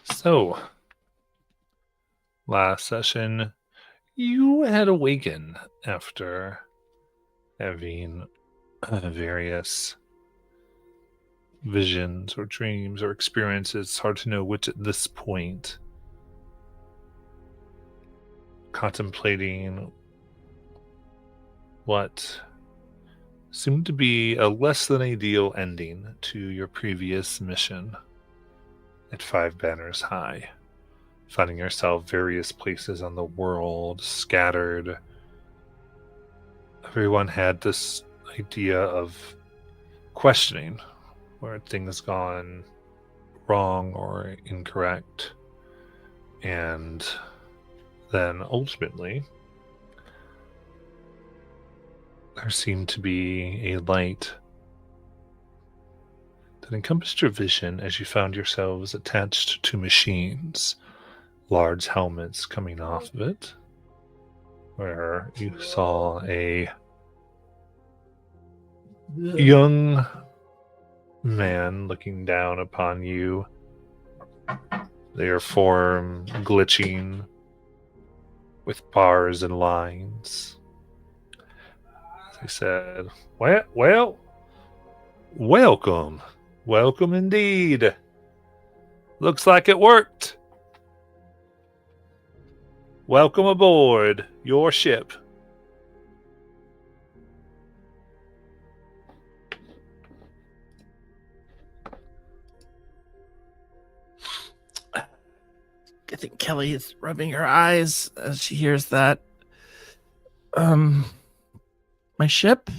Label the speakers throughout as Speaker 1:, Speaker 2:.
Speaker 1: So, last session, you had awakened after having various visions or dreams or experiences. It's hard to know which at this point. Contemplating what seemed to be a less than ideal ending to your previous mission at Five Banners High. Finding yourself various places on the world, scattered. Everyone had this idea of questioning where things gone wrong or incorrect. And then ultimately, there seemed to be a light that encompassed your vision as you found yourselves attached to machines, large helmets coming off of it, where you saw a young man looking down upon you, their form glitching with bars and lines. They said, well, welcome. Welcome indeed. Looks like it worked. Welcome aboard your ship.
Speaker 2: I think Kelly is rubbing her eyes as she hears that. My ship?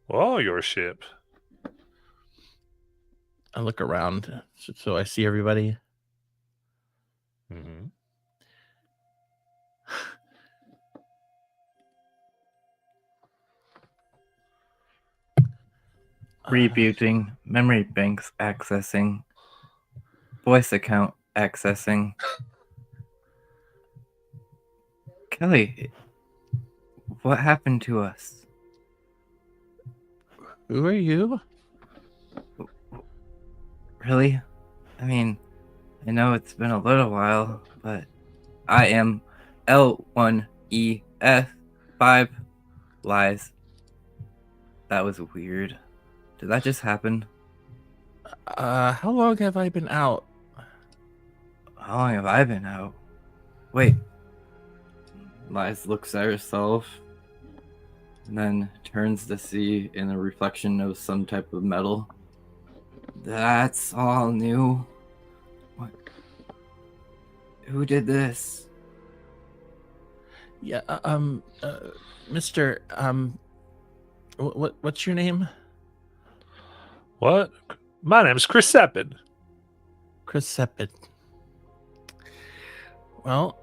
Speaker 1: Oh, your ship.
Speaker 2: I look around so I see everybody.
Speaker 1: Mm-hmm.
Speaker 3: Rebooting, memory banks accessing, voice account accessing. Kelly, what happened to us?
Speaker 2: Who are you?
Speaker 3: Really? I mean, I know it's been a little while, but I am L1EF5 lies. That was weird. Did that just happen?
Speaker 2: How long have I been out?
Speaker 3: How long have I been out? Wait. Lies looks at herself and then turns to see in a reflection of some type of metal. That's all new. What? Who did this?
Speaker 2: Yeah, Mr. What's your name?
Speaker 1: What? My name's Chris Seppin.
Speaker 2: Chris Seppin. Well,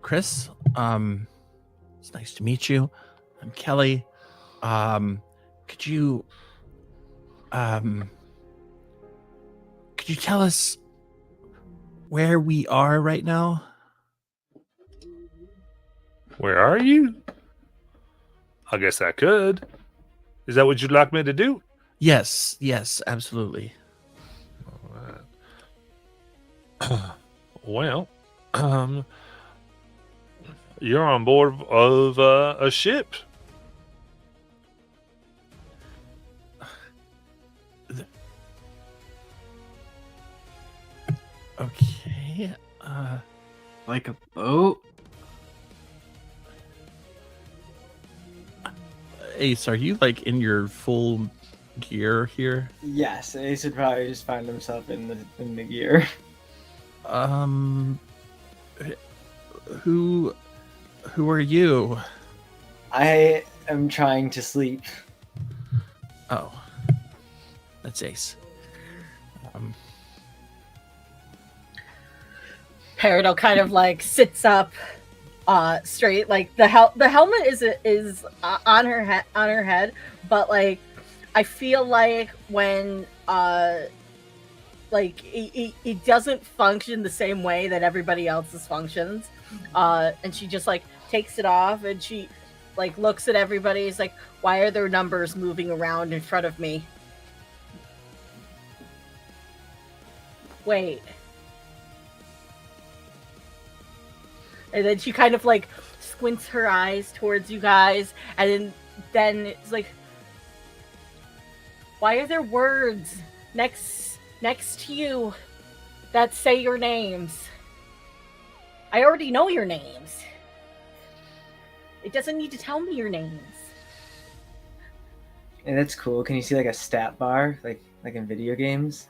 Speaker 2: Chris, it's nice to meet you. I'm Kelly. Could you tell us where we are right now?
Speaker 1: Where are you? I guess I could. Is that what you'd like me to do?
Speaker 2: Yes, absolutely.
Speaker 1: Well, you're on board of a ship.
Speaker 2: Okay.
Speaker 3: Like a boat?
Speaker 2: Ace, are you like in your full gear here?
Speaker 4: Yes, Ace would probably just find himself in the gear.
Speaker 2: Who are you?
Speaker 4: I am trying to sleep.
Speaker 2: Oh, that's Ace.
Speaker 5: Peridot kind of like sits up straight, like the helmet is on her head, but like I feel like when like it doesn't function the same way that everybody else's functions, and she just like takes it off and she like looks at everybody. Is like, why are there numbers moving around in front of me? Wait. And then she kind of like squints her eyes towards you guys, and then it's like, why are there words next to you that say your names? I already know your names. It doesn't need to tell me your names.
Speaker 4: And that's cool. Can you see like a stat bar, like in video games?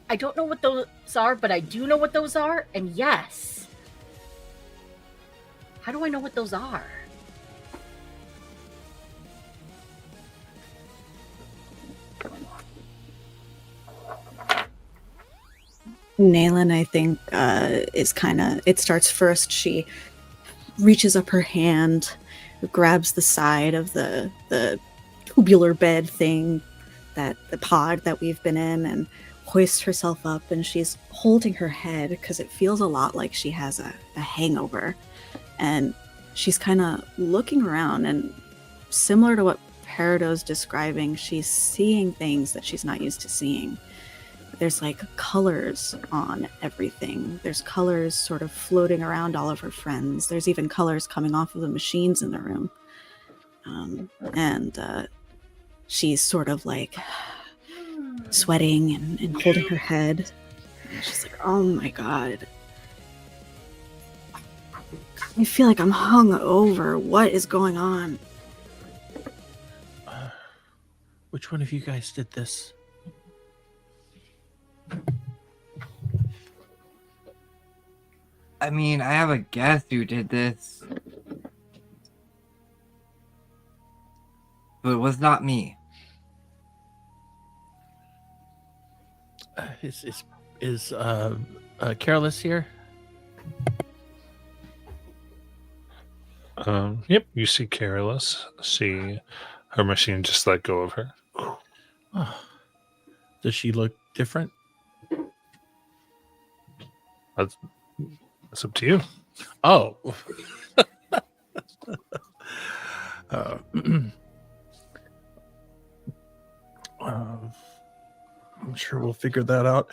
Speaker 5: I don't know what those are, but I do know what those are, and yes. How do I know what those are?
Speaker 6: Naylin, I think, is kind of. It starts first. She reaches up her hand, grabs the side of the tubular bed thing, that the pod that we've been in, and hoists herself up. And she's holding her head because it feels a lot like she has a hangover. And she's kind of looking around, and similar to what Perido's describing, she's seeing things that she's not used to seeing. There's like colors on everything. There's colors sort of floating around all of her friends. There's even colors coming off of the machines in the room. And she's sort of like sweating and holding her head. And she's like, oh my God. I feel like I'm hung over. What is going on?
Speaker 2: Which one of you guys did this?
Speaker 3: I mean, I have a guess who did this. But it was not me.
Speaker 2: Is Careless here?
Speaker 1: Yep, you see Careless. See her machine just let go of her.
Speaker 2: Oh. Does she look different?
Speaker 1: That's up to you.
Speaker 2: Oh. I'm sure we'll figure that out.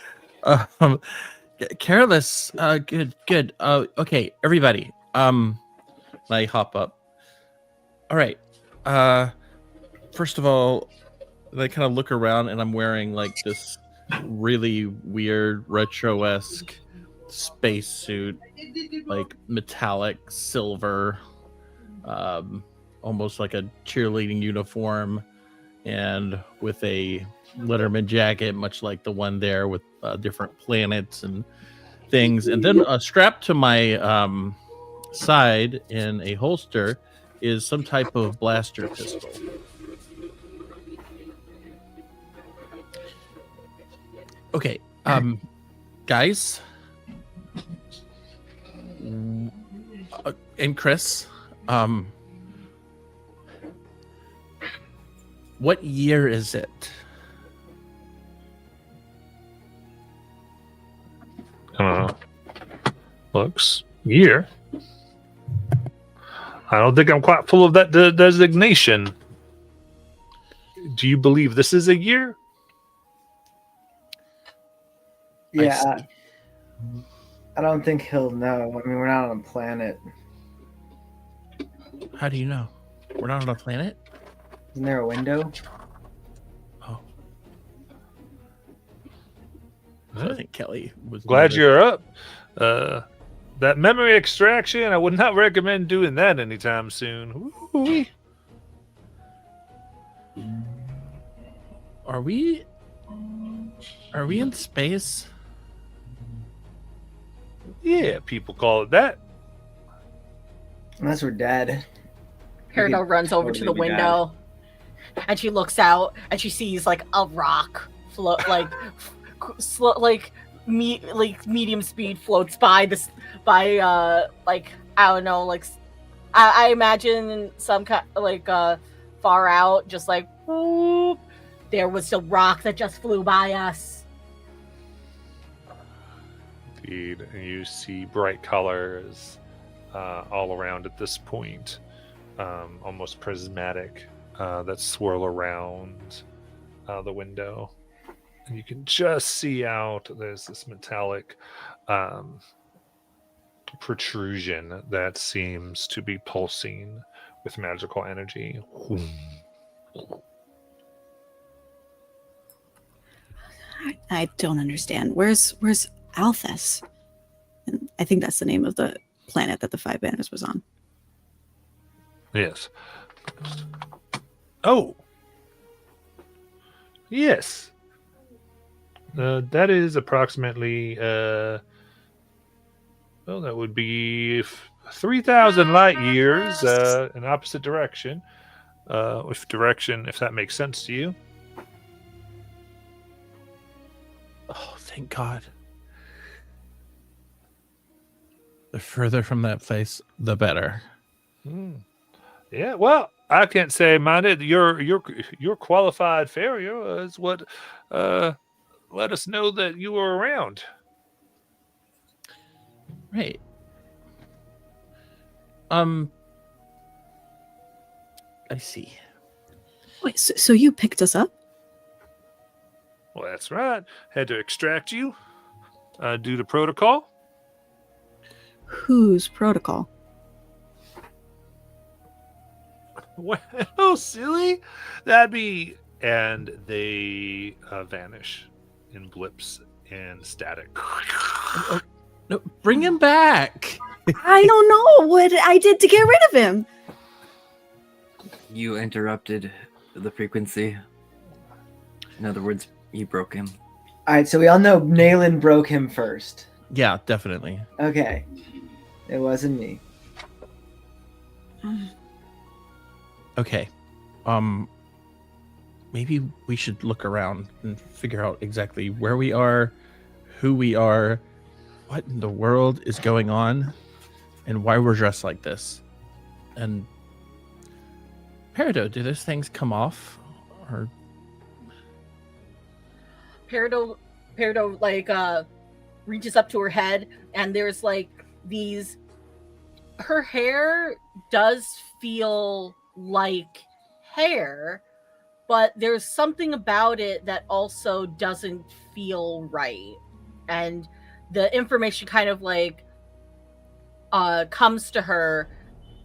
Speaker 2: Careless. Good. Okay, everybody. I hop up. All right. First of all, I kind of look around, and I'm wearing like this really weird retro-esque space suit, like metallic silver, almost like a cheerleading uniform, and with a Letterman jacket, much like the one there with different planets and things. And then strapped to my side in a holster is some type of blaster pistol. Okay, guys, and Chris, what year is it?
Speaker 1: Looks year. I don't think I'm quite full of that designation. Do you believe this is a year?
Speaker 4: Yeah, I don't think he'll know. I mean, we're not on a planet.
Speaker 2: How do you know? We're not on a planet?
Speaker 4: Isn't there a window?
Speaker 2: Oh. I think Kelly was
Speaker 1: Glad you're up. That memory extraction, I would not recommend doing that anytime soon. Woo-wee.
Speaker 2: Are we in space?
Speaker 1: Yeah, people call it that.
Speaker 4: Unless we're dead.
Speaker 5: Perido runs over to the
Speaker 4: totally be
Speaker 5: window, and she looks out, and she sees like a rock float, like medium speed floats by this, like I don't know, like I imagine some kind like far out, just like whoop, there was a rock that just flew by us.
Speaker 1: Indeed, and you see bright colors all around at this point, almost prismatic, that swirl around the window. and you can just see out. There's this metallic protrusion that seems to be pulsing with magical energy.
Speaker 6: I don't understand. Where's Althus? And I think that's the name of the planet that the Five Banners was on.
Speaker 1: Yes. Oh. Yes. That is approximately, well, that would be 3,000 light years in opposite direction. If that makes sense to you.
Speaker 2: Oh, thank God. The further from that place, the better.
Speaker 1: Yeah, well, I can't say minded. Your qualified farrier is what let us know that you were around.
Speaker 2: Right. I see.
Speaker 6: Wait, so you picked us up?
Speaker 1: Well, that's right. Had to extract you due to protocol.
Speaker 6: Whose protocol?
Speaker 1: Well, silly. That'd be... And they vanish in blips and static.
Speaker 2: No, bring him back.
Speaker 6: I don't know what I did to get rid of him.
Speaker 3: You interrupted the frequency. In other words, you broke him.
Speaker 4: All right, so we all know Nayland broke him first.
Speaker 2: Yeah, definitely.
Speaker 4: Okay, it wasn't me.
Speaker 2: Okay. Maybe we should look around and figure out exactly where we are, who we are, what in the world is going on, and why we're dressed like this. And Peridot, do those things come off? Or
Speaker 5: Peridot like reaches up to her head, and there's like these. Her hair does feel like hair, but there's something about it that also doesn't feel right, and the information kind of like comes to her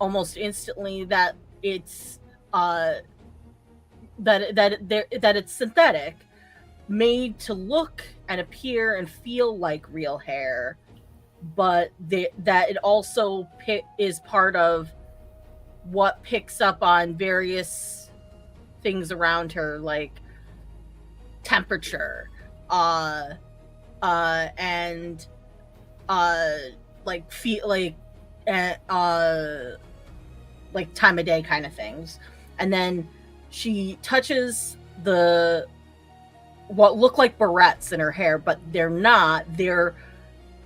Speaker 5: almost instantly that it's that it's synthetic, made to look and appear and feel like real hair, but that it also is part of what picks up on various things around her, like temperature, and like feel like time of day kind of things. And then she touches what look like barrettes in her hair, but they're not. They're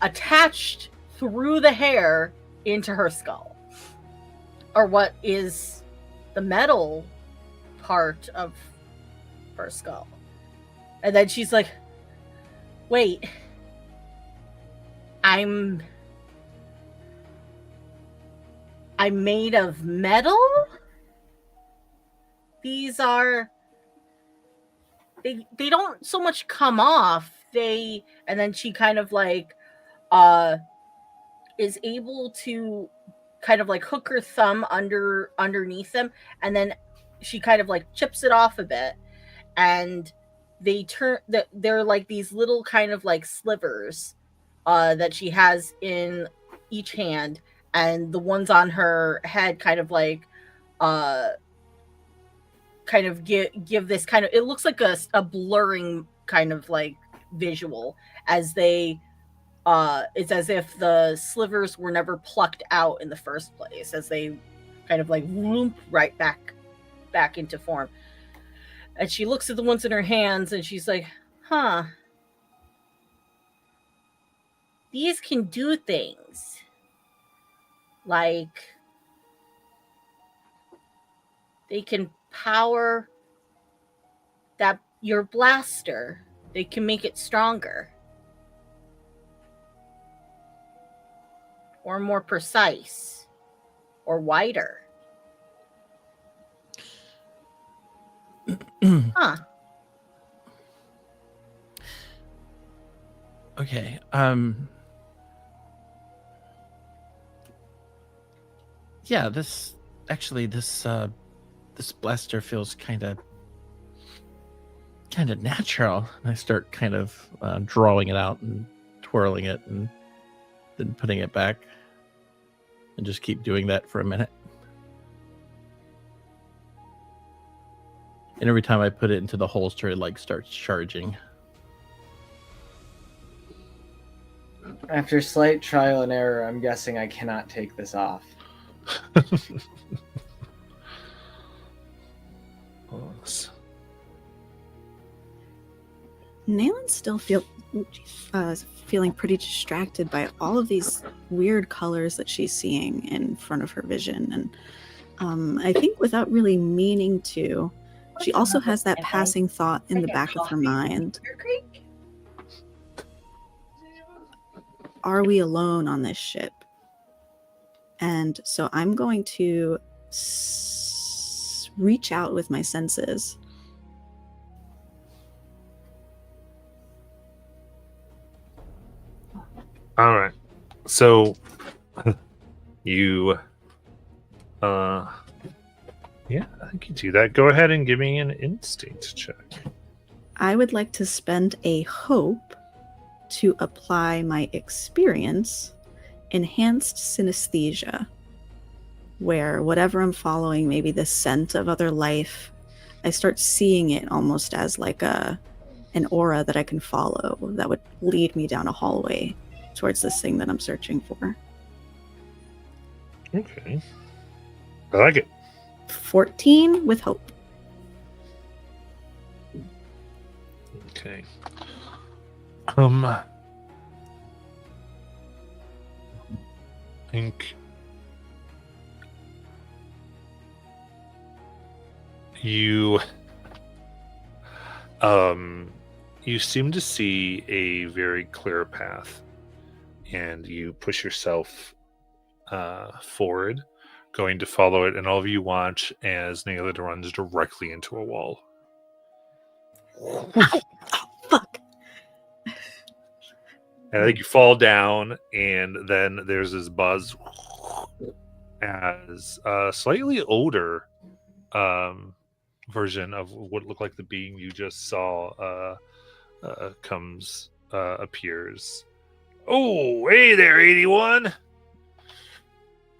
Speaker 5: attached through the hair into her skull, or what is the metal part of her skull. And then she's like, wait, I'm made of metal? These are... They don't so much come off. And then she kind of like is able to kind of like hook her thumb underneath them, and then she kind of like chips it off a bit, and they're like these little kind of like slivers that she has in each hand, and the ones on her head kind of like kind of give this kind of, it looks like a blurring kind of like visual, as they it's as if the slivers were never plucked out in the first place, as they kind of like loop right back into form. And she looks at the ones in her hands and she's like, huh, these can do things like they can power that your blaster. They can make it stronger or more precise or wider. Huh.
Speaker 2: Okay. Yeah, this blaster feels kind of natural. And I start kind of drawing it out and twirling it and then putting it back and just keep doing that for a minute. And every time I put it into the holster, it like starts charging.
Speaker 4: After slight trial and error, I'm guessing I cannot take this off.
Speaker 6: Nalen's still feeling pretty distracted by all of these weird colors that she's seeing in front of her vision. And I think without really meaning to, she also has that passing thought in the back of her mind. Are we alone on this ship? And so I'm going to reach out with my senses.
Speaker 1: All right. So you yeah, I think you do that. Go ahead and give me an instinct check.
Speaker 6: I would like to spend a hope to apply my experience, enhanced synesthesia, where whatever I'm following, maybe the scent of other life, I start seeing it almost as like an aura that I can follow that would lead me down a hallway towards this thing that I'm searching for.
Speaker 1: Okay. I like it.
Speaker 6: 14 with hope.
Speaker 1: Okay. I think you seem to see a very clear path, and you push yourself forward, going to follow it, and all of you watch as Naylor runs directly into a wall.
Speaker 6: Oh, fuck.
Speaker 1: And I think you fall down, and then there's this buzz as a slightly older version of what looked like the being you just saw appears. Oh, hey there, 81.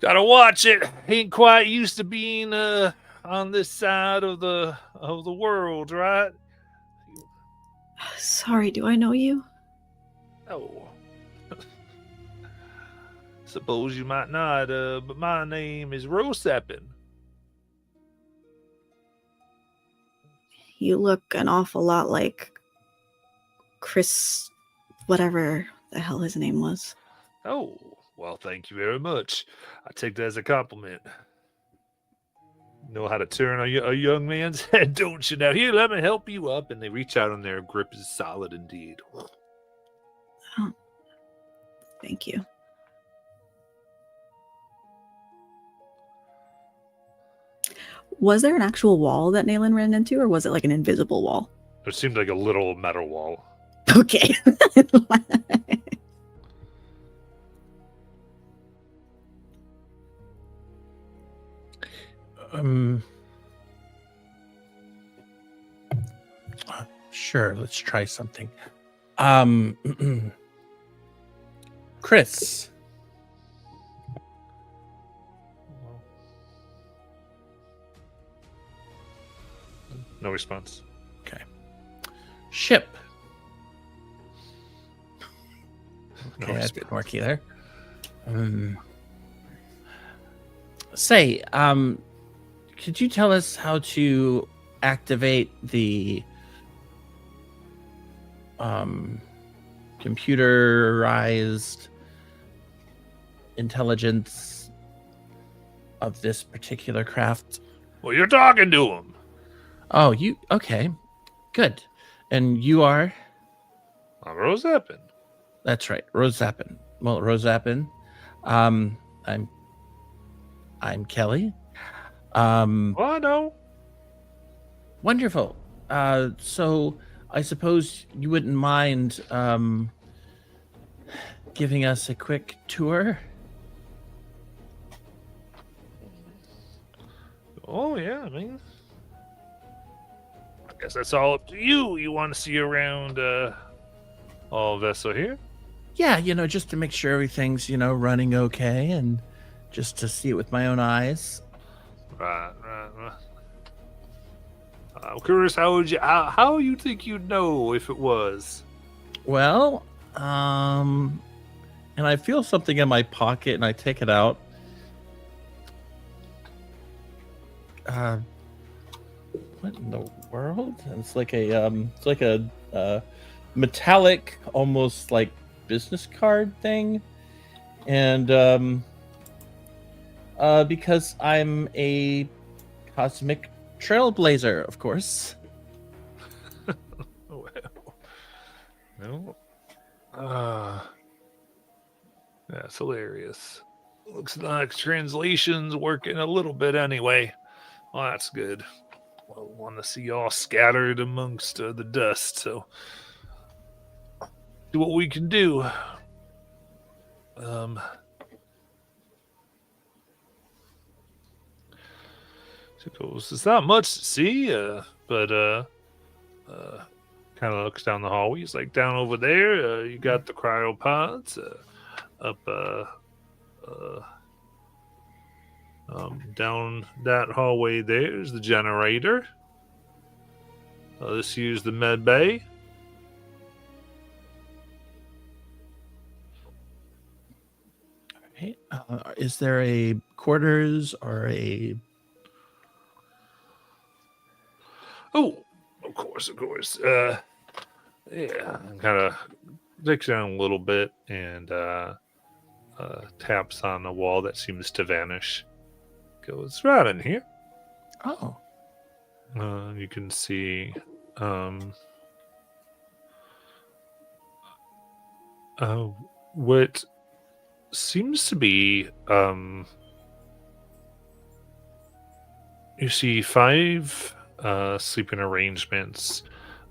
Speaker 1: Gotta watch it. Ain't quite used to being on this side of the world, right?
Speaker 6: Sorry, do I know you?
Speaker 1: Oh. Suppose you might not, but my name is Rosapin.
Speaker 6: You look an awful lot like Chris, whatever the hell his name was.
Speaker 1: Oh, well, thank you very much. I take that as a compliment. Know how to turn a young man's head, don't you? Now, here, let me help you up. And they reach out, and their grip is solid indeed.
Speaker 6: Oh, thank you. Was there an actual wall that Naylin ran into, or was it like an invisible wall?
Speaker 1: It seemed like a little metal wall.
Speaker 6: Okay.
Speaker 2: Sure, let's try something. Chris.
Speaker 1: No response.
Speaker 2: Okay. Ship.
Speaker 1: No
Speaker 2: Okay, that's a
Speaker 1: response.
Speaker 2: bit murky there. Say, could you tell us how to activate the computerized intelligence of this particular craft?
Speaker 1: Well, you're talking to him.
Speaker 2: Oh, you okay? Good. And you are?
Speaker 1: I'm Rosapin.
Speaker 2: That's right, Rosapin. Well, Rosapin. I'm Kelly.
Speaker 1: Well, I know.
Speaker 2: Wonderful. So I suppose you wouldn't mind giving us a quick tour.
Speaker 1: Oh yeah, I mean, I guess that's all up to you. You want to see around all Vessel here?
Speaker 2: Yeah, just to make sure everything's, running okay and just to see it with my own eyes.
Speaker 1: Right. I'm curious, how you think you'd know if it was?
Speaker 2: Well, and I feel something in my pocket and I take it out. What in the world? And it's like a metallic, almost like business card thing. And because I'm a cosmic trailblazer, of course.
Speaker 1: Well, no. That's hilarious. Looks like translation's working a little bit anyway. Well, that's good. Well, want to see y'all scattered amongst the dust, so do what we can do. Suppose it's not much to see, but kind of looks down the hallway. He's like, down over there, you got the cryopods. Up, down that hallway there's the generator. This here's the med bay.
Speaker 2: Hey, is there a quarters or a...
Speaker 1: Oh, of course. Yeah, kind of digs down a little bit and taps on the wall that seems to vanish. Goes right in here.
Speaker 2: Oh.
Speaker 1: You can see what seems to be you see 5 sleeping arrangements,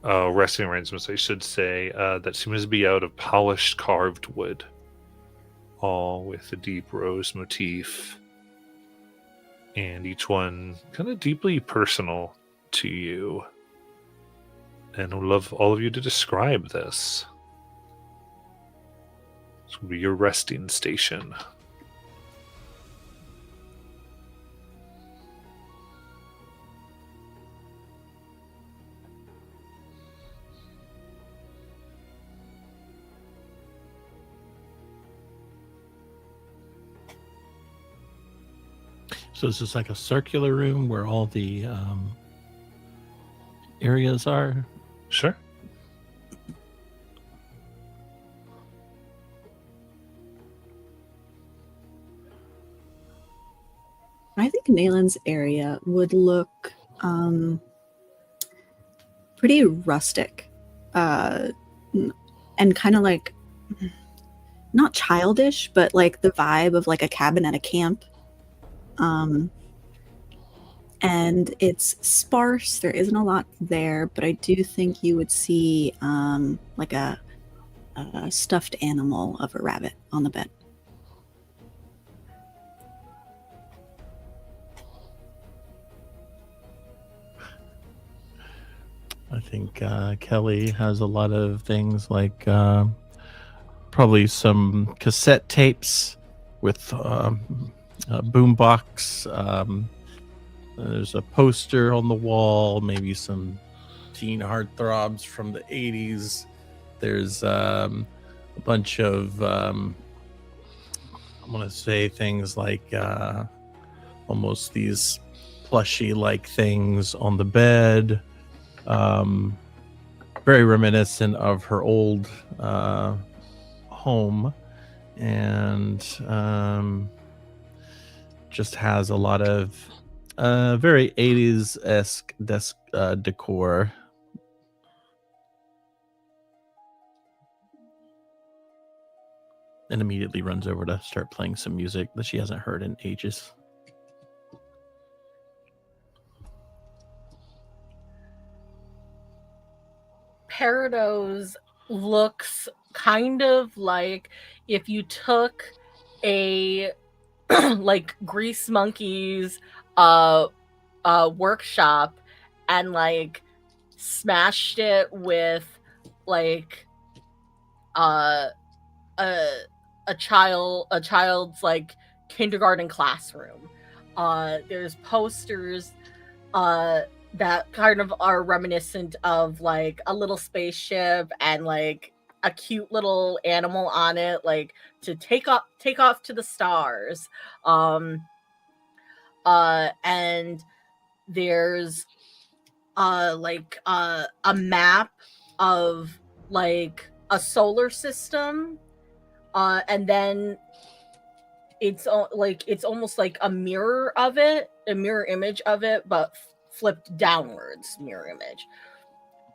Speaker 1: resting arrangements, I should say, that seems to be out of polished carved wood, all with a deep rose motif, and each one kind of deeply personal to you. And I'd love all of you to describe this. This will be your resting station.
Speaker 2: So is this like a circular room where all the areas are?
Speaker 1: Sure.
Speaker 6: I think Nalen's area would look pretty rustic, and kind of like not childish, but like the vibe of like a cabin at a camp. And it's sparse. There isn't a lot there, but I do think you would see like a stuffed animal of a rabbit on the bed.
Speaker 2: I think Kelly has a lot of things like probably some cassette tapes with a boombox. There's a poster on the wall, maybe some teen heartthrobs from the 80s. There's a bunch of, I'm going to say things like almost these plushy-like things on the bed. Very reminiscent of her old home, and just has a lot of very 80s-esque decor. And immediately runs over to start playing some music that she hasn't heard in ages.
Speaker 5: Parados looks kind of like if you took a like Grease Monkeys workshop and like smashed it with like uh a child's like kindergarten classroom. There's posters that kind of are reminiscent of like a little spaceship and like a cute little animal on it, like to take off to the stars. And there's a map of like a solar system, and then it's almost like a mirror of it, a mirror image of it, but flipped downwards mirror image.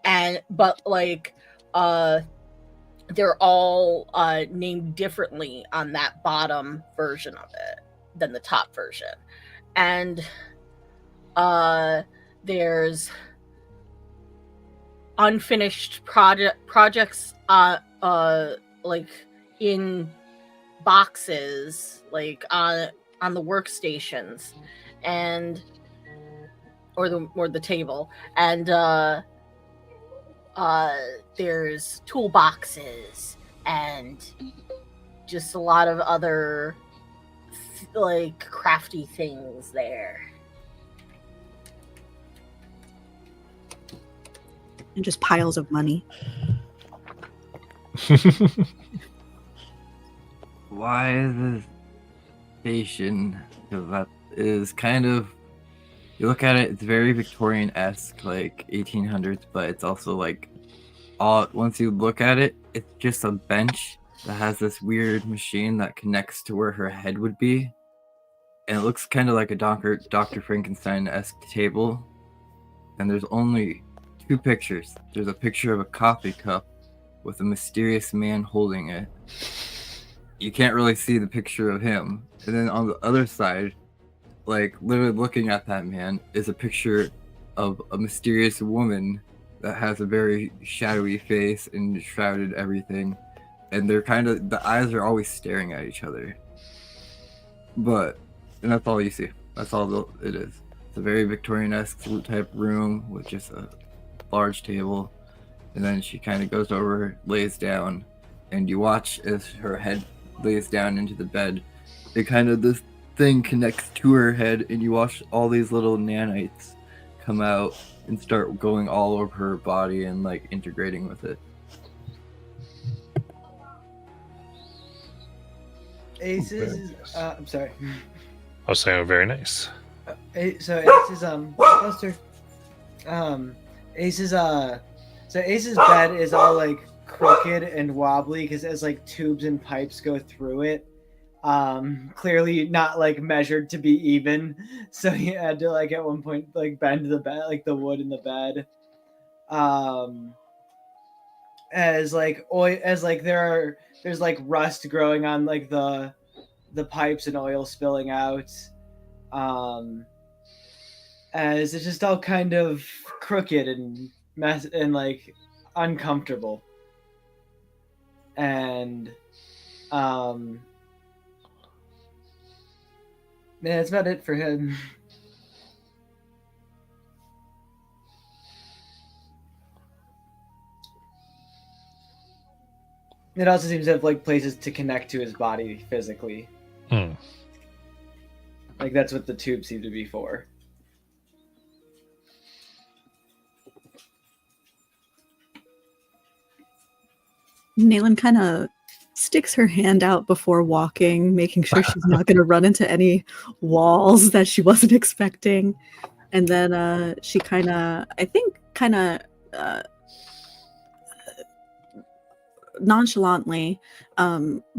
Speaker 5: And but like they're all named differently on that bottom version of it than the top version. And there's unfinished projects like in boxes, like on the workstations and or the table, and there's toolboxes and just a lot of other like crafty things there.
Speaker 6: And just piles of money.
Speaker 3: Why the station? Because that is kind of, you look at it, it's very Victorian-esque, like 1800s, but it's also like, once you look at it, it's just a bench that has this weird machine that connects to where her head would be. And it looks kind of like a Dr. Frankenstein-esque table. And there's only 2 pictures. There's a picture of a coffee cup with a mysterious man holding it. You can't really see the picture of him. And then on the other side, like literally looking at that man, is a picture of a mysterious woman that has a very shadowy face and shrouded everything. And they're kind of, the eyes are always staring at each other. And that's all you see. That's all it is. It's a very Victorian-esque type room with just a large table. And then she kind of goes over, lays down, and you watch as her head lays down into the bed. It kind of, this thing connects to her head, and you watch all these little nanites come out and start going all over her body and like integrating with it.
Speaker 4: Ace's, I'm sorry.
Speaker 1: I was saying, very nice.
Speaker 4: So Ace's poster. Ace's so Ace's bed is all like crooked and wobbly because as like tubes and pipes go through it. Clearly not like measured to be even, so he had to like at one point like bend the bed, like the wood in the bed. As like oil, as like there's like rust growing on like the pipes and oil spilling out. As it's just all kind of crooked and mess and like uncomfortable. And yeah, that's about it for him. It also seems to have like places to connect to his body physically. Like that's what the tubes seem to be for.
Speaker 6: Nayland kind of sticks her hand out before walking, making sure she's not going to run into any walls that she wasn't expecting. And then she kind of nonchalantly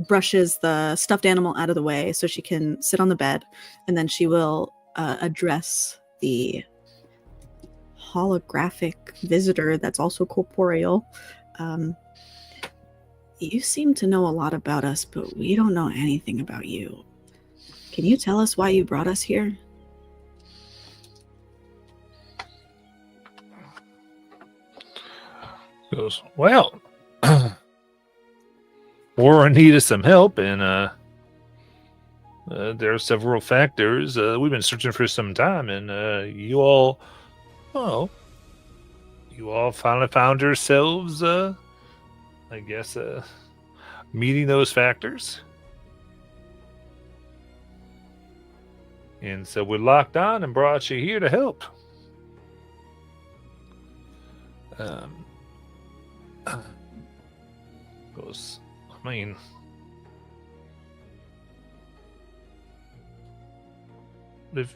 Speaker 6: brushes the stuffed animal out of the way so she can sit on the bed. And then she will address the holographic visitor that's also corporeal. You seem to know a lot about us, but we don't know anything about you. Can you tell us why you brought us here?
Speaker 1: Goes, well, we're in need of some help, and there are several factors we've been searching for some time, and you all finally found yourselves, I guess, meeting those factors. And so we locked on and brought you here to help. Goes, I mean, do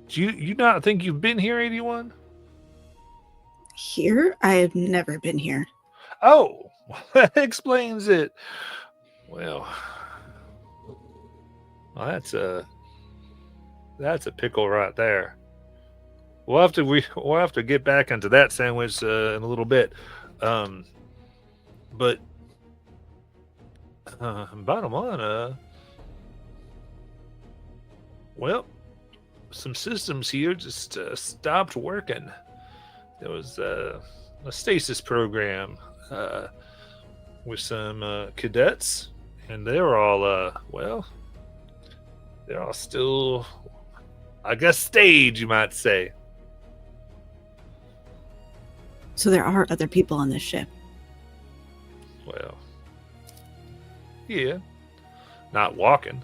Speaker 1: you not think you've been here, 81?
Speaker 6: Here? I've never been here.
Speaker 1: Oh, that explains it. Well, that's a pickle right there. We'll have to get back into that sandwich in a little bit. But bottom line, well, some systems here just stopped working. There was a stasis program with some cadets, and they're all they're all still, I guess, stage, you might say.
Speaker 6: So there are other people on this ship.
Speaker 1: Well, yeah, not walking.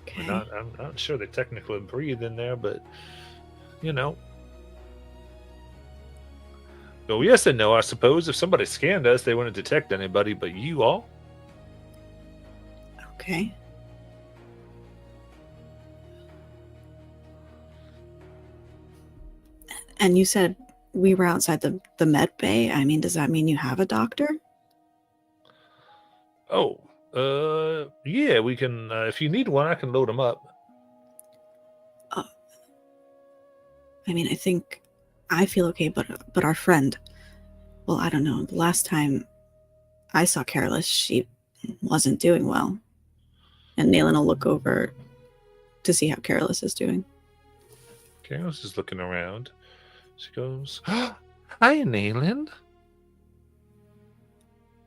Speaker 6: Okay.
Speaker 1: I'm not sure they technically breathe in there, but you know. Well, yes and no, I suppose. If somebody scanned us, they wouldn't detect anybody but you all.
Speaker 6: Okay. And you said we were outside the med bay. I mean, does that mean you have a doctor?
Speaker 1: Oh, yeah, we can. If you need one, I can load them up.
Speaker 6: I mean, I think I feel okay, but our friend, well, I don't know. The last time I saw Careless, she wasn't doing well. And Nayland will look over to see how Careless is doing.
Speaker 1: Careless is looking around. She goes, "Hi, Nayland."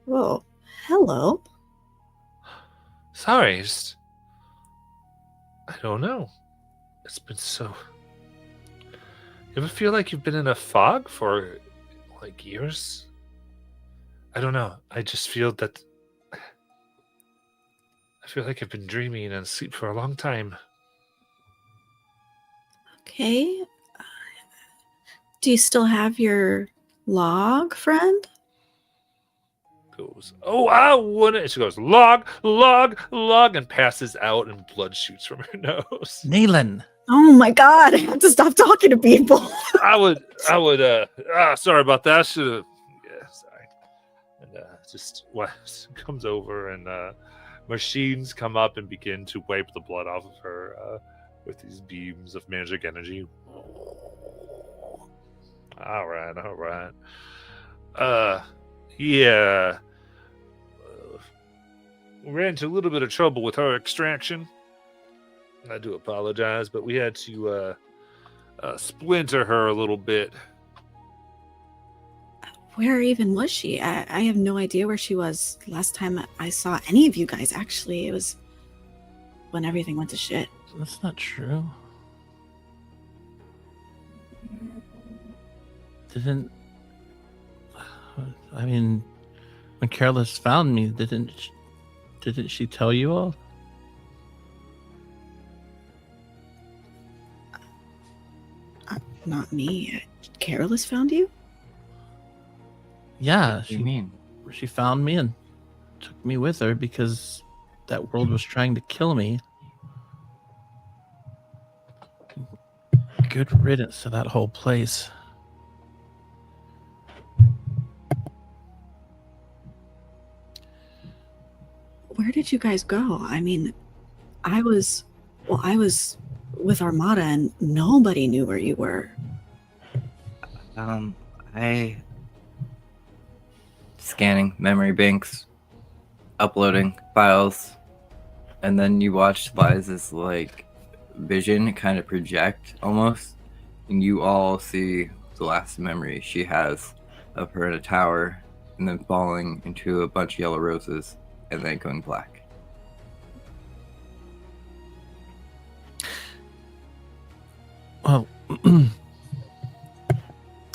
Speaker 6: Oh, hello.
Speaker 1: Sorry, I don't know. It's been so... You ever feel like you've been in a fog for, like, years? I don't know. I just feel that... I feel like I've been dreaming and asleep for a long time.
Speaker 6: Okay. Do you still have your log, friend?
Speaker 1: Goes, oh, I wouldn't. She goes, log, log, log, and passes out, and blood shoots from her nose.
Speaker 2: Nayland.
Speaker 6: Oh my god, I have to stop talking to people.
Speaker 1: I would, sorry about that. I should have, yeah, sorry. And just comes over, and machines come up and begin to wipe the blood off of her with these beams of magic energy. All right. Yeah. We ran into a little bit of trouble with her extraction. I do apologize, but we had to splinter her a little bit.
Speaker 6: Where even was she? I have no idea where she was last time I saw any of you guys. Actually, it was when everything went to shit.
Speaker 2: That's not true. I mean, when Careless found me, didn't she tell you all?
Speaker 6: Not me. Careless found you?
Speaker 2: Yeah,
Speaker 3: What do you mean?
Speaker 2: she found me and took me with her because that world was trying to kill me. Good riddance to that whole place.
Speaker 6: Where did you guys go? I mean, I was with Armada and nobody knew where you were.
Speaker 3: I scanning memory banks, uploading files, and then you watch Liza's like vision kind of project almost, and you all see the last memory she has of her in a tower, and then falling into a bunch of yellow roses, and then going black.
Speaker 2: Well,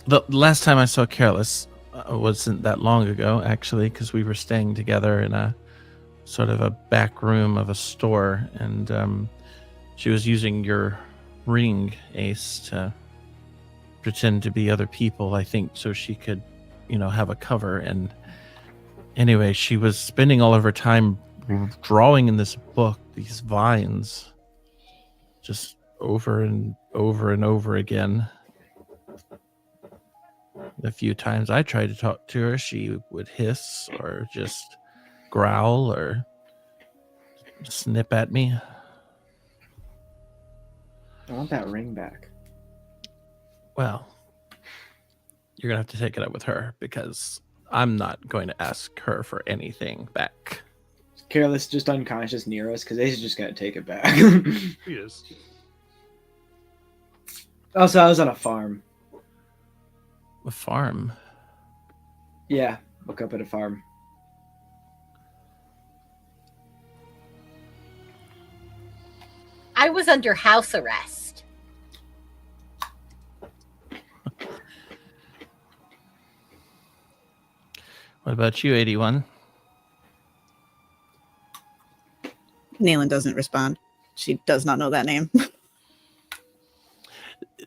Speaker 2: the last time I saw Careless wasn't that long ago, actually, because we were staying together in a sort of a back room of a store, and she was using your ring, Ace, to pretend to be other people, I think, so she could, have a cover. And anyway, she was spending all of her time drawing in this book these vines, just over and over and over again. The few times I tried to talk to her, she would hiss or just growl or snip at me.
Speaker 4: I want that ring back.
Speaker 2: Well, you're going to have to take it up with her, because I'm not going to ask her for anything back.
Speaker 4: Careless, just unconscious near us, because Ace is just going to take it back.
Speaker 1: He is.
Speaker 4: Also, I was on a farm.
Speaker 2: A farm?
Speaker 4: Yeah, woke up at a farm.
Speaker 5: I was under house arrest.
Speaker 2: What about you, 81?
Speaker 6: Nayland doesn't respond. She does not know that name.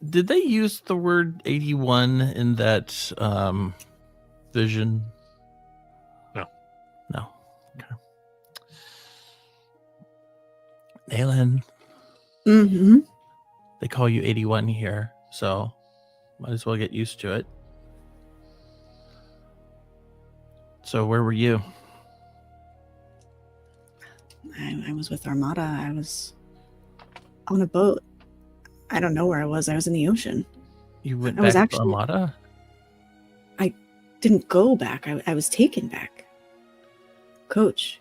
Speaker 2: Did they use the word 81 in that vision?
Speaker 1: No.
Speaker 2: No. Okay. Nayland,
Speaker 6: Mm-hmm.
Speaker 2: they call you 81 here, so might as well get used to it. So where were you?
Speaker 6: I was with Armada. I was on a boat. I don't know where I was. I was in the ocean.
Speaker 2: You went
Speaker 6: I was
Speaker 2: back to
Speaker 6: actually-
Speaker 2: Armada?
Speaker 6: Didn't go back. I was taken back. Coach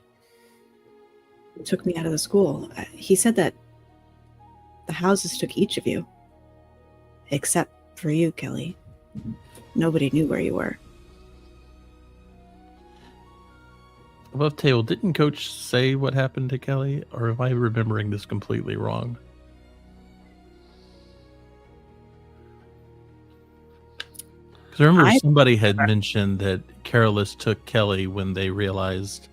Speaker 6: took me out of the school. He said that the houses took each of you. Except for you, Kelly. Nobody knew where you were.
Speaker 2: Above table, didn't Coach say what happened to Kelly? Or am I remembering this completely wrong? Because I remember somebody had mentioned that Careless took Kelly when they realized,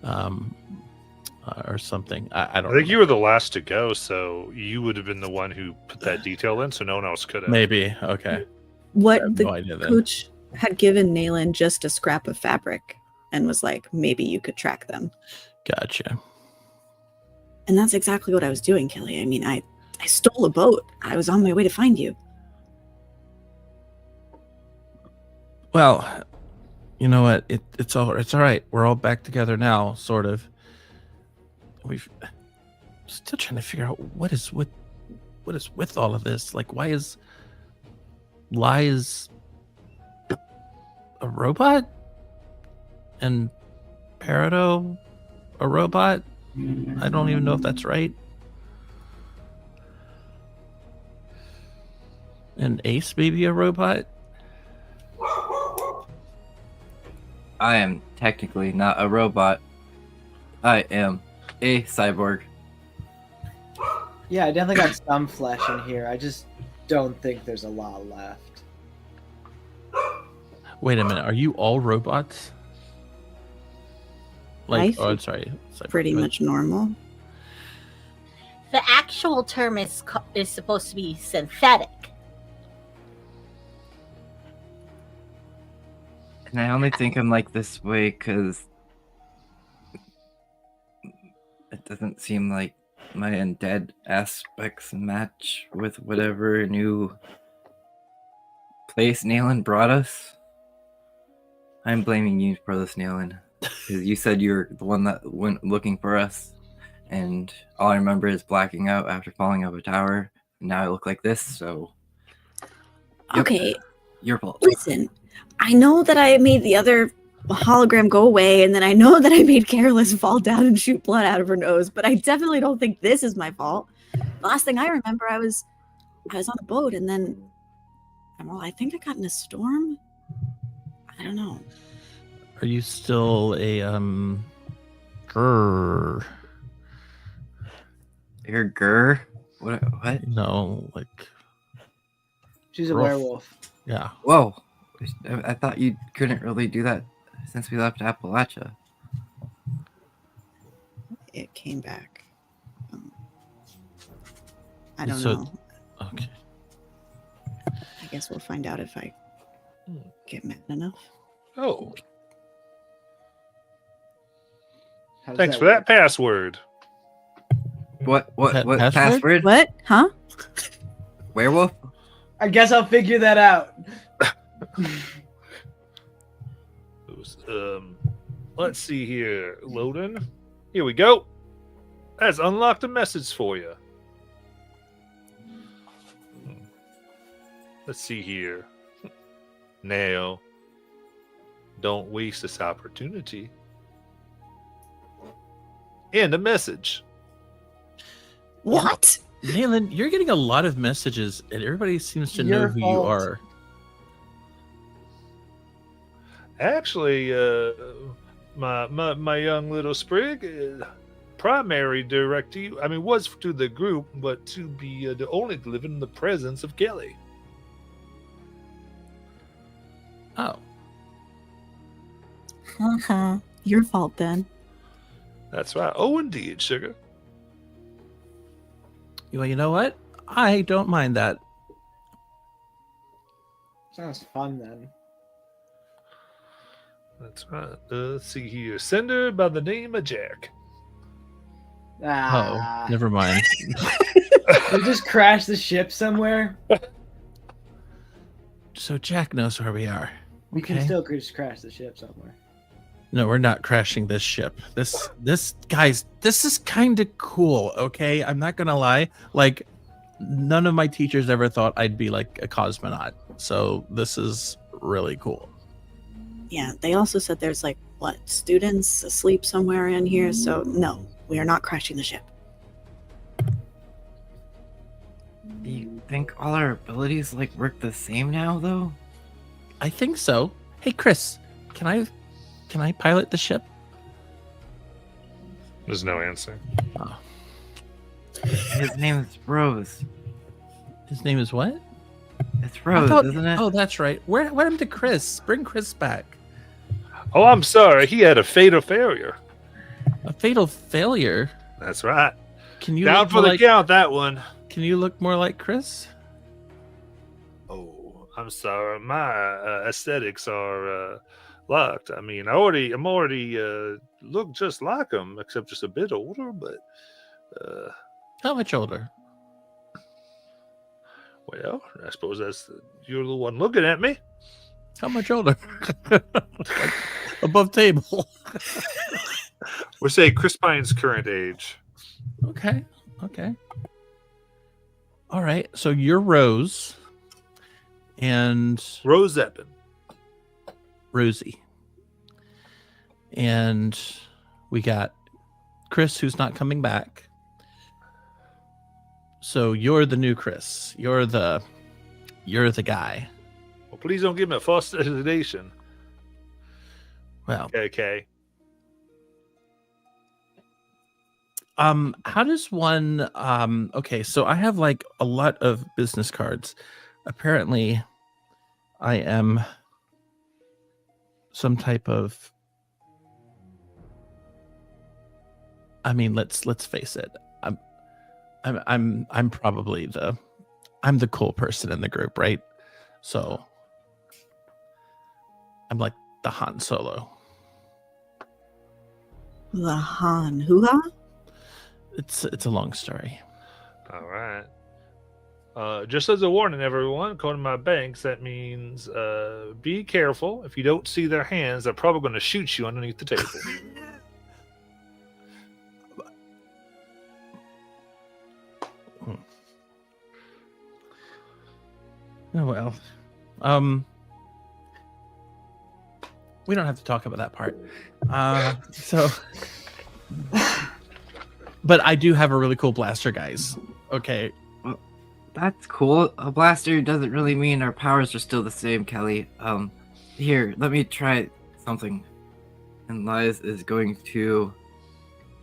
Speaker 2: or something. I don't
Speaker 1: I think
Speaker 2: know.
Speaker 1: you were the last to go, so you would have been the one who put that detail in, so no one else could have.
Speaker 2: Maybe. Okay. I
Speaker 6: What
Speaker 2: have
Speaker 6: the
Speaker 2: no idea then.
Speaker 6: coach had given Nayland just a scrap of fabric and was like, maybe you could track them.
Speaker 2: Gotcha.
Speaker 6: And that's exactly what I was doing, Kelly. I mean, I stole a boat. I was on my way to find you.
Speaker 2: Well, you know what? It's all right. We're all back together now, sort of. We've still trying to figure out what is with all of this. Like, why is Lies a robot and Peridot a robot? I don't even know if that's right. And Ace maybe a robot?
Speaker 3: I am technically not a robot. I am a cyborg.
Speaker 4: Yeah, I definitely got some flesh in here. I just don't think there's a lot left.
Speaker 2: Wait a minute. Are you all robots? Like,
Speaker 6: I
Speaker 2: oh, I'm
Speaker 6: think
Speaker 2: sorry.
Speaker 6: Pretty
Speaker 2: Go ahead.
Speaker 6: much normal.
Speaker 5: The actual term is supposed to be synthetic.
Speaker 3: And I only think I'm like this way because it doesn't seem like my undead aspects match with whatever new place Nayland brought us. I'm blaming you for this, Nayland, because you said you're the one that went looking for us, and all I remember is blacking out after falling off a tower. And now I look like this, so Yep.
Speaker 6: Okay,
Speaker 3: your fault.
Speaker 6: listen. I know that I made the other hologram go away, and then I know that I made Careless fall down and shoot blood out of her nose, but I definitely don't think this is my fault. The last thing I remember, I was on a boat, and then, well, I think I got in a storm. I don't know.
Speaker 2: Are you still a grr?
Speaker 3: You're Gur? What?
Speaker 2: No, like
Speaker 4: She's a
Speaker 2: Rough.
Speaker 4: werewolf.
Speaker 2: yeah.
Speaker 3: Whoa. I thought you couldn't really do that since we left Appalachia.
Speaker 6: It came back. I don't
Speaker 2: So-
Speaker 6: know.
Speaker 2: Okay.
Speaker 6: I guess we'll find out if I get mad enough.
Speaker 1: Oh,
Speaker 4: How does
Speaker 1: thanks for that
Speaker 4: work?
Speaker 1: password.
Speaker 3: What
Speaker 2: Password?
Speaker 3: password?
Speaker 6: What? Huh?
Speaker 3: Werewolf?
Speaker 4: I guess I'll figure that out.
Speaker 1: It was, let's see here. Loading. Here we go. That's unlocked a message for you. Let's see here. Now, don't waste this opportunity. And a message.
Speaker 6: What?
Speaker 2: Nayland, you're getting a lot of messages, and everybody seems to know
Speaker 4: Your
Speaker 2: who you
Speaker 4: fault.
Speaker 2: are.
Speaker 1: Actually, my young little sprig, primary directive, was to the group, but to be the only to live in the presence of Kelly.
Speaker 2: Oh,
Speaker 6: Haha. Your fault then.
Speaker 1: That's right. Oh, indeed, sugar.
Speaker 2: well, you know what? I don't mind that.
Speaker 4: Sounds fun then.
Speaker 1: That's right. Let's see here. Sender by the name of Jack.
Speaker 4: Ah,
Speaker 2: Oh, never mind.
Speaker 4: we just crashed the ship somewhere.
Speaker 2: So Jack knows where we are.
Speaker 4: We can
Speaker 2: Okay.
Speaker 4: still just crash the ship somewhere.
Speaker 2: No, we're not crashing this ship. This guys, this is kind of cool, okay? I'm not gonna lie. Like, none of my teachers ever thought I'd be like a cosmonaut. So this is really cool.
Speaker 6: Yeah, they also said there's like, what, students asleep somewhere in here? So, no, we are not crashing the ship.
Speaker 3: Do you think all our abilities like work the same now though?
Speaker 2: I think so. Hey, Chris, can I pilot the ship?
Speaker 1: There's no answer.
Speaker 3: His name is Rose.
Speaker 2: His name is what?
Speaker 3: It's Rose,
Speaker 2: thought-
Speaker 3: isn't it?
Speaker 2: Oh, that's right. What happened to Chris? Bring Chris back.
Speaker 1: Oh, I'm sorry. He had a fatal failure.
Speaker 2: A fatal failure.
Speaker 1: That's right.
Speaker 2: Can you
Speaker 1: Down
Speaker 2: look
Speaker 1: for
Speaker 2: more
Speaker 1: the
Speaker 2: like,
Speaker 1: count, that one.
Speaker 2: Can you look more like Chris?
Speaker 1: Oh, I'm sorry. My aesthetics are locked. I'm already look just like him, except just a bit older. But
Speaker 2: How much older?
Speaker 1: well, I suppose you're the one looking at me.
Speaker 2: How much older? Like, above table.
Speaker 1: We'll say Chris Pine's current age.
Speaker 2: Okay. All right. So you're Rose and
Speaker 1: Rose Eppin.
Speaker 2: Rosie. And we got Chris, who's not coming back. So you're the new Chris. You're the guy.
Speaker 1: Well, please don't give me a false designation.
Speaker 2: Well,
Speaker 1: Okay.
Speaker 2: how does one okay, so I have like a lot of business cards. Apparently I am some type of, I mean, let's face it. I'm probably I'm the cool person in the group, right? So I'm like the Han Solo.
Speaker 6: The Han Hoo-ha?
Speaker 2: It's a long story.
Speaker 1: All right. Just as a warning, everyone, according to my banks, that means be careful. If you don't see their hands, they're probably going to shoot you underneath the table.
Speaker 2: Oh well. We don't have to talk about that part. So but I do have a really cool blaster, guys. Okay.
Speaker 3: That's cool. A blaster doesn't really mean our powers are still the same, Kelly. Here, let me try something. And Liz is going to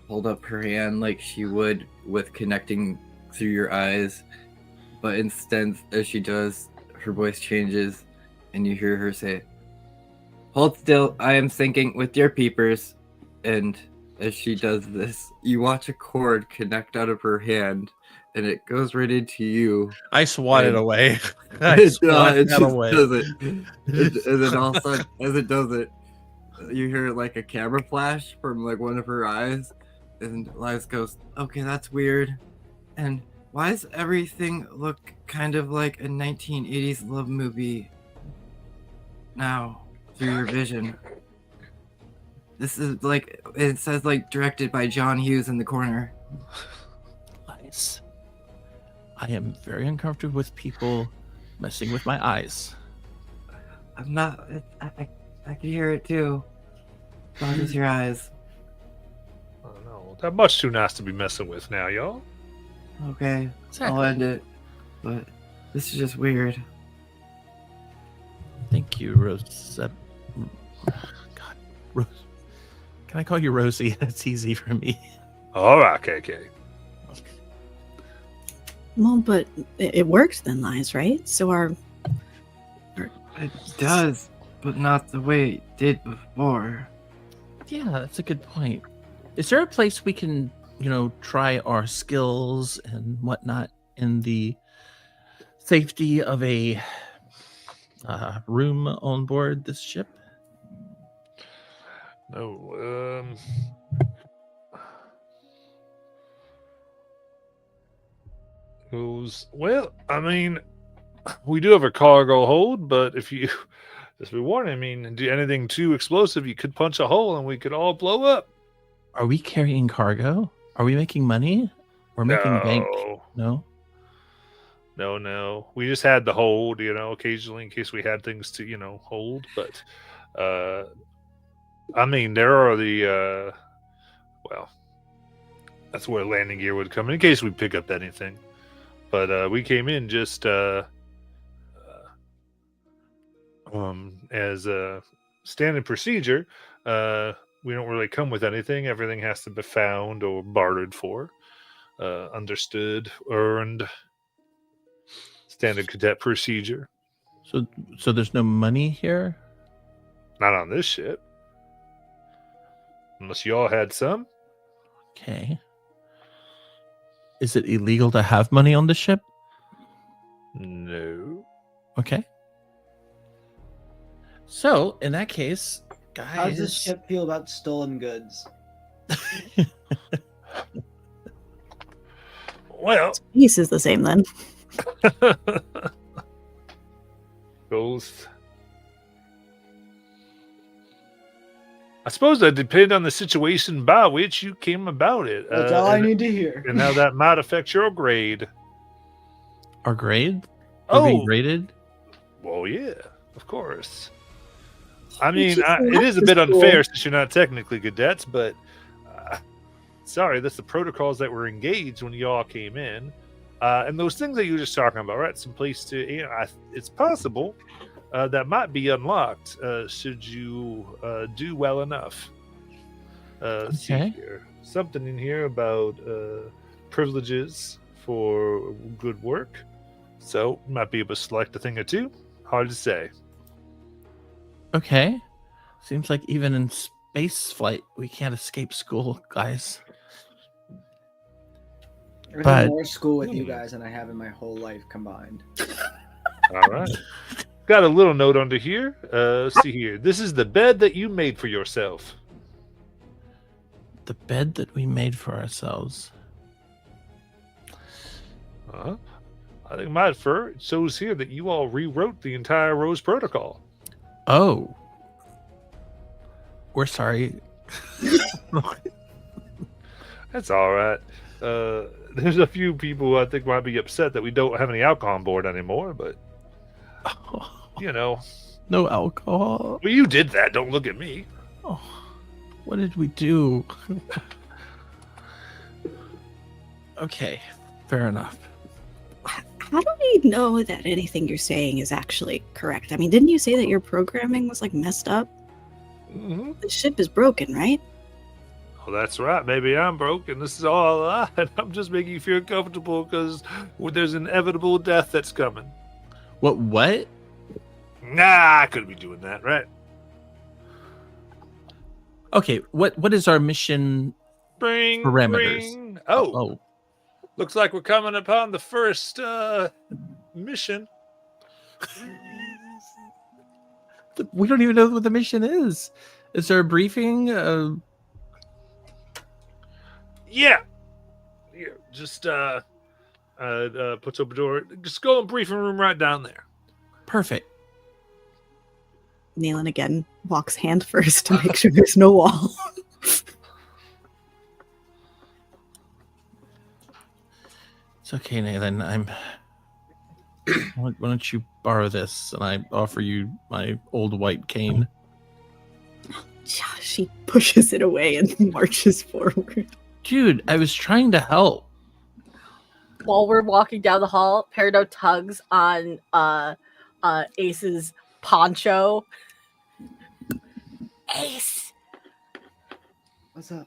Speaker 3: hold up her hand like she would with connecting through your eyes. But instead, as she does, her voice changes and you hear her say, "Hold still, I am syncing with your peepers." And as she does this, you watch a cord connect out of her hand and it goes right into you.
Speaker 2: I swat it
Speaker 3: And-
Speaker 2: away. I swat
Speaker 3: it
Speaker 2: that
Speaker 3: just
Speaker 2: away.
Speaker 3: does it. And then all of a sudden, as it does it, you hear like a camera flash from like one of her eyes, and Liz goes, "Okay, that's weird. And why does everything look kind of like a 1980s love movie now through your vision? This is like, it says like directed by John Hughes in the corner."
Speaker 2: Lies. I am very uncomfortable with people messing with my eyes.
Speaker 3: I'm not. I can hear it too. Not just your eyes.
Speaker 1: I don't know. That much too nice to be messing with now, y'all.
Speaker 3: Okay, I'll
Speaker 2: Exactly.
Speaker 3: end it. But this is just weird.
Speaker 2: Thank you, Rose. God, Rose. Can I call you Rosie? It's easy for me.
Speaker 1: All right, KK.
Speaker 6: Well, but it worked then, Lies, right? So our
Speaker 3: It does, but not the way it did before.
Speaker 2: Yeah, that's a good point. Is there a place we can, try our skills and whatnot in the safety of a room on board this ship?
Speaker 1: No, well, I mean, we do have a cargo hold, but if you just be warned, I mean, do anything too explosive, you could punch a hole and we could all blow up.
Speaker 2: Are we carrying cargo? Are we making money? We're making bank. No?
Speaker 1: No. We just had the hold, occasionally in case we had things to, hold. But, I mean, there are well, that's where landing gear would come in case we pick up anything. But we came in just as a standard procedure. We don't really come with anything. Everything has to be found or bartered for. Understood, earned. Standard cadet procedure.
Speaker 2: So there's no money here?
Speaker 1: Not on this ship. Unless y'all had some.
Speaker 2: Okay. Is it illegal to have money on the ship?
Speaker 1: No.
Speaker 2: Okay. So, in that case, guys...
Speaker 4: How does this ship feel about stolen goods?
Speaker 1: Well,
Speaker 6: piece is the same then.
Speaker 1: Ghost. I suppose that depends on the situation by which you came about it.
Speaker 4: That's all I
Speaker 1: and-
Speaker 4: need to hear.
Speaker 1: And how that might affect your grade.
Speaker 2: Our grade? We're being
Speaker 1: Oh,
Speaker 2: graded?
Speaker 1: well, yeah, of course. I mean,
Speaker 6: just
Speaker 1: it is a
Speaker 6: left
Speaker 1: bit
Speaker 6: the school.
Speaker 1: unfair since you're not technically cadets, but sorry, that's the protocols that were engaged when y'all came in. And those things that you were just talking about, right? Some place to, it's possible that might be unlocked should you do well enough. See
Speaker 2: Okay.
Speaker 1: here. Something in here about privileges for good work. So, might be able to select a thing or two. Hard to say.
Speaker 2: Okay. Seems like even in space flight, we can't escape school, guys.
Speaker 4: I've
Speaker 2: But-
Speaker 4: had more school with you guys than I have in my whole life combined.
Speaker 1: All right. Got a little note under here. See here. This is the bed that you made for yourself.
Speaker 2: The bed that we made for ourselves.
Speaker 1: Uh-huh. I think my infer it shows here that you all rewrote the entire Rose Protocol.
Speaker 2: Oh. We're sorry.
Speaker 1: That's all right. There's a few people who I think might be upset that we don't have any alcohol on board anymore, but
Speaker 2: No alcohol.
Speaker 1: well, you did that. Don't look at me.
Speaker 2: Oh, what did we do? Okay, fair enough.
Speaker 6: How do we know that anything you're saying is actually correct? I mean, didn't you say that your programming was like messed up?
Speaker 1: Mm-hmm.
Speaker 6: The ship is broken, right?
Speaker 1: Well, that's right. Maybe I'm broken. This is all a lie. And I'm just making you feel comfortable because there's inevitable death that's coming.
Speaker 2: What?
Speaker 1: Nah, I couldn't be doing that, right?
Speaker 2: Okay, what is our mission?
Speaker 1: Bring
Speaker 2: Parameters.
Speaker 1: bring. Oh, looks like we're coming upon the first mission.
Speaker 2: We don't even know what the mission is. Is there a briefing?
Speaker 1: Yeah. Here, just puts open door. Just go in briefing room right down there.
Speaker 2: Perfect.
Speaker 6: Naylan again walks hand first to make sure there's no wall.
Speaker 2: It's okay, Nathan. Why don't you borrow this, and I offer you my old white cane.
Speaker 6: She pushes it away and marches forward.
Speaker 2: Dude, I was trying to help.
Speaker 5: While we're walking down the hall, Peridot tugs on Ace's poncho. Ace,
Speaker 4: What's up?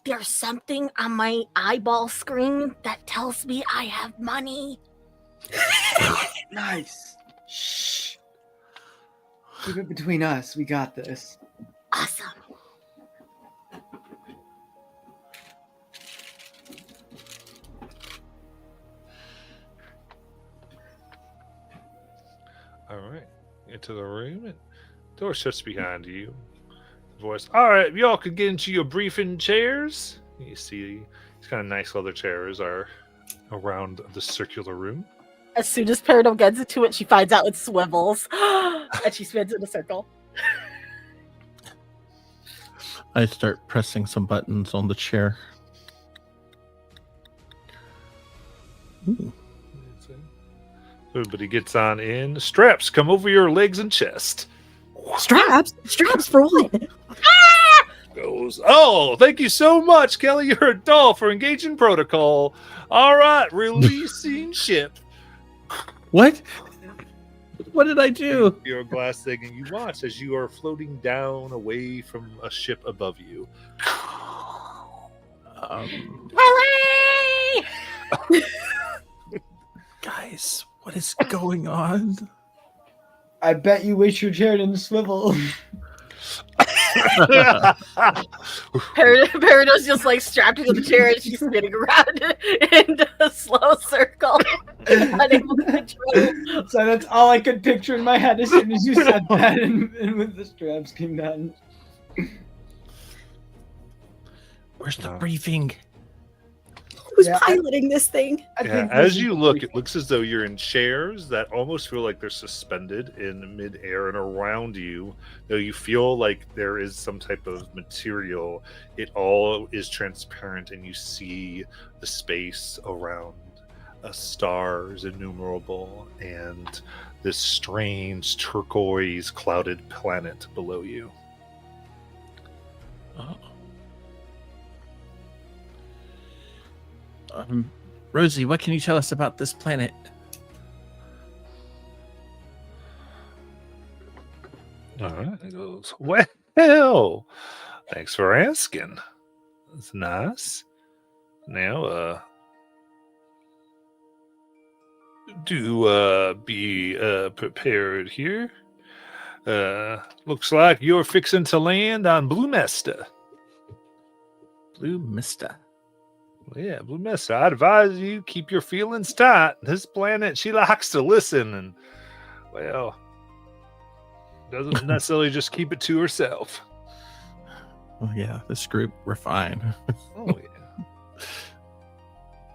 Speaker 5: there's something on my eyeball screen that tells me I have money.
Speaker 4: Nice. Shh. Keep it between us. We got this.
Speaker 5: Awesome.
Speaker 1: All right. Into the room. And door shuts behind you. Voice. All right, y'all could get into your briefing chairs. You see these kind of nice leather chairs are around the circular room.
Speaker 5: As soon as Peridot gets into it, she finds out it swivels. And she spins in a circle.
Speaker 2: I start pressing some buttons on the chair. Ooh.
Speaker 1: Everybody gets on in. Straps come over your legs and chest.
Speaker 6: Straps? Straps for what?
Speaker 1: Goes. Oh, thank you so much, Kelly. You're a doll for engaging protocol. All right, releasing ship.
Speaker 2: What? What did I do?
Speaker 1: Your glass thing, and you watch as you are floating down away from a ship above you.
Speaker 5: Hooray!
Speaker 2: Guys, what is going on?
Speaker 4: I bet you wish your chair didn't swivel.
Speaker 5: Peridot's just like strapped into the chair and she's spinning around in a slow circle. Unable to control.
Speaker 4: So that's all I could picture in my head as soon as you said that, and with the straps came down.
Speaker 2: Where's the briefing?
Speaker 6: Who's
Speaker 4: Yeah,
Speaker 6: piloting this thing?
Speaker 4: I
Speaker 1: Yeah,
Speaker 4: think
Speaker 1: as
Speaker 4: this
Speaker 1: you
Speaker 4: is
Speaker 1: look,
Speaker 4: pretty-
Speaker 1: it looks as though you're in chairs that almost feel like they're suspended in midair, and around you, though you feel like there is some type of material, it all is transparent, and you see the space around stars innumerable, and this strange turquoise clouded planet below you.
Speaker 2: Oh. Rosie, what can you tell us about this planet?
Speaker 1: All right, it goes, well, thanks for asking. That's nice. Now, do be prepared here. Looks like you're fixing to land on Blue Mesta.
Speaker 2: Blue Mista.
Speaker 1: Yeah, Blue Mesta. I advise you keep your feelings tight. This planet, she likes to listen, and well, doesn't necessarily just keep it to herself.
Speaker 2: Oh yeah, this group, we're fine.
Speaker 1: Oh yeah.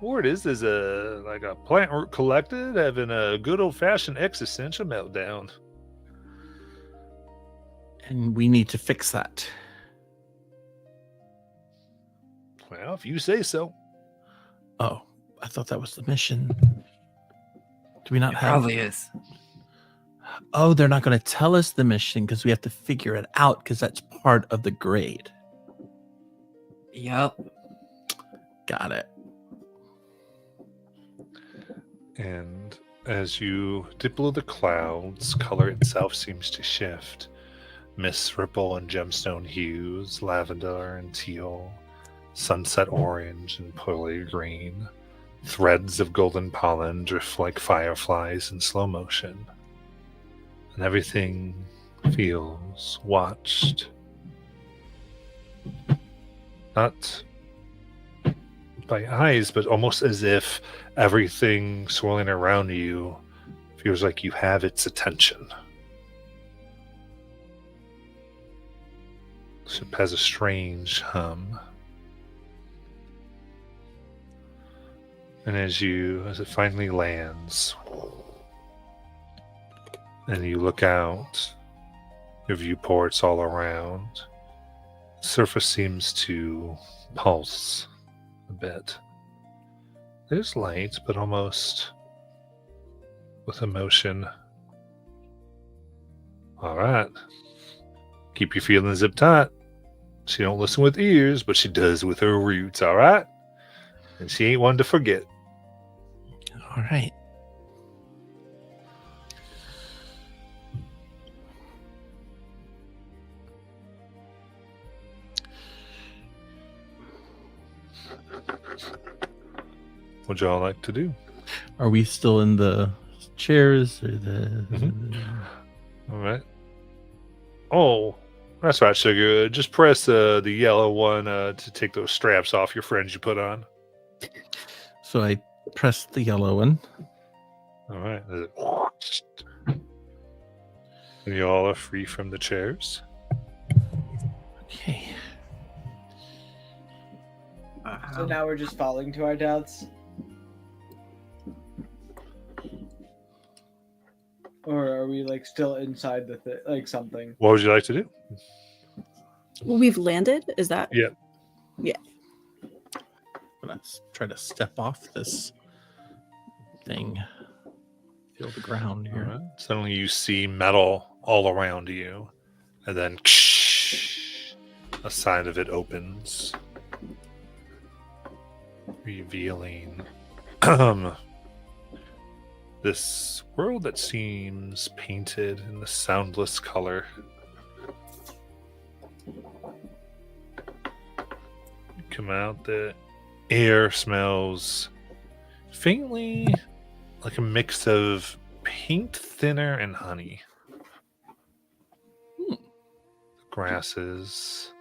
Speaker 1: What it is a like a plant root collected having a good old fashioned existential meltdown.
Speaker 2: And we need to fix that.
Speaker 1: Well, if you say so.
Speaker 2: Oh, I thought that was the mission. Do we not
Speaker 3: It
Speaker 2: have?
Speaker 3: probably is.
Speaker 2: Oh, they're not going to tell us the mission because we have to figure it out because that's part of the grade.
Speaker 3: Yep.
Speaker 2: Got it.
Speaker 1: And as you dip below the clouds, color itself seems to shift. Mists ripple in gemstone hues, lavender and teal, sunset orange and pearly green. Threads of golden pollen drift like fireflies in slow motion. And everything feels watched. Not by eyes, but almost as if everything swirling around you feels like you have its attention. So it has a strange hum. And as it finally lands, and you look out, your viewports all around, the surface seems to pulse a bit. There's light, but almost with emotion. All right. Keep your feelings zip tight. She don't listen with ears, but she does with her roots, all right? And she ain't one to forget.
Speaker 2: All right.
Speaker 1: What'd y'all like to do?
Speaker 2: Are we still in the chairs or the?
Speaker 1: All right. Oh, that's right, Sugar. Just press the yellow one to take those straps off your friends you put on.
Speaker 2: So I pressed the yellow one.
Speaker 1: All right. And you all are free from the chairs.
Speaker 2: Okay.
Speaker 4: So now we're just falling to our deaths? Or are we like still inside the like something?
Speaker 1: What would you like to do?
Speaker 6: We've landed? Is that?
Speaker 1: Yeah.
Speaker 2: Let's try to step off this thing. Feel the ground
Speaker 1: All
Speaker 2: here.
Speaker 1: right. Suddenly you see metal all around you, and then a side of it opens, revealing this world that seems painted in the soundless color. You come out, the air smells faintly like a mix of paint thinner and honey. The grasses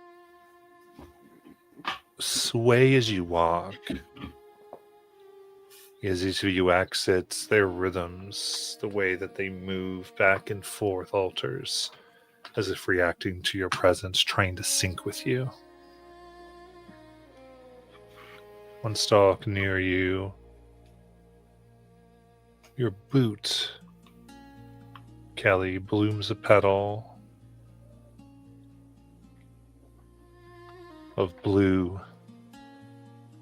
Speaker 1: sway as you walk. As each of you exits, their rhythms, the way that they move back and forth alters, as if reacting to your presence, trying to sync with you. One stalk near you, your boot, Kelly, blooms a petal of blue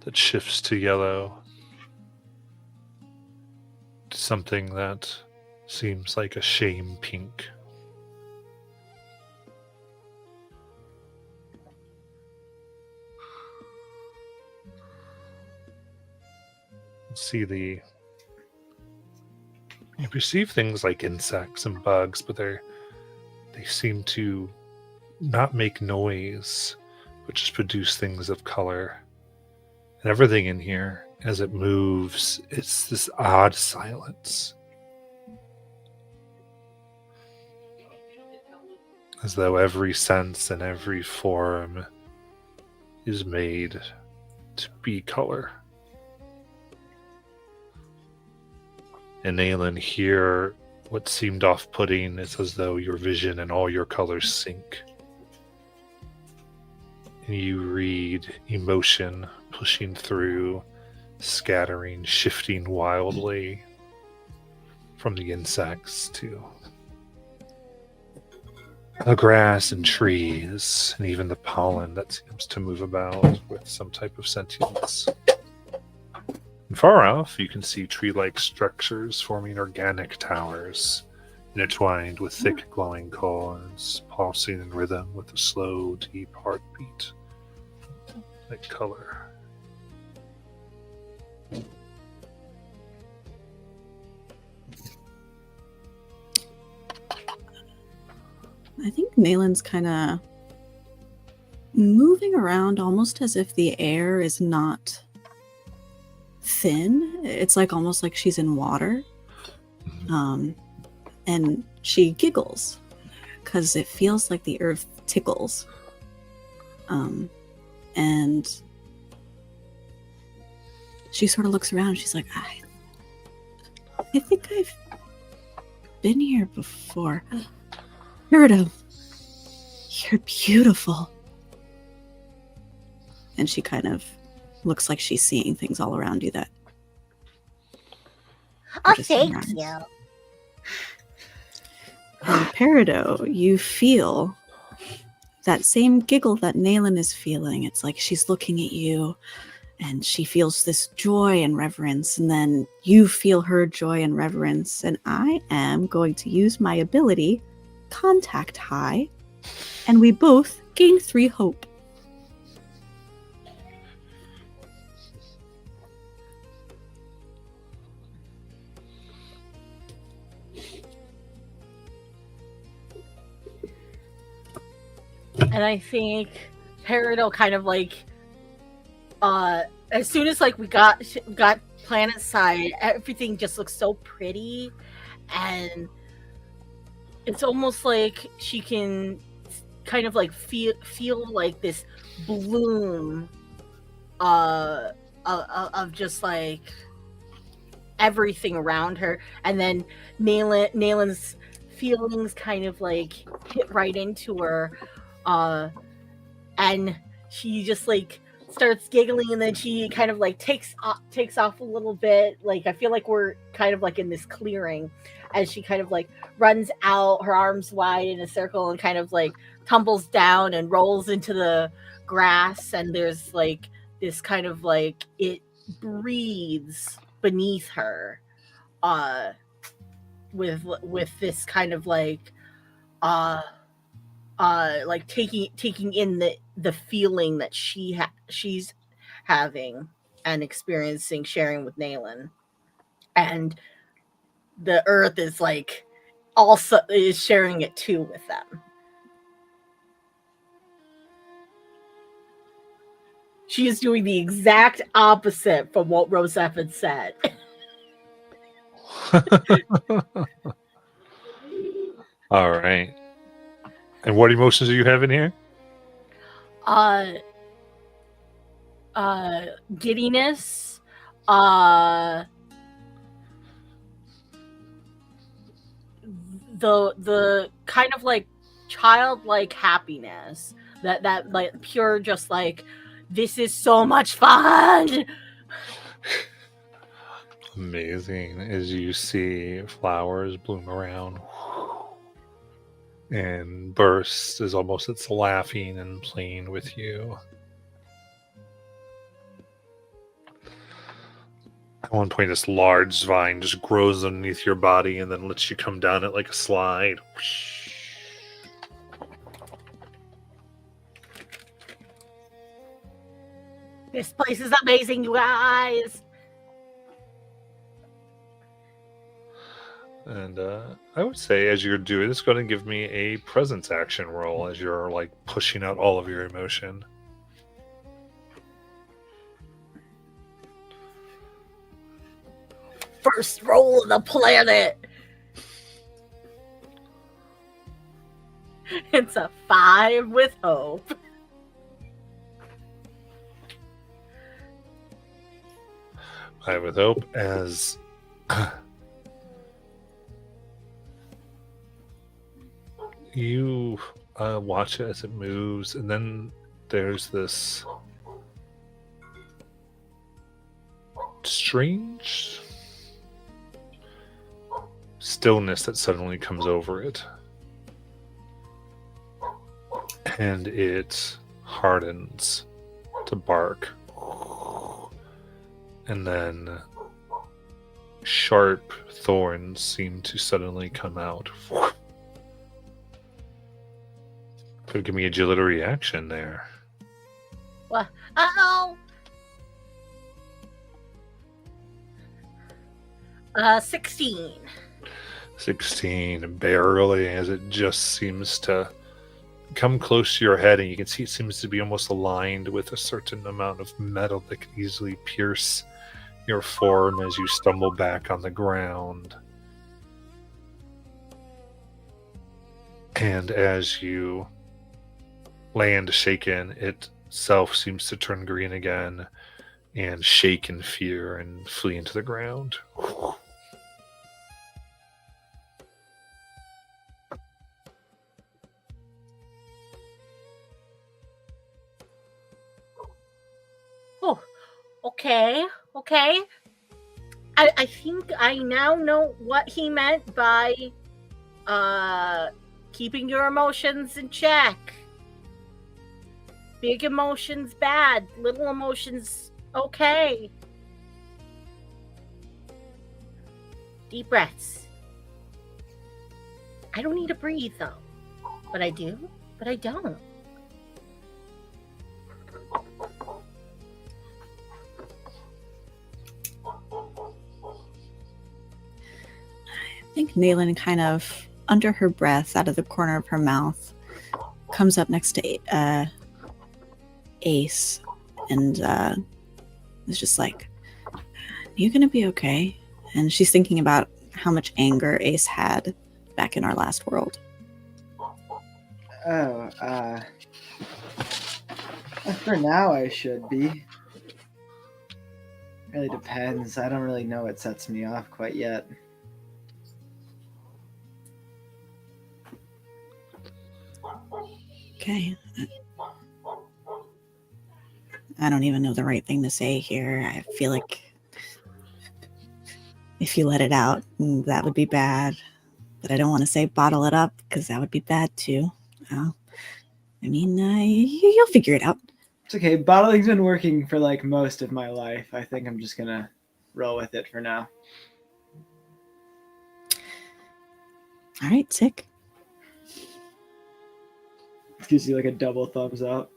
Speaker 1: that shifts to yellow. Something that seems like a shame pink. You perceive things like insects and bugs, but they seem to not make noise, but just produce things of color. And everything in here, as it moves, it's this odd silence. As though every sense and every form is made to be color. And Aelin, here, what seemed off-putting is as though your vision and all your colors sync. And you read emotion pushing through, scattering, shifting wildly from the insects to the grass and trees, and even the pollen that seems to move about with some type of sentience. And far off, you can see tree-like structures forming organic towers, intertwined with thick glowing chords, pulsing in rhythm with a slow, deep heartbeat, like color.
Speaker 6: I think Nalen's kind of moving around almost as if the air is not thin. It's like almost like she's in water. And she giggles because it feels like the earth tickles. And she sort of looks around. She's like, I think I've been here before. Peridot, you're beautiful. And she kind of looks like she's seeing things all around you that.
Speaker 5: Oh,
Speaker 6: just
Speaker 5: thank
Speaker 6: surrounds.
Speaker 5: you.
Speaker 6: And Peridot, you feel that same giggle that Naylan is feeling. It's like she's looking at you and she feels this joy and reverence, and then you feel her joy and reverence. And I am going to use my ability, Contact High, and we both gain 3 hope.
Speaker 5: And I think Peridot kind of like, as soon as like we got planet side, everything just looks so pretty, and it's almost like she can kind of like feel like this bloom, of just like everything around her, and then Nalen's feelings kind of like hit right into her. And she just like starts giggling, and then she kind of like takes off a little bit. Like I feel like we're kind of like in this clearing, as she kind of like runs out, her arms wide in a circle, and kind of like tumbles down and rolls into the grass. And there's like this kind of like, it breathes beneath her, with this kind of like like taking in the feeling that she's having and experiencing, sharing with Naylan. And the earth is like also is sharing it too with them. She is doing the exact opposite from what Rosef had said.
Speaker 1: All right. And what emotions do you have in here?
Speaker 5: Giddiness, the kind of like childlike happiness, that like pure, just like, this is so much fun.
Speaker 1: Amazing. As you see flowers bloom around and burst, as almost it's laughing and playing with you. At one point, this large vine just grows underneath your body and then lets you come down it like a slide.
Speaker 5: This place is amazing, you guys.
Speaker 1: And I would say, as you're doing this, go ahead and give me a presence action roll as you're like pushing out all of your emotion.
Speaker 5: First roll of the planet. It's a 5 with hope.
Speaker 1: I with hope as you watch it as it moves, and then there's this strange stillness that suddenly comes over it, and it hardens to bark, and then sharp thorns seem to suddenly come out. Could give me agility reaction there.
Speaker 5: What? Uh-oh. 16.
Speaker 1: 16, barely, as it just seems to come close to your head, and you can see it seems to be almost aligned with a certain amount of metal that could easily pierce your form as you stumble back on the ground. And as you land shaken, itself seems to turn green again and shake in fear and flee into the ground.
Speaker 5: Oh, okay. I think I now know what he meant by keeping your emotions in check. Big emotions bad, little emotions okay. Deep breaths. I don't need to breathe though. But I do, but I don't.
Speaker 6: I think Nayland kind of, under her breath, out of the corner of her mouth, comes up next to Ace and is just like, "You gonna be okay?" And she's thinking about how much anger Ace had back in our last world.
Speaker 4: Oh, for now I should be. Really depends. I don't really know what sets me off quite yet.
Speaker 6: Okay. I don't even know the right thing to say here. I feel like if you let it out, that would be bad. But I don't want to say bottle it up because that would be bad too. I mean, you'll figure it out.
Speaker 4: It's okay. Bottling's been working for like most of my life. I think I'm just gonna roll with it for now.
Speaker 6: All right, sick.
Speaker 4: Gives you like a double thumbs up.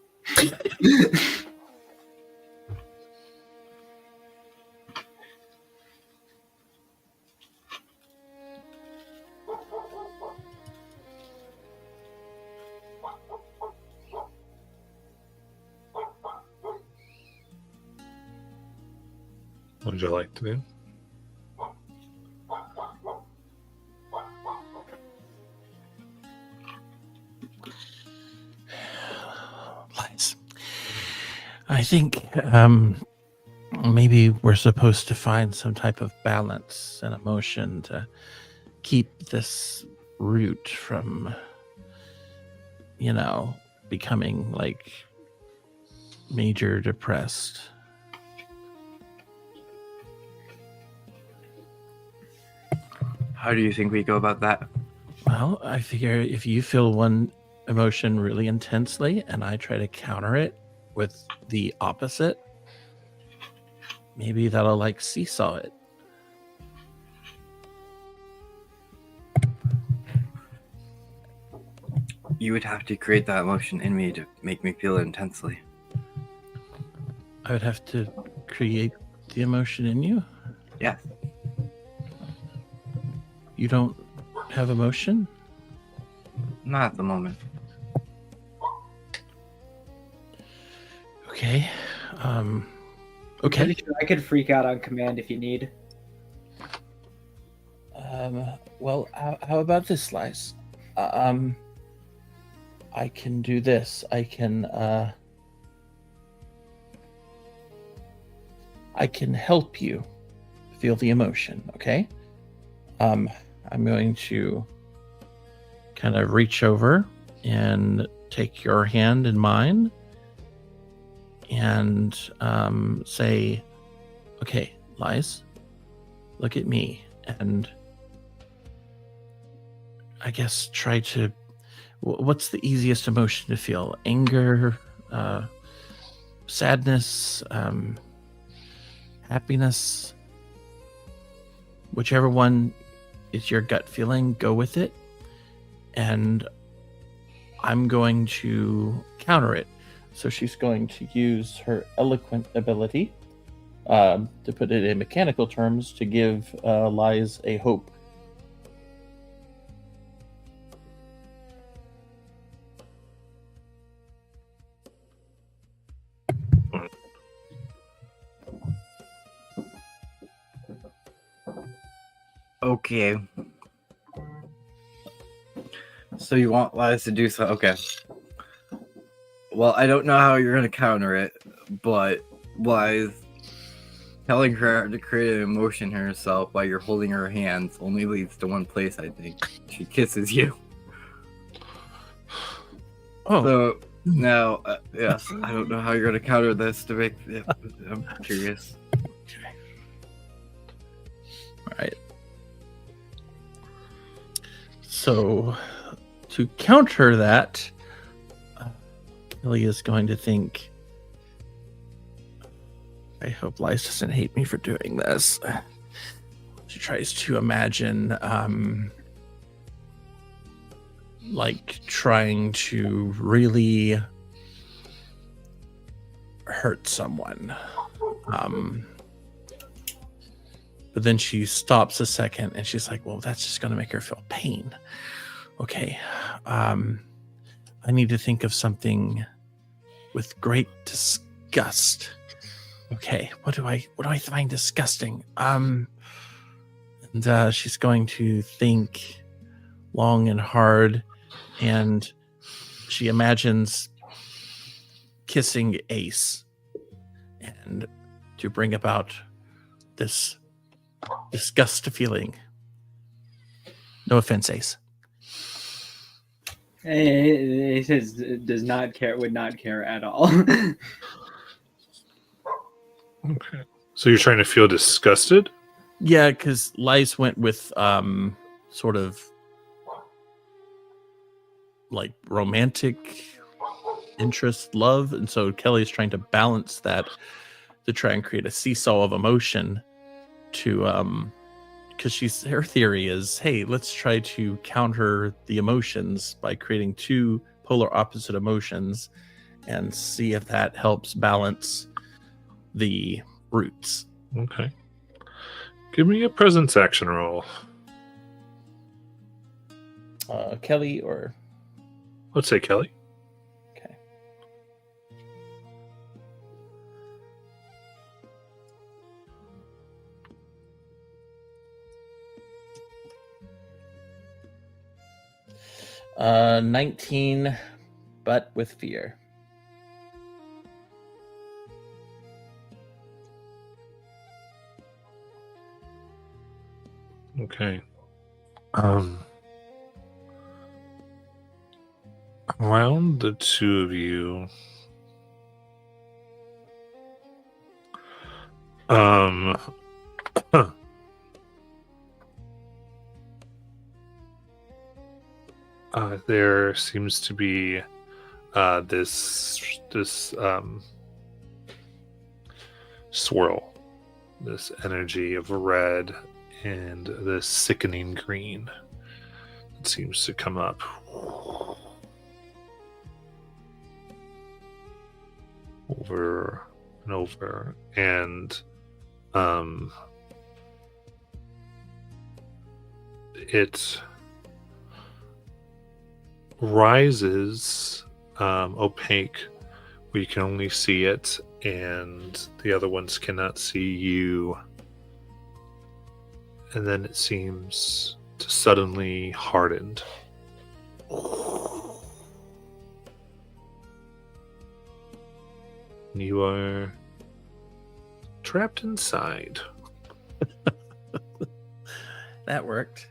Speaker 1: What would you like to do?
Speaker 2: Lies. I think maybe we're supposed to find some type of balance and emotion to keep this root from, becoming like major depressed.
Speaker 3: How do you think we go about that?
Speaker 2: Well, I figure if you feel one emotion really intensely and I try to counter it with the opposite, maybe that'll like seesaw it.
Speaker 3: You would have to create that emotion in me to make me feel it intensely.
Speaker 2: I would have to create the emotion in you.
Speaker 3: Yes.
Speaker 2: You don't have emotion?
Speaker 3: Not at the moment.
Speaker 2: Okay.
Speaker 4: I'm
Speaker 2: Okay.
Speaker 4: pretty sure I could freak out on command if you need.
Speaker 2: Well, how about this, Slice? I can do this. I can help you feel the emotion, okay? I'm going to kind of reach over and take your hand in mine and say, okay, Lies, look at me, and I guess try to, what's the easiest emotion to feel? Anger, sadness, happiness, whichever one is your gut feeling, go with it. And I'm going to counter it. So she's going to use her eloquent ability, to put it in mechanical terms, to give Lies a hope.
Speaker 3: Okay. So you want Lies to do so? Okay. Well, I don't know how you're gonna counter it, but Lies telling her to create an emotion herself while you're holding her hands only leads to one place, I think. She kisses you.
Speaker 2: Oh,
Speaker 3: So now, yes, I don't know how you're gonna counter this to make. I'm curious.
Speaker 2: all right. So, to counter that, Kelly is going to think, I hope Lice doesn't hate me for doing this. She tries to imagine, like, trying to really hurt someone. But then she stops a second and she's like, well, that's just going to make her feel pain. Okay. I need to think of something with great disgust. Okay. What do I find disgusting? And she's going to think long and hard, and she imagines kissing Ace and to bring about this disgust feeling. No offense, Ace.
Speaker 4: It says does not care, would not care at all.
Speaker 1: Okay. So you're trying to feel disgusted?
Speaker 2: Yeah, because Lice went with sort of like romantic interest, love, and so Kelly's trying to balance that to try and create a seesaw of emotion to because her theory is, hey, let's try to counter the emotions by creating two polar opposite emotions and see if that helps balance the roots.
Speaker 1: Okay. Give me a presence action roll.
Speaker 2: Kelly or
Speaker 1: Let's say Kelly.
Speaker 2: okay. Uh, 19, but with fear.
Speaker 1: Okay. Around the two of you, there seems to be this swirl, this energy of red and this sickening green that seems to come up. Over and over, and it rises opaque where you can only see it and the other ones cannot see you, and then it seems to suddenly harden. You are trapped inside.
Speaker 2: That worked.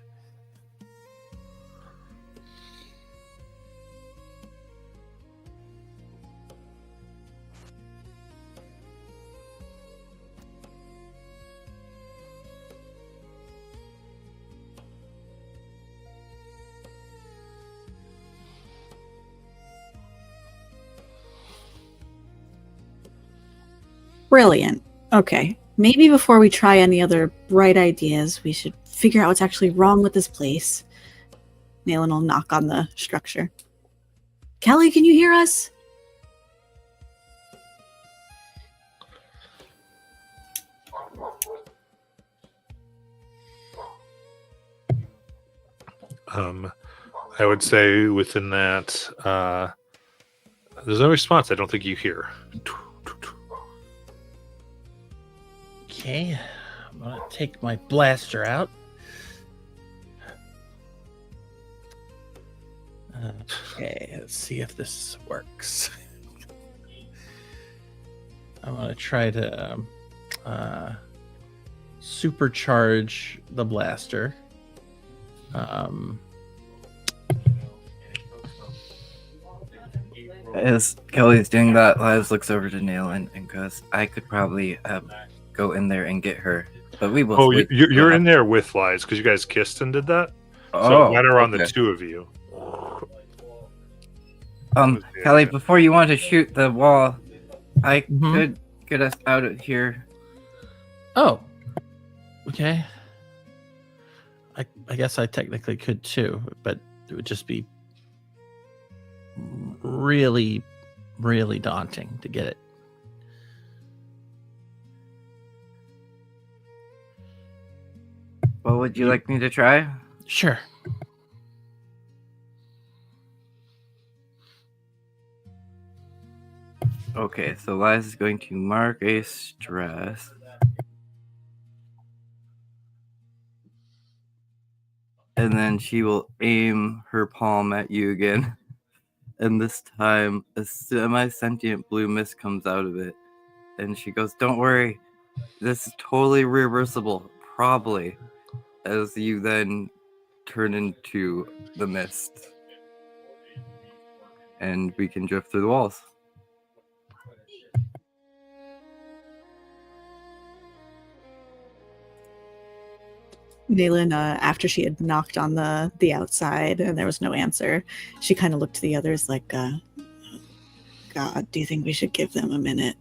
Speaker 6: Brilliant. Okay. Maybe before we try any other bright ideas, we should figure out what's actually wrong with this place. Nayland will knock on the structure. Kelly, can you hear us?
Speaker 1: I would say within that, there's no response. I don't think you hear.
Speaker 2: Okay, I'm gonna take my blaster out Okay, let's see if this works. I'm gonna try to supercharge the blaster.
Speaker 3: As Kelly's doing that, Lives looks over to Nailin and goes, I could probably go in there and get her. But we will.
Speaker 1: Oh, you're in there with Lies because you guys kissed and did that. So mine are on the two of you.
Speaker 3: Kelly, before you want to shoot the wall, I could get us out of here.
Speaker 2: Oh, okay. I guess I technically could too, but it would just be really, really daunting to get it.
Speaker 3: Well, would you like me to try?
Speaker 2: Sure.
Speaker 3: Okay, so Liz is going to mark a stress. And then she will aim her palm at you again. And this time, a semi-sentient blue mist comes out of it. And she goes, don't worry, this is totally reversible, probably. As you then turn into the mist. And we can drift through the walls.
Speaker 6: Naylin, after she had knocked on the outside and there was no answer, she kind of looked to the others like, God, do you think we should give them a minute?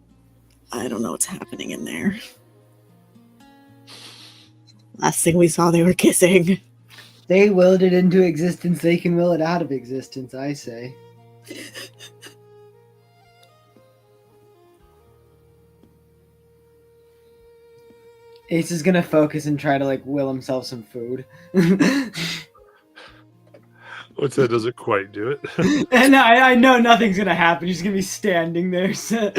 Speaker 6: I don't know what's happening in there. Last thing we saw, they were kissing.
Speaker 4: They willed it into existence. They can will it out of existence, I say. Ace is gonna focus and try to like will himself some food.
Speaker 1: What's that? Doesn't quite do it.
Speaker 4: And I know nothing's gonna happen. He's gonna be standing there. So.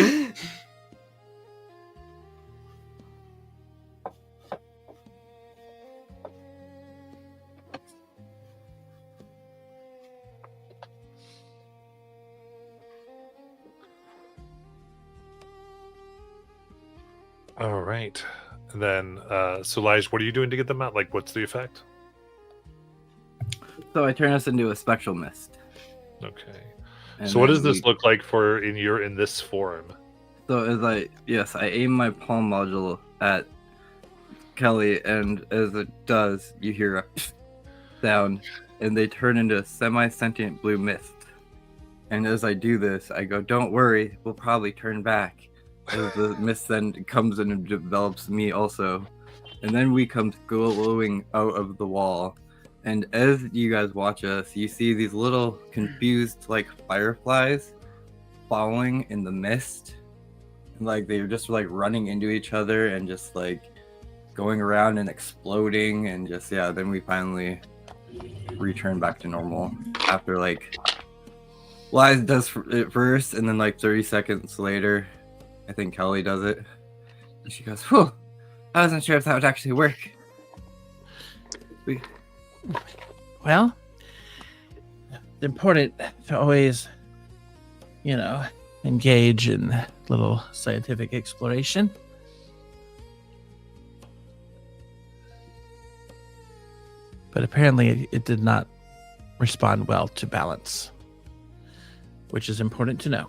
Speaker 1: All right. And then, so Lige, what are you doing to get them out? Like, what's the effect?
Speaker 3: So I turn us into a spectral mist.
Speaker 1: Okay.
Speaker 3: And
Speaker 1: So what does
Speaker 3: then
Speaker 1: this look like for in this form?
Speaker 3: So as I aim my palm module at Kelly, and as it does, you hear a sound, and they turn into a semi-sentient blue mist. And as I do this, I go, don't worry, we'll probably turn back. As the mist then comes in and develops me also. And then we come glowing out of the wall. And as you guys watch us, you see these little confused like fireflies following in the mist. And, like they're just like running into each other and just like going around and exploding, and just then we finally return back to normal after like Lies does it first, and then like 30 seconds later I think Kelly does it. And she goes, whew, I wasn't sure if that would actually work.
Speaker 2: Well, it's important to always, engage in little scientific exploration. But apparently it did not respond well to balance, which is important to know.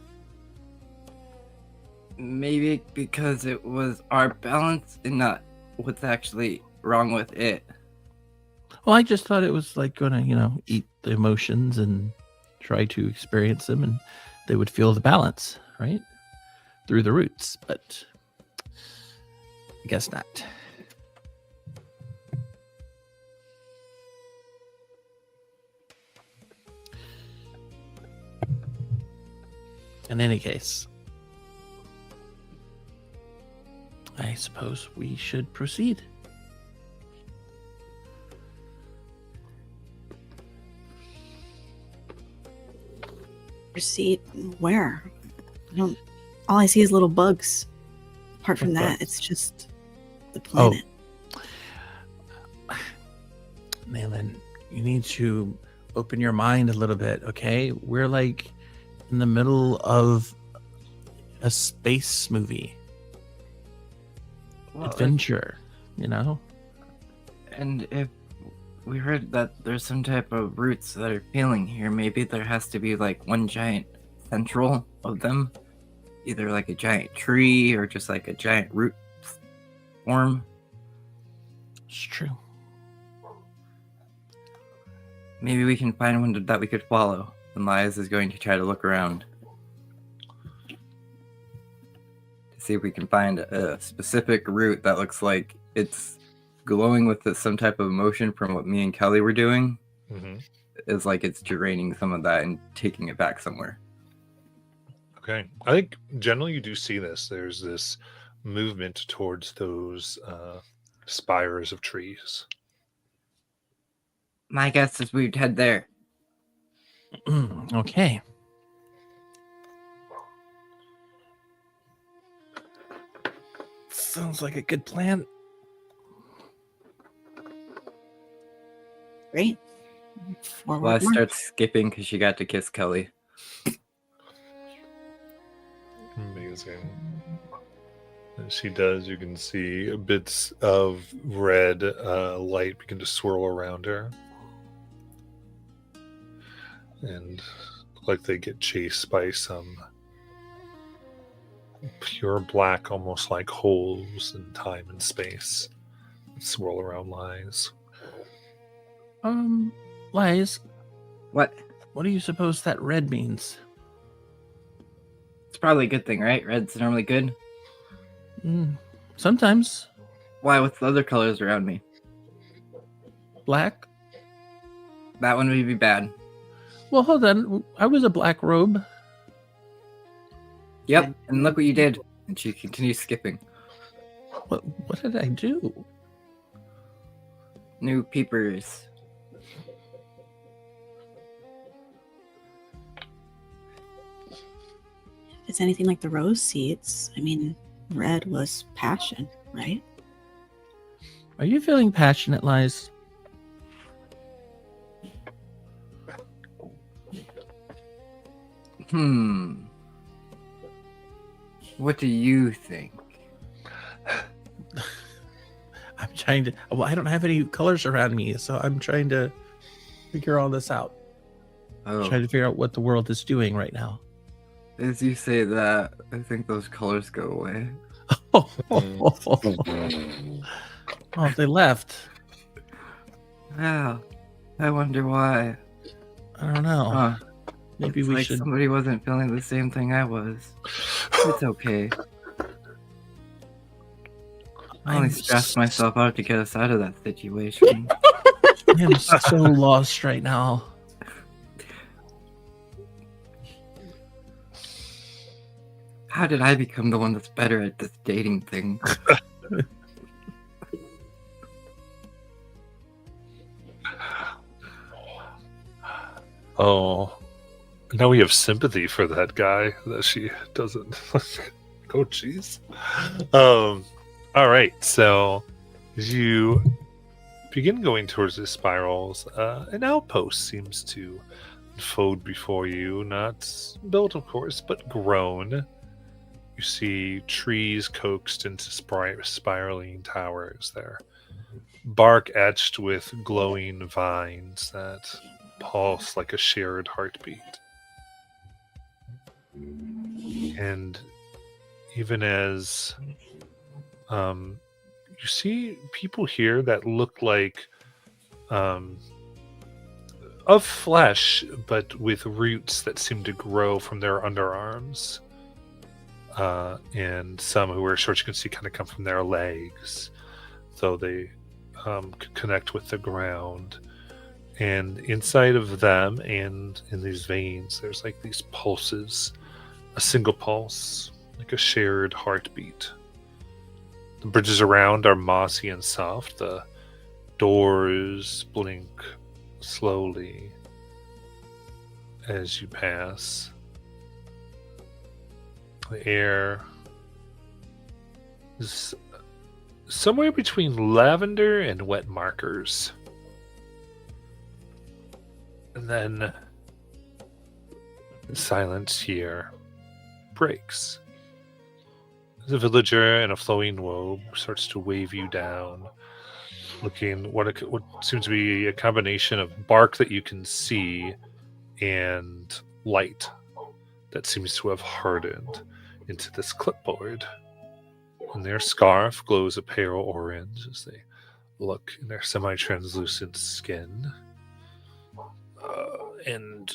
Speaker 3: Maybe because it was our balance and not what's actually wrong with it.
Speaker 2: Well, I just thought it was like going to, eat the emotions and try to experience them, and they would feel the balance, right? Through the roots, but I guess not. In any case, I suppose we should proceed.
Speaker 6: Proceed where? All I see is little bugs. Apart from
Speaker 2: What
Speaker 6: that,
Speaker 2: bugs?
Speaker 6: it's just the planet.
Speaker 2: Malin, you need to open your mind a little bit, okay? We're like in the middle of a space movie
Speaker 3: Well,
Speaker 2: adventure, you know?
Speaker 3: and if we heard that there's some type of roots that are feeling here, maybe there has to be like one giant central of them, either like a giant tree or just like a giant root form.
Speaker 2: It's true.
Speaker 3: Maybe we can find one that we could follow. And Lias is going to try to look around to see if we can find a specific route that looks like it's glowing with some type of emotion from what me and Kelly were doing.
Speaker 1: Mm-hmm.
Speaker 3: Is like it's draining some of that and taking it back somewhere.
Speaker 1: Okay. I think generally you do see this. There's this movement towards those spires of trees.
Speaker 3: My guess is we'd head there.
Speaker 2: Okay. Sounds like a good plan.
Speaker 6: Great. Forward
Speaker 3: Lias
Speaker 6: march.
Speaker 3: starts skipping because she got to kiss Kelly.
Speaker 1: Amazing. As she does, you can see bits of red light begin to swirl around her. And like they get chased by some pure black, almost like holes in time and space that swirl around Lies.
Speaker 2: Lies,
Speaker 3: What?
Speaker 2: what do you suppose that red means?
Speaker 3: It's probably a good thing, right? Red's normally good.
Speaker 2: Sometimes
Speaker 3: Why? What's the other colors around me?
Speaker 2: black.
Speaker 3: That one would be bad.
Speaker 2: Well, hold on. I was a black robe.
Speaker 3: Yep. And look what you did. And she continues skipping.
Speaker 2: What did I do?
Speaker 3: New peepers.
Speaker 6: If it's anything like the rose seeds, I mean, red was passion, right?
Speaker 2: Are you feeling passionate, Lies?
Speaker 3: What do you think?
Speaker 2: I'm trying to. Well, I don't have any colors around me, so I'm trying to figure all this out.
Speaker 3: Oh,
Speaker 2: Trying to figure out what the world is doing right now.
Speaker 3: as you say that, I think those colors go away.
Speaker 2: Oh, they left.
Speaker 3: Wow. I wonder why.
Speaker 2: I don't know.
Speaker 3: Huh.
Speaker 2: Maybe
Speaker 3: It's
Speaker 2: we
Speaker 3: like
Speaker 2: should.
Speaker 3: somebody wasn't feeling the same thing I was. It's okay. I only stressed myself out to get us out of that situation.
Speaker 2: I'm so lost right now.
Speaker 3: How did I become the one that's better at this dating thing?
Speaker 1: Oh, now we have sympathy for that guy that she doesn't. Oh, jeez. All right. So as you begin going towards the spirals, an outpost seems to unfold before you. Not built, of course, but grown. You see trees coaxed into spiraling towers there. Bark etched with glowing vines that pulse like a shared heartbeat. And even as you see people here that look like of flesh, but with roots that seem to grow from their underarms. And some who are short, you can see kind of come from their legs. So they could connect with the ground. And inside of them and in these veins, there's like these pulses, a single pulse, like a shared heartbeat. The bridges around are mossy and soft. The doors blink slowly as you pass. The air is somewhere between lavender and wet markers. And And then the silence here breaks. The villager in a flowing robe starts to wave you down, looking what seems to be a combination of bark that you can see and light that seems to have hardened into this clipboard. And their scarf glows a pale orange as they look in their semi-translucent skin. And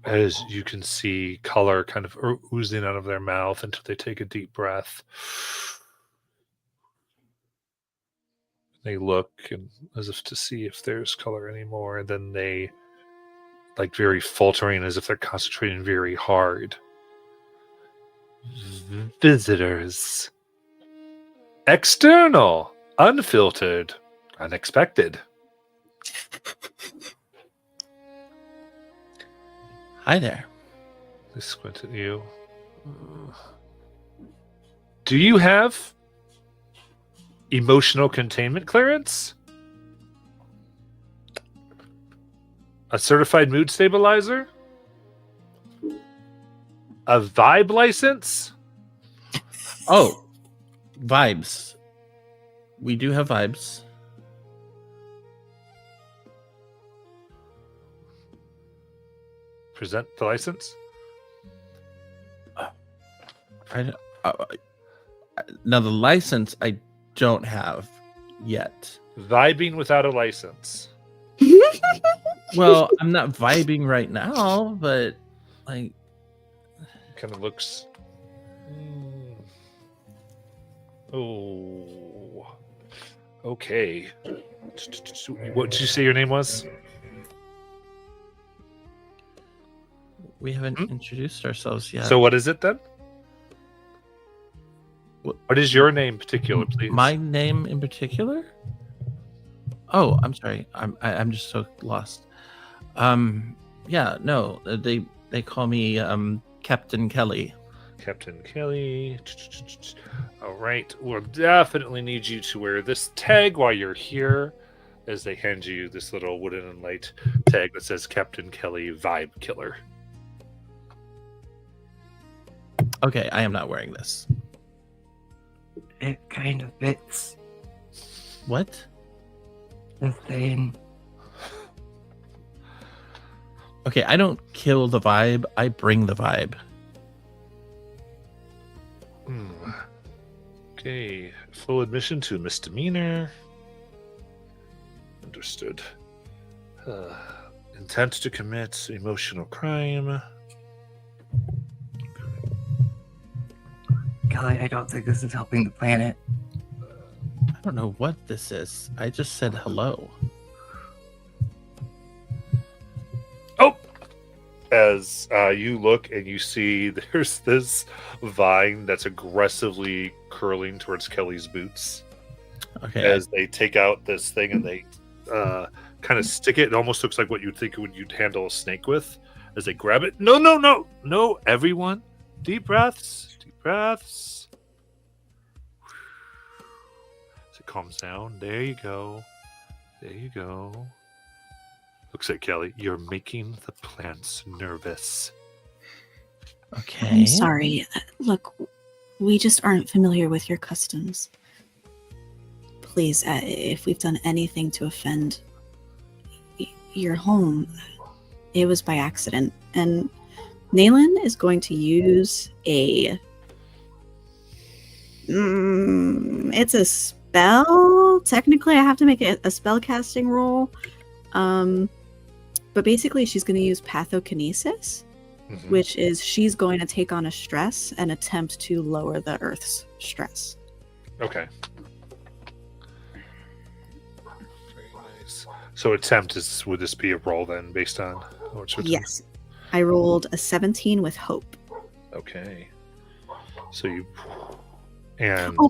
Speaker 1: as you can see, color kind of oozing out of their mouth until they take a deep breath. They look and as if to see if there's color anymore, and then they, like, very faltering, as if they're concentrating very hard. Visitors. External. Unfiltered. Unexpected.
Speaker 2: Hi there.
Speaker 1: They squint at you. Do you have emotional containment clearance? A certified mood stabilizer? A vibe license?
Speaker 2: Oh, vibes. We do have vibes.
Speaker 1: Present the license.
Speaker 2: Now the license I don't have yet.
Speaker 1: Vibing without a license.
Speaker 2: Well, I'm not vibing right now, but like,
Speaker 1: Kind of looks. Oh. Okay. What did you say your name was?
Speaker 2: we haven't introduced ourselves yet.
Speaker 1: So what is it then?
Speaker 2: What-
Speaker 1: What is your name, particular, please?
Speaker 2: My name in particular? Oh, I'm sorry. I'm just so lost. Yeah, no, they call me Captain Kelly.
Speaker 1: Captain Kelly. All right. We'll definitely need you to wear this tag while you're here, as they hand you this little wooden and light tag that says Captain Kelly Vibe Killer.
Speaker 2: Okay, I am not wearing this.
Speaker 3: It kind of fits
Speaker 2: What?
Speaker 3: the thing.
Speaker 2: Okay, I don't kill the vibe. I bring the vibe.
Speaker 1: Okay. Full admission to misdemeanor. Understood. Intent to commit emotional crime.
Speaker 3: Kelly, I don't think this is helping the planet.
Speaker 2: I don't know what this is. I just said hello.
Speaker 1: Oh! As you look and you see there's this vine that's aggressively curling towards Kelly's boots.
Speaker 2: Okay.
Speaker 1: As they take out this thing and they kind of stick it. It almost looks like what you'd think you'd handle a snake with. As they grab it. No, everyone. Deep breaths. Breaths. As it calms down. There you go. Looks like Kelly, you're making the plants nervous.
Speaker 2: Okay.
Speaker 6: I'm sorry. Look, we just aren't familiar with your customs. Please, if we've done anything to offend your home, it was by accident. And Naylan is going to use a... it's a spell. Technically, I have to make it a spell casting roll. But basically, she's going to use pathokinesis, which is she's going to take on a stress and attempt to lower the Earth's stress.
Speaker 1: Okay. Very nice. So attempt is, would this be a roll then, based on what's your
Speaker 6: Yes. I rolled a 17 with hope.
Speaker 1: Okay. So you and
Speaker 6: Oh,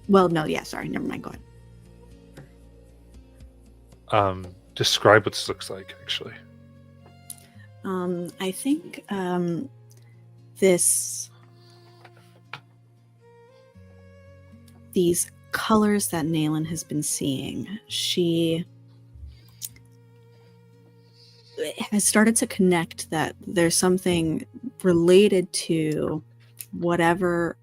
Speaker 6: well, no, yeah, sorry, never mind, go ahead.
Speaker 1: describe what this looks like actually.
Speaker 6: I think these colors that Naylan has been seeing, she has started to connect that there's something related to whatever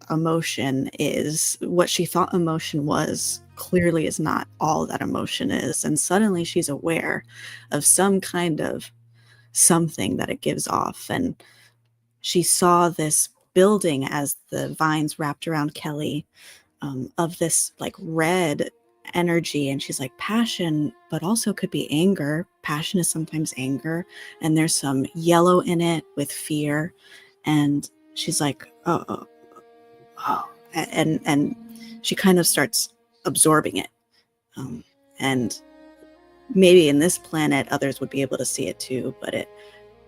Speaker 6: emotion is. What she thought emotion was clearly is not all that emotion is. And suddenly she's aware of some kind of something that it gives off. And she saw this building as the vines wrapped around Kelly, of this like red energy, and she's like, passion, but also could be anger. Passion is sometimes anger, and there's some yellow in it with fear. And she's like, oh, and she kind of starts absorbing it. And maybe in this planet others would be able to see it too, but it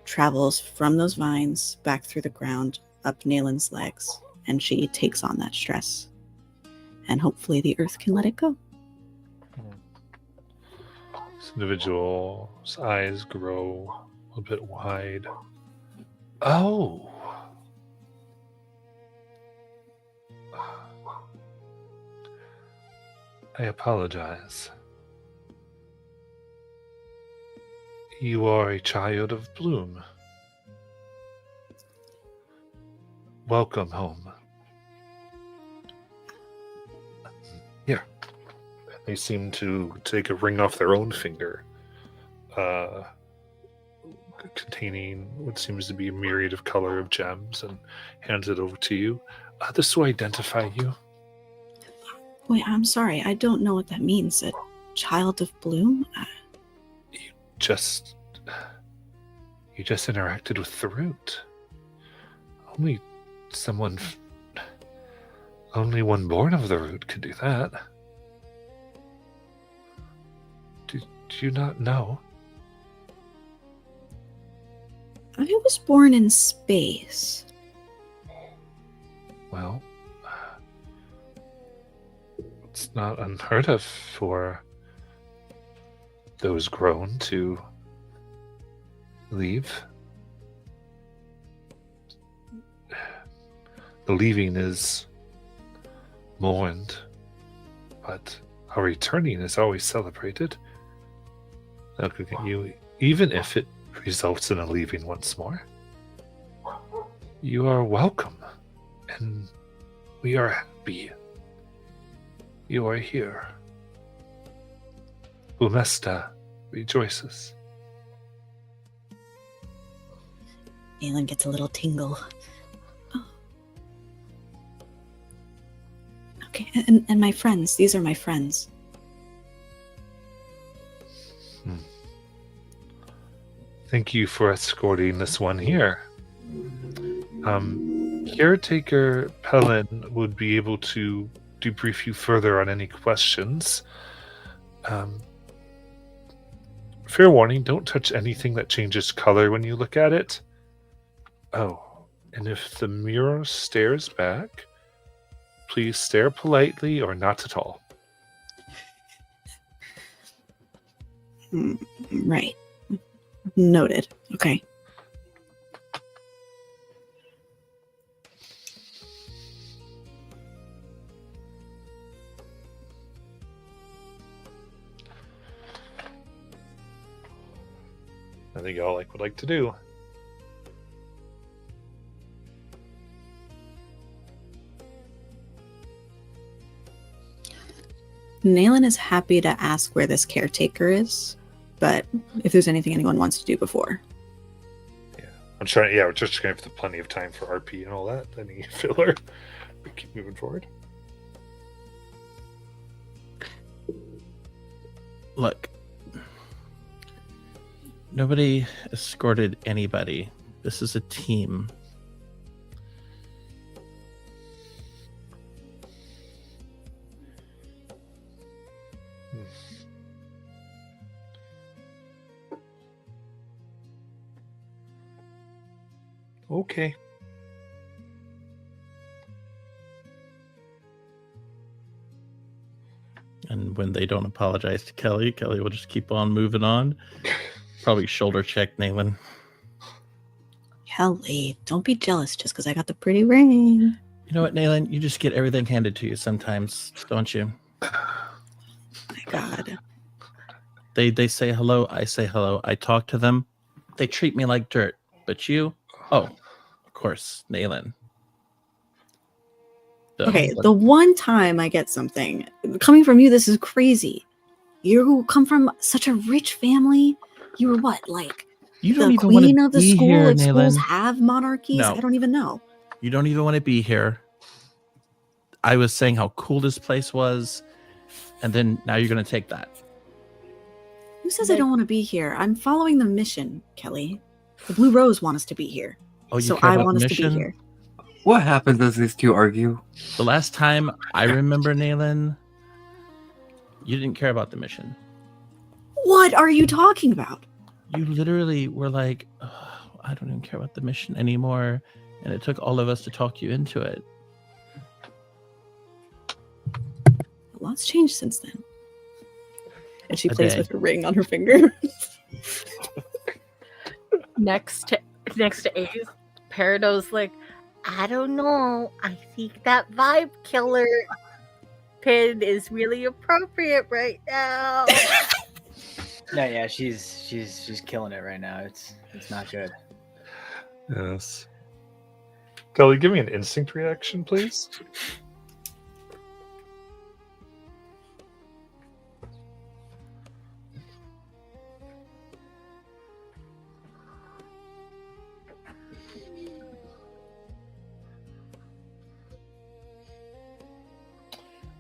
Speaker 6: travels from those vines back through the ground up Nalen's legs, and she takes on that stress, and hopefully the earth can let it go.
Speaker 1: This individual's eyes grow a bit wide. Oh. I apologize. You are a child of Bloom. Welcome home. Here. They seem to take a ring off their own finger, containing what seems to be a myriad of color of gems, and hands it over to you. This will identify you.
Speaker 6: Wait, I'm sorry. I don't know what that means. A child of Bloom?
Speaker 1: You just interacted with the root. Only one born of the root could do that. Do you not know?
Speaker 6: I was born in space.
Speaker 1: Well, it's not unheard of for those grown to leave. The leaving is mourned, but our returning is always celebrated. Looking at you, even if it results in a leaving once more, you are welcome, and we are happy you are here. Bumesta rejoices.
Speaker 6: Nalen gets a little tingle. Oh. Okay, and my friends. These are my friends.
Speaker 1: Thank you for escorting this one here. Caretaker Pellin would be able to debrief you further on any questions. Fair warning, don't touch anything that changes color when you look at it. Oh, and if the mirror stares back, please stare politely or not at all.
Speaker 6: Right. Noted. Okay.
Speaker 1: I think y'all would like to do.
Speaker 6: Nalen is happy to ask where this caretaker is, but if there's anything anyone wants to do before.
Speaker 1: Yeah, I'm trying. Yeah, we're just gonna have plenty of time for RP and all that. Any filler. We keep moving forward.
Speaker 2: Look, nobody escorted anybody. This is a team.
Speaker 1: Okay.
Speaker 2: And when they don't apologize to Kelly, Kelly will just keep on moving on. Probably shoulder check Nalen.
Speaker 6: Kelly, don't be jealous just because I got the pretty ring.
Speaker 2: You know what, Nalen? You just get everything handed to you sometimes, don't you?
Speaker 6: My God.
Speaker 2: They say hello, I say hello, I talk to them. They treat me like dirt. But you, oh, of course, Nayland. So,
Speaker 6: Okay, the one time I get something coming from you, this is crazy. You come from such a rich family. You were what, like
Speaker 2: you don't
Speaker 6: the
Speaker 2: even want
Speaker 6: queen
Speaker 2: to
Speaker 6: of the
Speaker 2: be
Speaker 6: school?
Speaker 2: here,
Speaker 6: If schools
Speaker 2: Nayland.
Speaker 6: have monarchies,
Speaker 2: No.
Speaker 6: I don't even know.
Speaker 2: You don't even want to be here. I was saying how cool this place was, and then now you're going to take that.
Speaker 6: Who says I don't want to be here? I'm following the mission, Kelly. The Blue Rose want us to be here.
Speaker 2: Oh, you
Speaker 6: So
Speaker 2: care
Speaker 6: I
Speaker 2: about
Speaker 6: want
Speaker 2: the
Speaker 6: us to be
Speaker 2: mission?
Speaker 6: here.
Speaker 3: What happens as these two argue?
Speaker 2: The last time I remember, Nayland, you didn't care about the mission.
Speaker 6: What are you talking about?
Speaker 2: You literally were like, "Oh, I don't even care about the mission anymore," and it took all of us to talk you into it.
Speaker 6: A lot's changed since then. And she
Speaker 2: A
Speaker 6: plays
Speaker 2: day.
Speaker 6: with her ring on her finger.
Speaker 5: Next to Ace, Peridot's like, I don't know. I think that vibe killer pin is really appropriate right now.
Speaker 4: Yeah, she's killing it right now. It's not good.
Speaker 1: Yes. Kelly, give me an instinct reaction, please.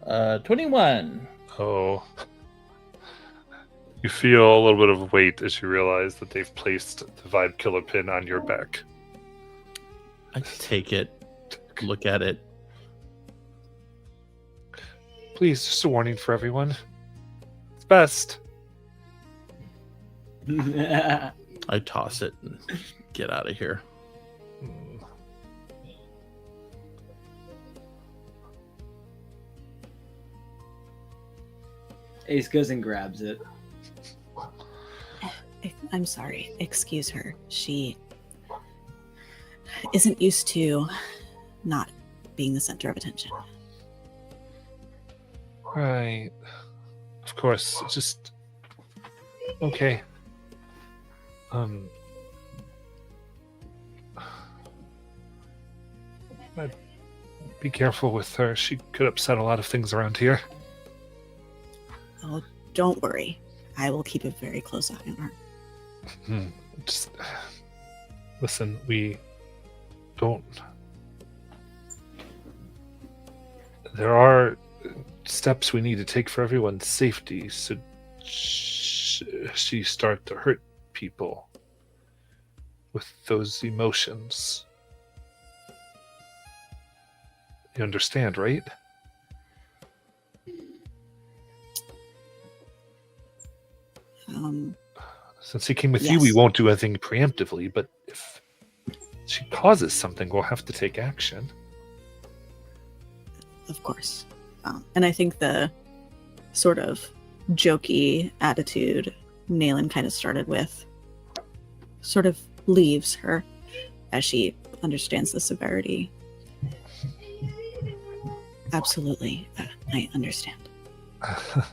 Speaker 2: Uh, 21.
Speaker 1: Oh. You feel a little bit of weight as you realize that they've placed the Vibe Killer pin on your back.
Speaker 2: I take it, look at it.
Speaker 1: Please, just a warning for everyone. It's best.
Speaker 2: I toss it and get out of here.
Speaker 1: Hmm.
Speaker 4: Ace goes and grabs it.
Speaker 6: I'm sorry. Excuse her. She isn't used to not being the center of attention.
Speaker 1: Right. Of course. Just okay. Be careful with her. She could upset a lot of things around here.
Speaker 6: Oh, don't worry. I will keep a very close eye on her.
Speaker 1: Just listen. We don't. There are steps we need to take for everyone's safety. So she start to hurt people with those emotions. You understand, right? Since he came with you, we
Speaker 6: Yes.
Speaker 1: won't do anything preemptively, but if she causes something, we'll have to take action.
Speaker 6: Of course. And I think the sort of jokey attitude Nayland kind of started with sort of leaves her as she understands the severity. Absolutely. I understand.
Speaker 1: All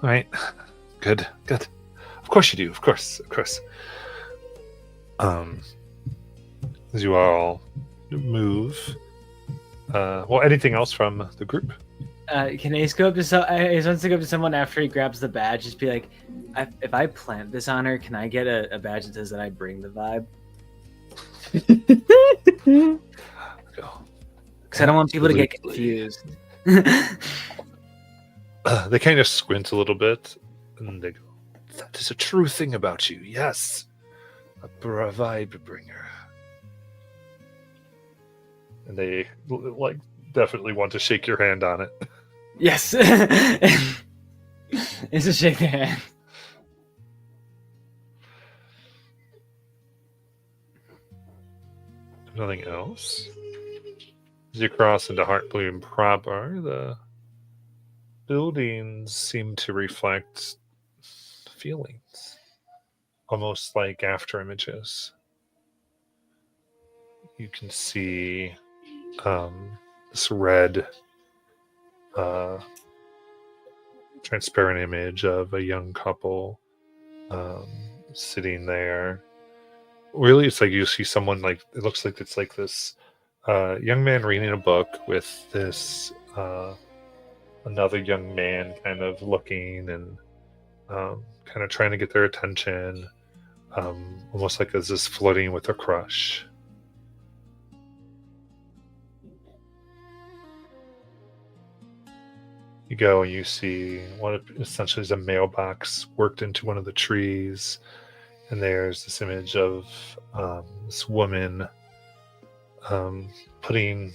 Speaker 1: right. Good. Of course you do. Of course. As you all move. Well, anything else from the group?
Speaker 4: Can Ace go up to Ace wants to go up to someone after he grabs the badge. Just be like, if I plant this on her, can I get a badge that says that I bring the vibe?
Speaker 1: Go.
Speaker 4: Because I don't want people to get
Speaker 1: Absolutely.
Speaker 4: confused.
Speaker 1: They kind of squint a little bit, and they go, "That is a true thing about you. Yes, a vibe bringer." And they like definitely want to shake your hand on it.
Speaker 4: Yes. It's a shake their hand.
Speaker 1: Nothing else. As you cross into Heartbloom proper, the buildings seem to reflect feelings, almost like after images. You can see this red transparent image of a young couple sitting there. Really, it's like you see someone, like, it looks like it's like this young man reading a book with this another young man kind of looking and kind of trying to get their attention, almost like as this flirting with a crush. You go and you see one essentially is a mailbox worked into one of the trees, and there's this image of this woman putting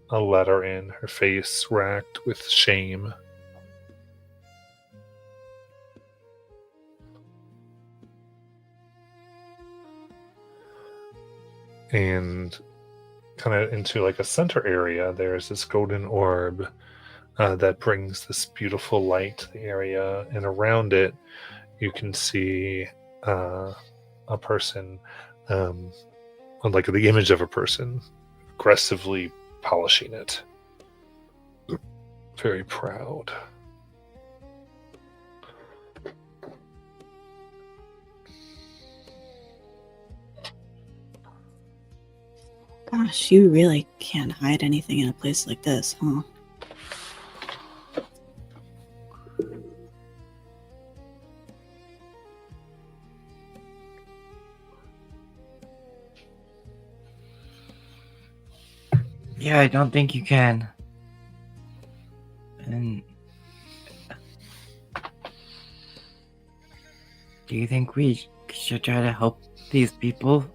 Speaker 1: a letter in, her face racked with shame. And kind of into like a center area, there's this golden orb that brings this beautiful light to the area, and around it you can see a person, like the image of a person, aggressively polishing it. Very proud.
Speaker 6: Gosh, you really can't hide anything in a place like this, huh?
Speaker 3: Yeah, I don't think you can. And do you think we should try to help these people?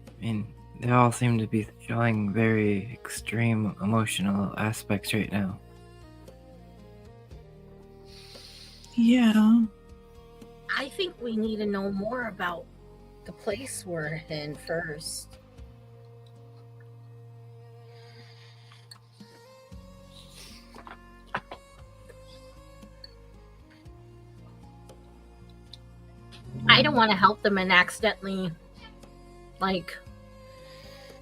Speaker 3: I mean, they all seem to be showing very extreme emotional aspects right now.
Speaker 6: Yeah.
Speaker 5: I think we need to know more about the place we're in first. I don't want to help them and accidentally, like,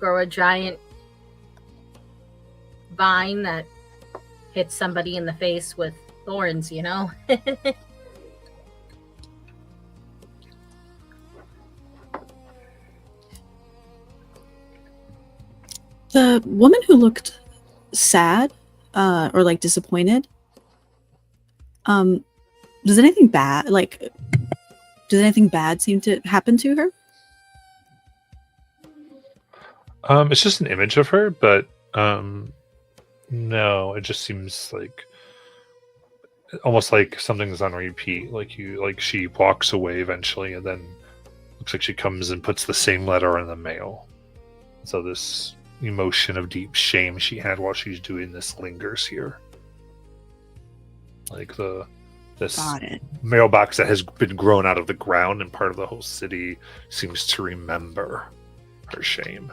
Speaker 5: grow a giant vine that hits somebody in the face with thorns, you know?
Speaker 6: The woman who looked sad, or like disappointed, does anything bad seem to happen to her?
Speaker 1: It's just an image of her, but no, it just seems like almost like something's on repeat. Like she walks away eventually, and then looks like she comes and puts the same letter in the mail. So this emotion of deep shame she had while she's doing this lingers here. Like this
Speaker 6: Got it.
Speaker 1: mailbox that has been grown out of the ground and part of the whole city seems to remember her shame.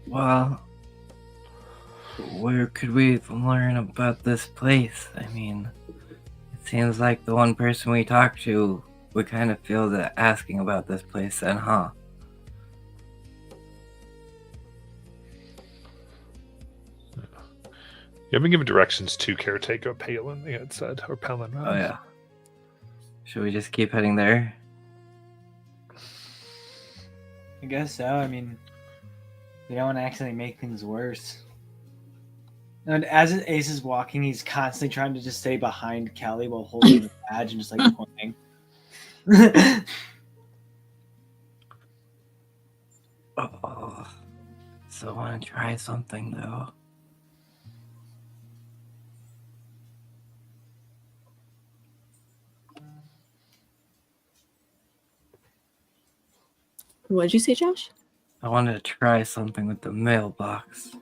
Speaker 3: Well, where could we learn about this place? I mean, it seems like the one person we talked to would kind of feel that asking about this place then, huh?
Speaker 1: You have been given directions to caretaker Palin, they had said, or Palin.
Speaker 3: Oh yeah. Should we just keep heading there?
Speaker 4: I guess so. I mean, we don't want to accidentally make things worse. And as Ace is walking, he's constantly trying to just stay behind Kelly while holding the badge and just like pointing.
Speaker 3: Oh, so I want to try something though.
Speaker 6: What did you say, Josh?
Speaker 3: I wanted to try something with the mailbox.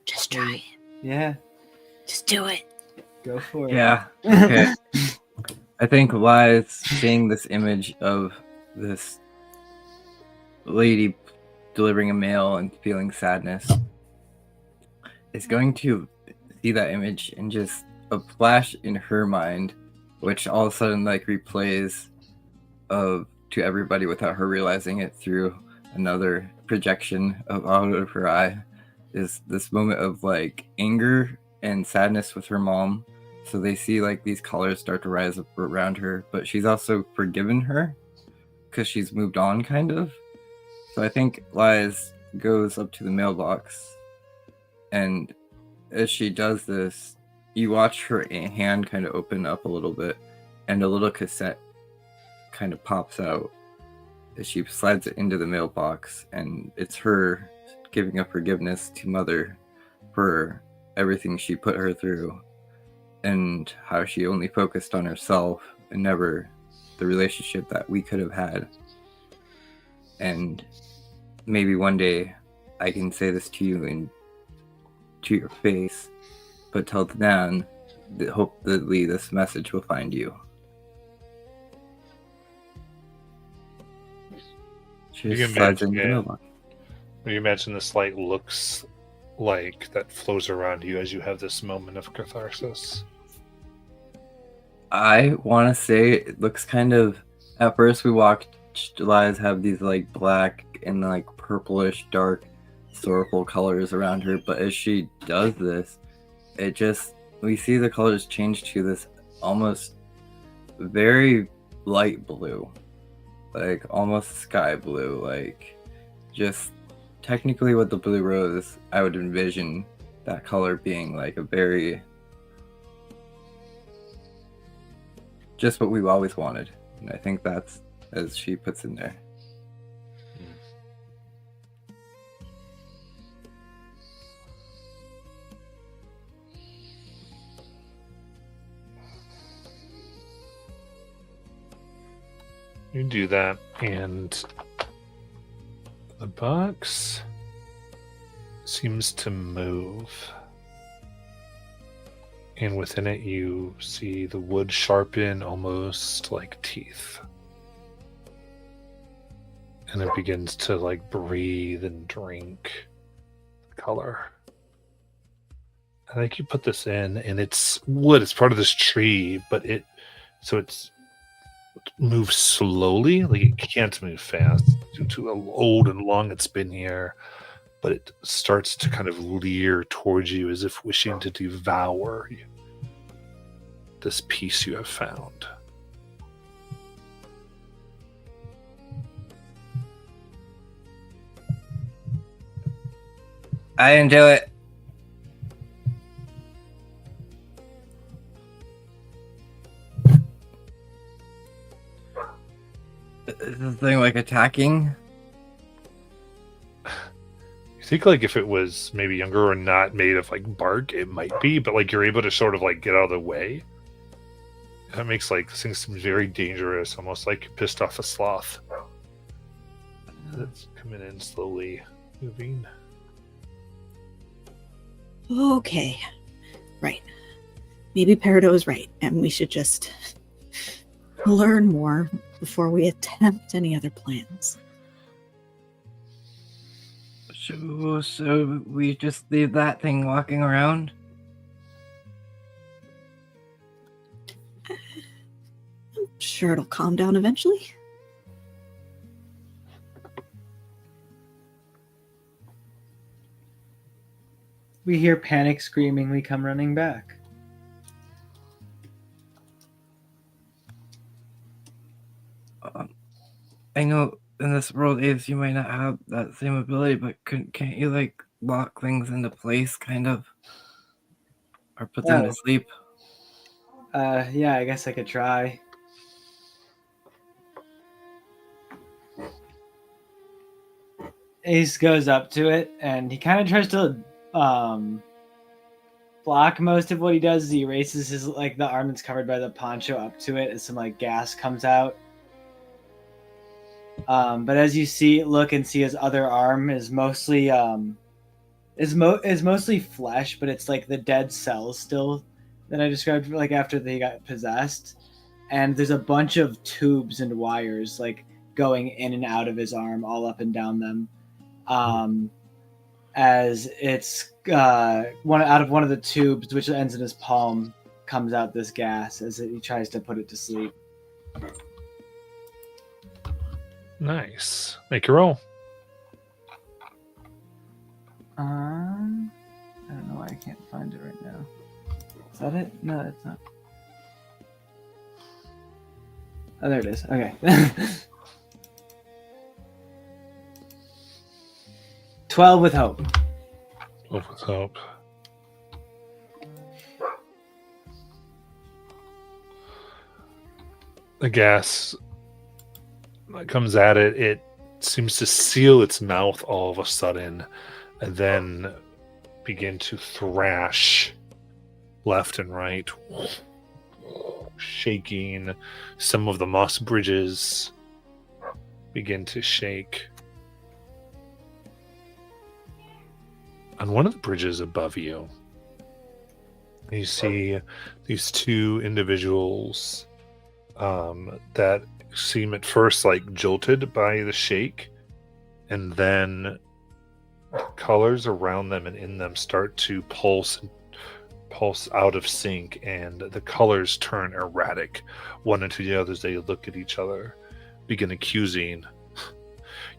Speaker 6: Just try it.
Speaker 4: Yeah,
Speaker 6: Just do it.
Speaker 4: go for it.
Speaker 3: Yeah. Okay. I think Wise seeing this image of this lady delivering a mail and feeling sadness is going to see that image and just a flash in her mind, which all of a sudden like replays to everybody without her realizing it through another projection out of her eye, is this moment of like anger and sadness with her mom. So they see like these colors start to rise up around her, but she's also forgiven her because she's moved on, kind of. So I think Liz goes up to the mailbox, and as she does this, you watch her hand kind of open up a little bit, and a little cassette kind of pops out as she slides it into the mailbox, and it's her giving up forgiveness to Mother for everything she put her through, and how she only focused on herself and never the relationship that we could have had. And maybe one day I can say this to you and to your face, but till then, hopefully this message will find you. She
Speaker 1: You
Speaker 3: just
Speaker 1: can
Speaker 3: slides
Speaker 1: imagine
Speaker 3: into the
Speaker 1: it.
Speaker 3: mailbox.
Speaker 1: You imagine this light looks like that flows around you as you have this moment of catharsis.
Speaker 3: I want to say it looks kind of. At first, we watched Liz have these like black and like purplish, dark, sorrowful colors around her, but as she does this, we see the colors change to this almost very light blue, like almost sky blue, like just technically what the blue rose, I would envision that color being like a very, just what we've always wanted. And I think that's as she puts in there.
Speaker 1: You do that, and the box seems to move. And within it, you see the wood sharpen almost like teeth. And it begins to like breathe and drink the color. I think you put this in, and it's wood. It's part of this tree, but it moves slowly. Like it can't move fast due to how old and long it's been here. But it starts to kind of leer towards you as if wishing to devour this piece you have found.
Speaker 3: I didn't do it. Is this thing like attacking?
Speaker 1: You think like if it was maybe younger or not made of like bark, it might be, but like you're able to sort of like get out of the way. That makes like this thing seem very dangerous, almost like you pissed off a sloth. It's coming in slowly, moving.
Speaker 6: Okay. Right. Maybe Peridot is right, and we should just learn more before we attempt any other plans.
Speaker 3: So we just leave that thing walking around?
Speaker 6: I'm sure it'll calm down eventually.
Speaker 4: We hear panic screaming. We come running back.
Speaker 3: I know in this world, Ace, you might not have that same ability, but can't you like lock things into place, kind of, or put them to sleep?
Speaker 4: Yeah, I guess I could try. Ace goes up to it, and he kind of tries to block most of what he does. Is he erases his the arm that's covered by the poncho up to it, and some gas comes out. But as you look and see his other arm is mostly mostly flesh, but it's like the dead cells still that I described after they got possessed. And there's a bunch of tubes and wires going in and out of his arm, all up and down them. As it's one of the tubes, which ends in his palm, comes out this gas as he tries to put it to sleep.
Speaker 1: Nice. Make your roll.
Speaker 4: I don't know why I can't find it right now. Is that it? No, it's not. Oh, there it is. Okay. 12 with hope.
Speaker 1: With hope. The gas that comes at it, it seems to seal its mouth all of a sudden and then begin to thrash left and right, shaking. Some of the moss bridges begin to shake. On one of the bridges above you, you see these two individuals that seem at first like jolted by the shake, and then the colors around them and in them start to pulse out of sync, and the colors turn erratic one into the other as they look at each other, begin accusing.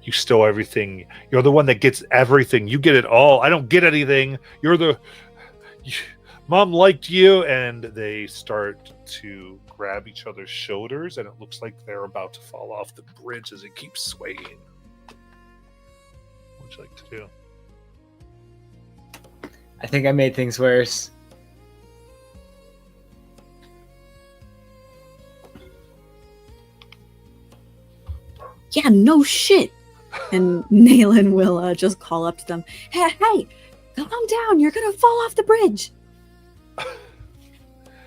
Speaker 1: You stole everything. You're the one that gets everything. You get it all. I don't get anything. Mom liked you. And they start to grab each other's shoulders, and it looks like they're about to fall off the bridge as it keeps swaying. What would you like to do?
Speaker 4: I think I made things worse.
Speaker 6: Yeah, no shit. And Naylan will just call up to them. Hey, calm down. You're going to fall off the bridge.
Speaker 4: Yeah,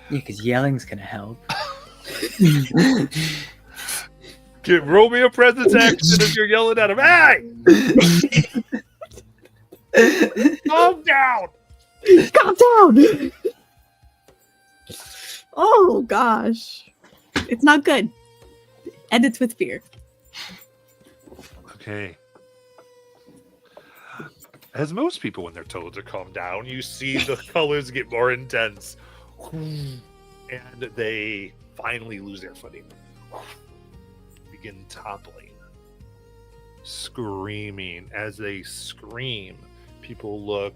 Speaker 4: because yelling's going to help.
Speaker 1: Roll me a presence action as you're yelling at him. Hey! Calm down!
Speaker 6: Calm down! Oh, gosh. It's not good. And it's with fear.
Speaker 1: Okay. As most people, when they're told to calm down, you see the colors get more intense. And they finally lose their footing. Begin toppling. Screaming. As they scream, people look,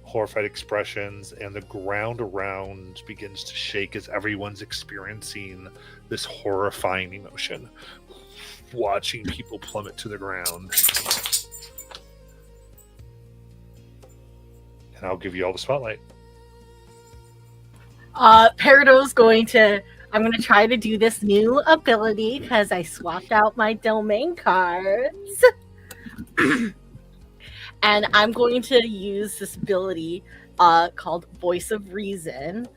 Speaker 1: horrified expressions, and the ground around begins to shake as everyone's experiencing this horrifying emotion. Watching people plummet to the ground. And I'll give you all the spotlight.
Speaker 5: Peridot's I'm going to try to do this new ability because I swapped out my domain cards. And I'm going to use this ability called Voice of Reason,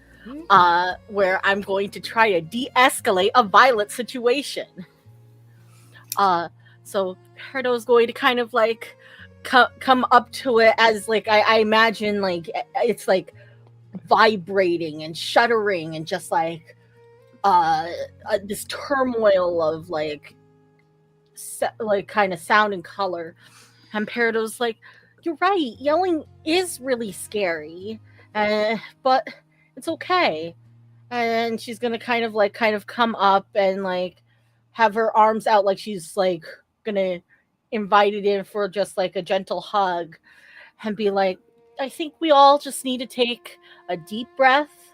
Speaker 5: where I'm going to try to de-escalate a violent situation. So Peridot's going to kind of like come up to it as like I imagine like it's like vibrating and shuddering and just like this turmoil of like kind of sound and color. And Peridot's like, you're right, yelling is really scary, but it's okay. And she's gonna kind of come up and like have her arms out like she's like gonna invite it in for just like a gentle hug and be like, I think we all just need to take a deep breath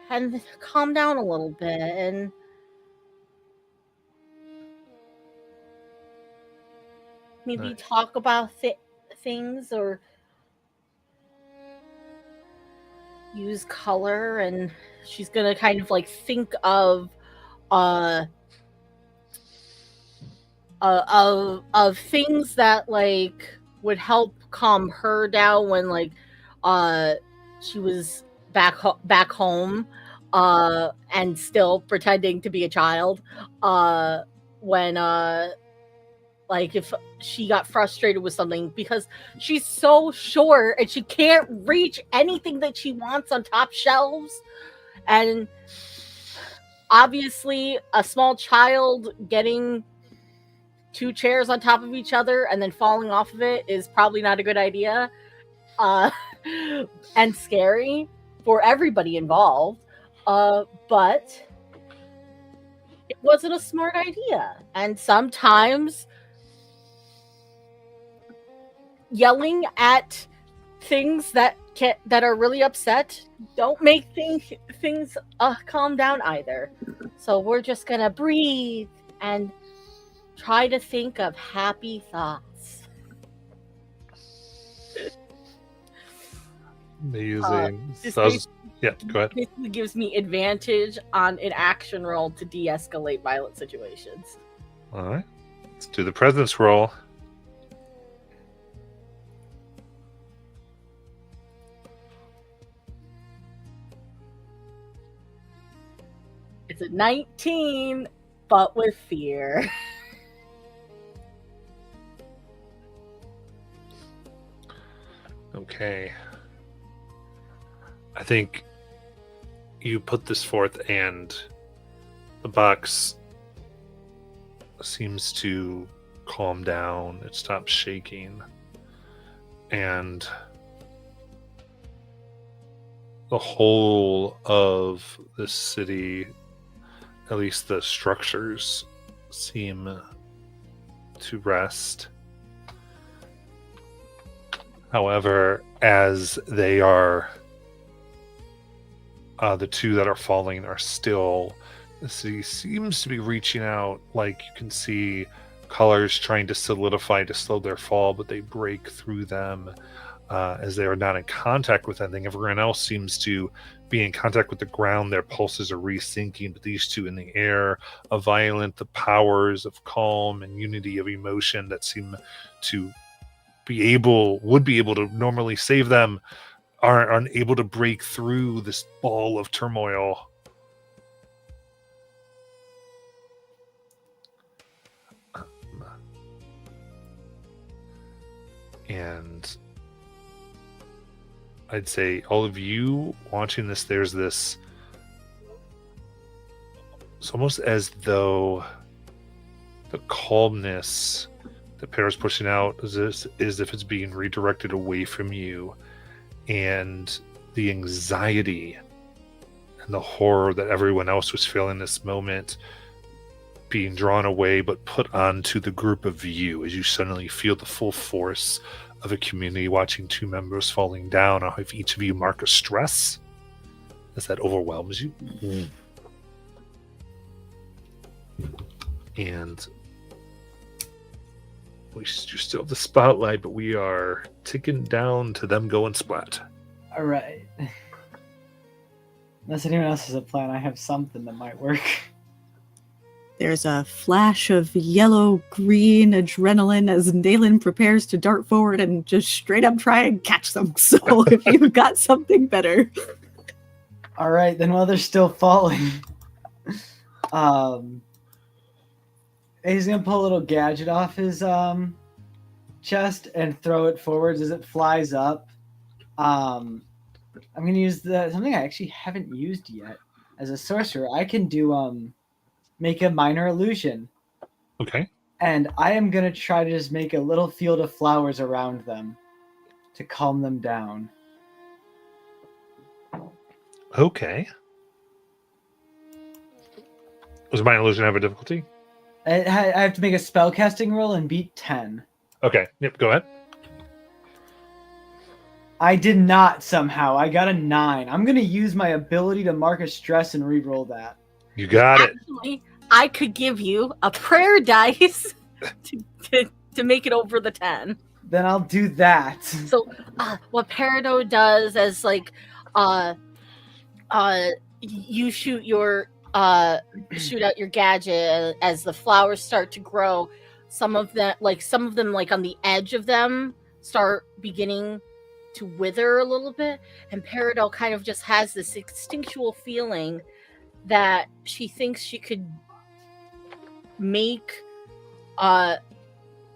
Speaker 5: and calm down a little bit and maybe
Speaker 1: Nice.
Speaker 5: talk about things or use color. And she's gonna kind of like think of things that like would help calm her down when like she was back home and still pretending to be a child when like if she got frustrated with something because she's so short and she can't reach anything that she wants on top shelves. And obviously a small child getting 2 chairs on top of each other and then falling off of it is probably not a good idea, and scary for everybody involved. But it wasn't a smart idea, and sometimes yelling at things that are really upset don't make things calm down either. So we're just gonna breathe and try to think of happy thoughts.
Speaker 1: Amazing.
Speaker 5: This
Speaker 1: Yeah, go ahead.
Speaker 5: basically gives me advantage on an action roll to de-escalate violent situations.
Speaker 1: All right. Let's do the presence roll.
Speaker 5: It's a 19, but with fear.
Speaker 1: Okay. I think you put this forth and the box seems to calm down. It stops shaking. And the whole of the city, at least the structures, seem to rest. However, as they are, the 2 that are falling are still, the city seems to be reaching out, like you can see colors trying to solidify to slow their fall, but they break through them as they are not in contact with anything. Everyone else seems to be in contact with the ground. Their pulses are resyncing, but these 2 in the air, a violent, the powers of calm and unity of emotion that seem to would be able to normally save them, are unable to break through this ball of turmoil. And I'd say all of you watching this, there's this, it's almost as though the calmness that Para's pushing out is if it's being redirected away from you, and the anxiety and the horror that everyone else was feeling this moment being drawn away but put onto the group of you as you suddenly feel the full force of a community watching 2 members falling down. I'll have each of you mark a stress as that overwhelms you. And you still have the spotlight, but we are ticking down to them going splat.
Speaker 4: All right. Unless anyone else has a plan, I have something that might work.
Speaker 6: There's a flash of yellow-green adrenaline as Nayland prepares to dart forward and just straight up try and catch them. So if you've got something better.
Speaker 4: All right, then while they're still falling, he's gonna pull a little gadget off his chest and throw it forwards as it flies up. I'm gonna use something I actually haven't used yet as a sorcerer. I can do make a minor illusion.
Speaker 1: Okay.
Speaker 4: And I am gonna try to just make a little field of flowers around them to calm them down.
Speaker 1: Okay. Does my illusion have a difficulty?
Speaker 4: I have to make a spellcasting roll and beat 10.
Speaker 1: Okay. Yep. Go ahead.
Speaker 4: I did not somehow. I got a 9. I'm going to use my ability to mark a stress and re-roll that.
Speaker 1: You got it.
Speaker 5: Actually, I could give you a prayer dice to make it over the 10.
Speaker 4: Then I'll do that.
Speaker 5: So what Peridot does is like you shoot out your gadget as the flowers start to grow. Some of them like on the edge of them start beginning to wither a little bit, and Peridot kind of just has this instinctual feeling that she thinks she could make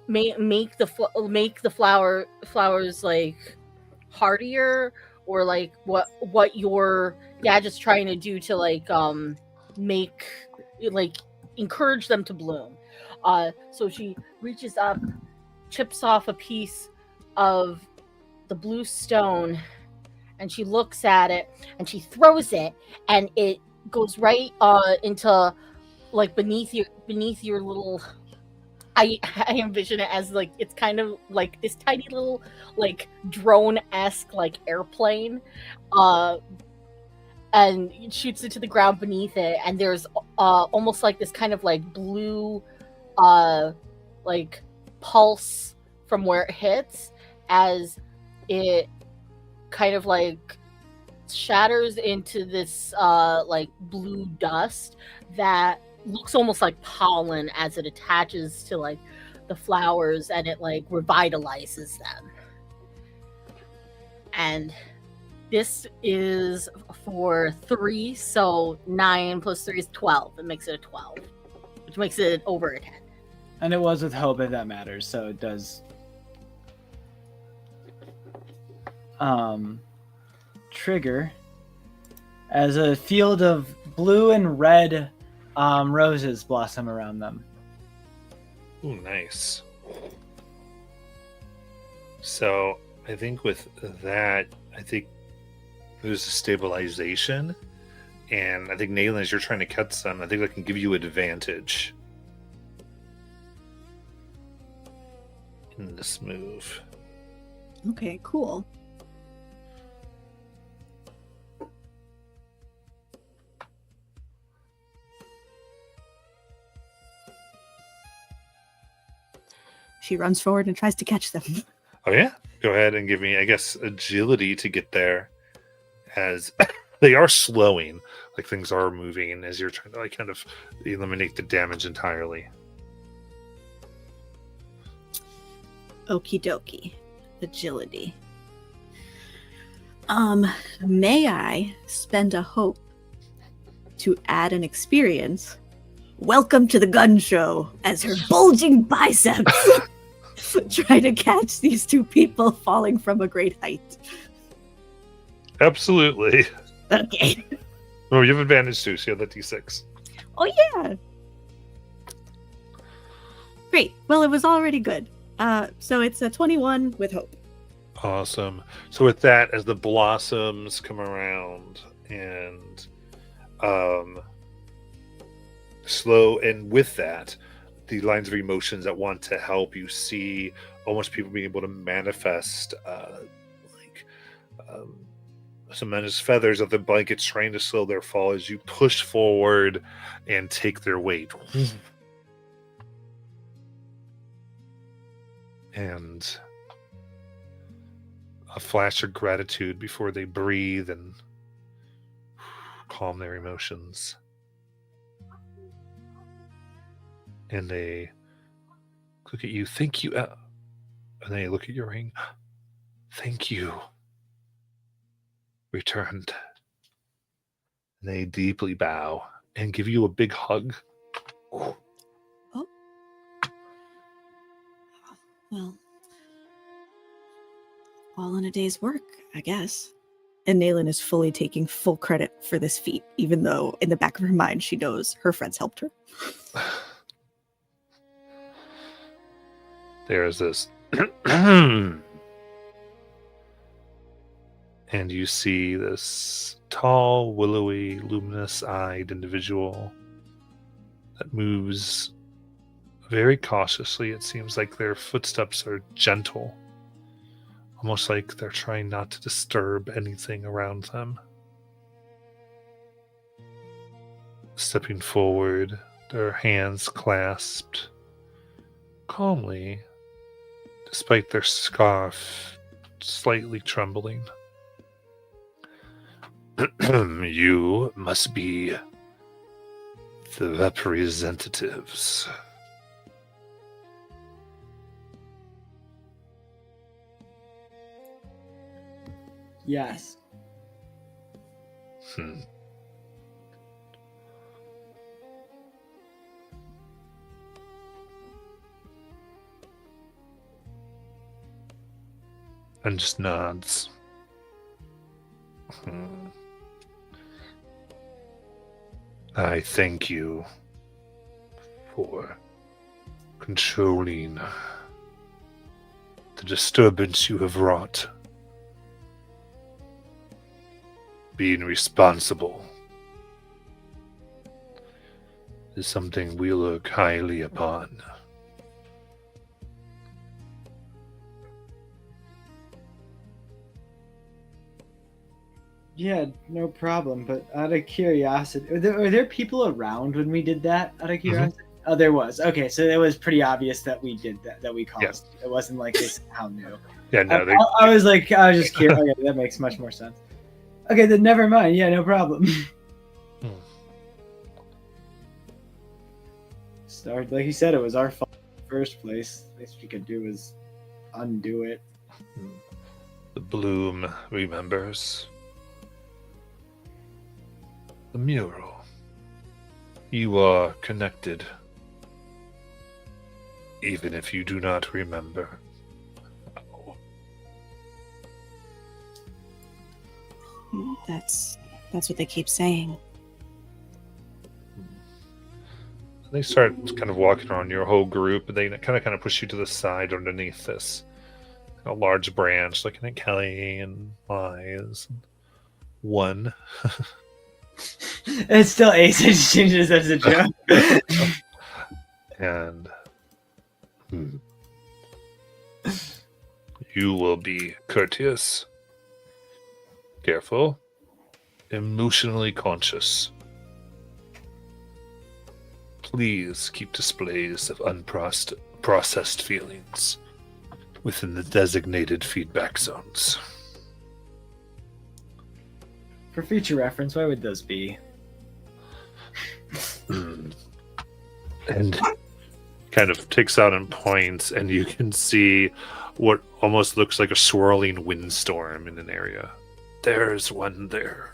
Speaker 5: the flowers like hardier, or like what your gadget's trying to do to like encourage them to bloom. So she reaches up, chips off a piece of the blue stone, and she looks at it, and she throws it, and it goes right into like beneath your little. I envision it as like it's kind of like this tiny little like drone-esque like airplane, and it shoots it to the ground beneath it, and there's almost like this kind of like blue like pulse from where it hits as it kind of like shatters into this like blue dust that looks almost like pollen as it attaches to like the flowers, and it like revitalizes them. And this is for 3, so 9 plus 3 is 12. It makes it a 12, which makes it over a 10.
Speaker 7: And it was with hope, if that matters, so it does. Trigger as a field of blue and red roses blossom around them.
Speaker 1: Ooh, nice. So I think with that, I think there's a stabilization, and I think Nayland, as you're trying to cut some, I think that can give you advantage in this move.
Speaker 6: Okay, cool. She runs forward and tries to catch them.
Speaker 1: Oh yeah, go ahead and give me, I guess, agility to get there, as they are slowing, like things are moving as you're trying to like kind of eliminate the damage entirely.
Speaker 6: Okie dokie. Agility. May I spend a hope to add an experience? Welcome to the gun show, as her bulging biceps try to catch these two people falling from a great height.
Speaker 1: Absolutely.
Speaker 6: Okay.
Speaker 1: Oh, you have advantage too, so you have that d6.
Speaker 6: Oh yeah. Great. Well, it was already good. So it's a 21 with hope.
Speaker 1: Awesome. So with that, as the blossoms come around and slow, and with that, the lines of emotions that want to help, you see almost people being able to manifest some men's feathers of the blankets trying to slow their fall as you push forward and take their weight. And a flash of gratitude before they breathe and calm their emotions. And they look at you. Thank you. And they look at your ring. Thank you. Returned. And they deeply bow and give you a big hug.
Speaker 6: Oh. Well, all in a day's work, I guess. And Nayland is fully taking full credit for this feat, even though in the back of her mind she knows her friends helped her.
Speaker 1: There's this. And you see this tall, willowy, luminous-eyed individual that moves very cautiously. It seems like their footsteps are gentle, almost like they're trying not to disturb anything around them. Stepping forward, their hands clasped calmly, despite their scarf slightly trembling. You must be the representatives.
Speaker 7: Yes.
Speaker 1: And just nods. I thank you for controlling the disturbance you have wrought, being responsible, is something we look highly upon.
Speaker 7: Yeah, no problem. But out of curiosity, are there people around when we did that? Out of curiosity? Oh, there was. Okay, so it was pretty obvious that we did that. That we caused.
Speaker 1: Yes.
Speaker 7: It wasn't like this. How new?
Speaker 1: Yeah, no, they,
Speaker 7: I was just curious. Okay, that makes much more sense. Okay, then never mind. Yeah, no problem. Started like you said, it was our fault in the first place. Least we could do was undo it.
Speaker 1: the bloom remembers. The mural. You are connected, even if you do not remember.
Speaker 6: That's what they keep saying.
Speaker 1: They start kind of walking around your whole group, and they kind of push you to the side underneath this large branch, looking at Kelly and Wise. One.
Speaker 7: It's still Ace. I just changed it as a joke.
Speaker 1: And you will be courteous, careful, emotionally conscious. Please keep displays of unprocessed feelings within the designated feedback zones.
Speaker 7: For future reference, where would those be?
Speaker 1: And kind of takes out and points, and you can see what almost looks like a swirling windstorm in an area. There's one there.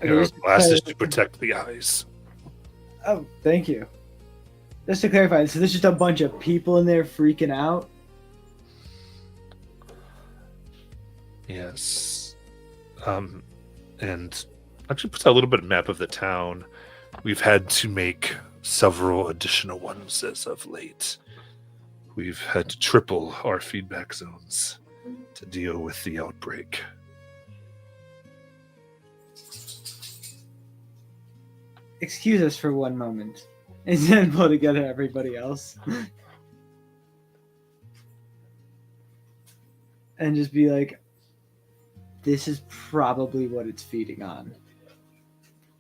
Speaker 1: There are glasses to protect the eyes.
Speaker 7: Oh, thank you. Just to clarify, so there's just a bunch of people in there freaking out?
Speaker 1: Yes. And actually puts out a little bit of map of the town. We've had to make several additional ones as of late. We've had to triple our feedback zones to deal with the outbreak.
Speaker 7: Excuse us for one moment. And then pull together everybody else. And just be like, this is probably what it's feeding on.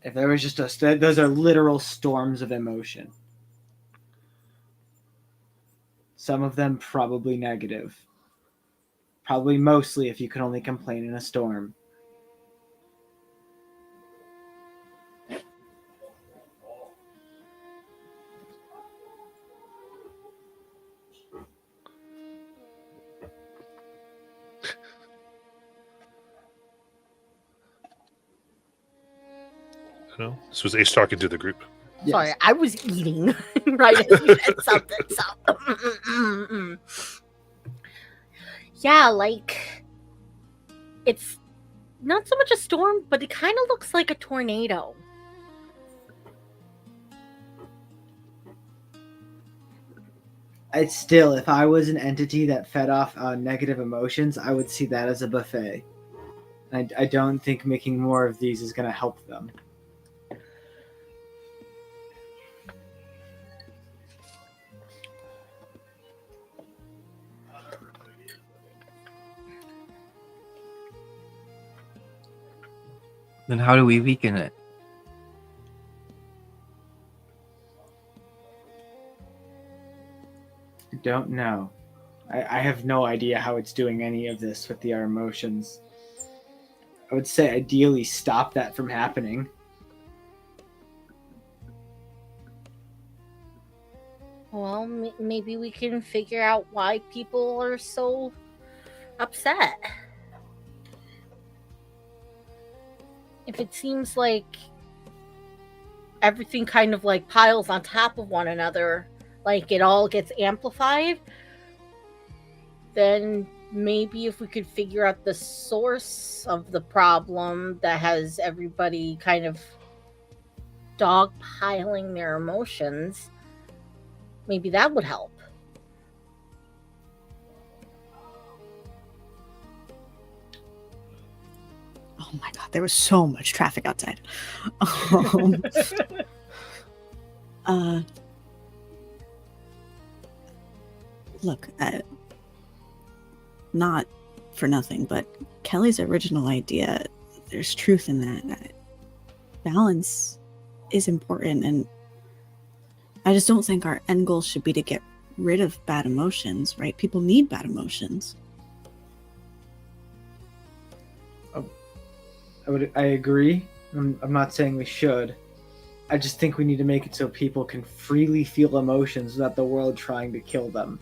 Speaker 7: If there was just those are literal storms of emotion. Some of them probably negative. Probably mostly if you can only complain in a storm.
Speaker 1: No, this was Ace talking to the group.
Speaker 7: Yes.
Speaker 5: Sorry, I was eating right as you said something. So. Yeah, like it's not so much a storm, but it kind of looks like a tornado.
Speaker 7: It's still, if I was an entity that fed off negative emotions, I would see that as a buffet. I don't think making more of these is going to help them.
Speaker 3: Then how do we weaken it?
Speaker 7: I don't know. I have no idea how it's doing any of this with our emotions. I would say ideally stop that from happening.
Speaker 5: Well, maybe we can figure out why people are so upset. If it seems like everything kind of like piles on top of one another, like it all gets amplified, then maybe if we could figure out the source of the problem that has everybody kind of dogpiling their emotions, maybe that would help.
Speaker 6: Oh my god, there was so much traffic outside. Uh, look, not for nothing, but Kelly's original idea, there's truth in that. Balance is important, and I just don't think our end goal should be to get rid of bad emotions, right? People need bad emotions.
Speaker 7: I agree. I'm not saying we should. I just think we need to make it so people can freely feel emotions without the world trying to kill them.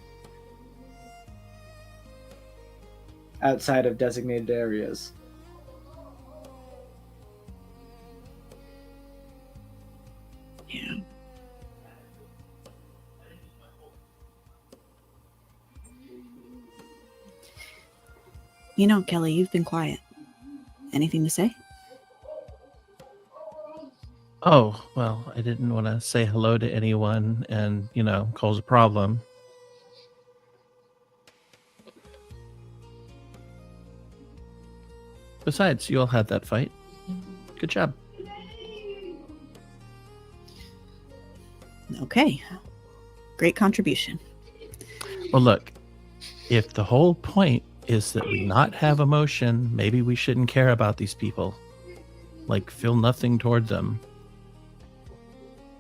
Speaker 7: Outside of designated areas.
Speaker 6: Yeah. You know, Kelly, you've been quiet. Anything to say?
Speaker 2: Oh, well, I didn't want to say hello to anyone and, cause a problem. Besides, you all had that fight. Good job.
Speaker 6: Okay. Great contribution.
Speaker 2: Well, look, if the whole point is that we not have emotion, maybe we shouldn't care about these people. Like, feel nothing toward them.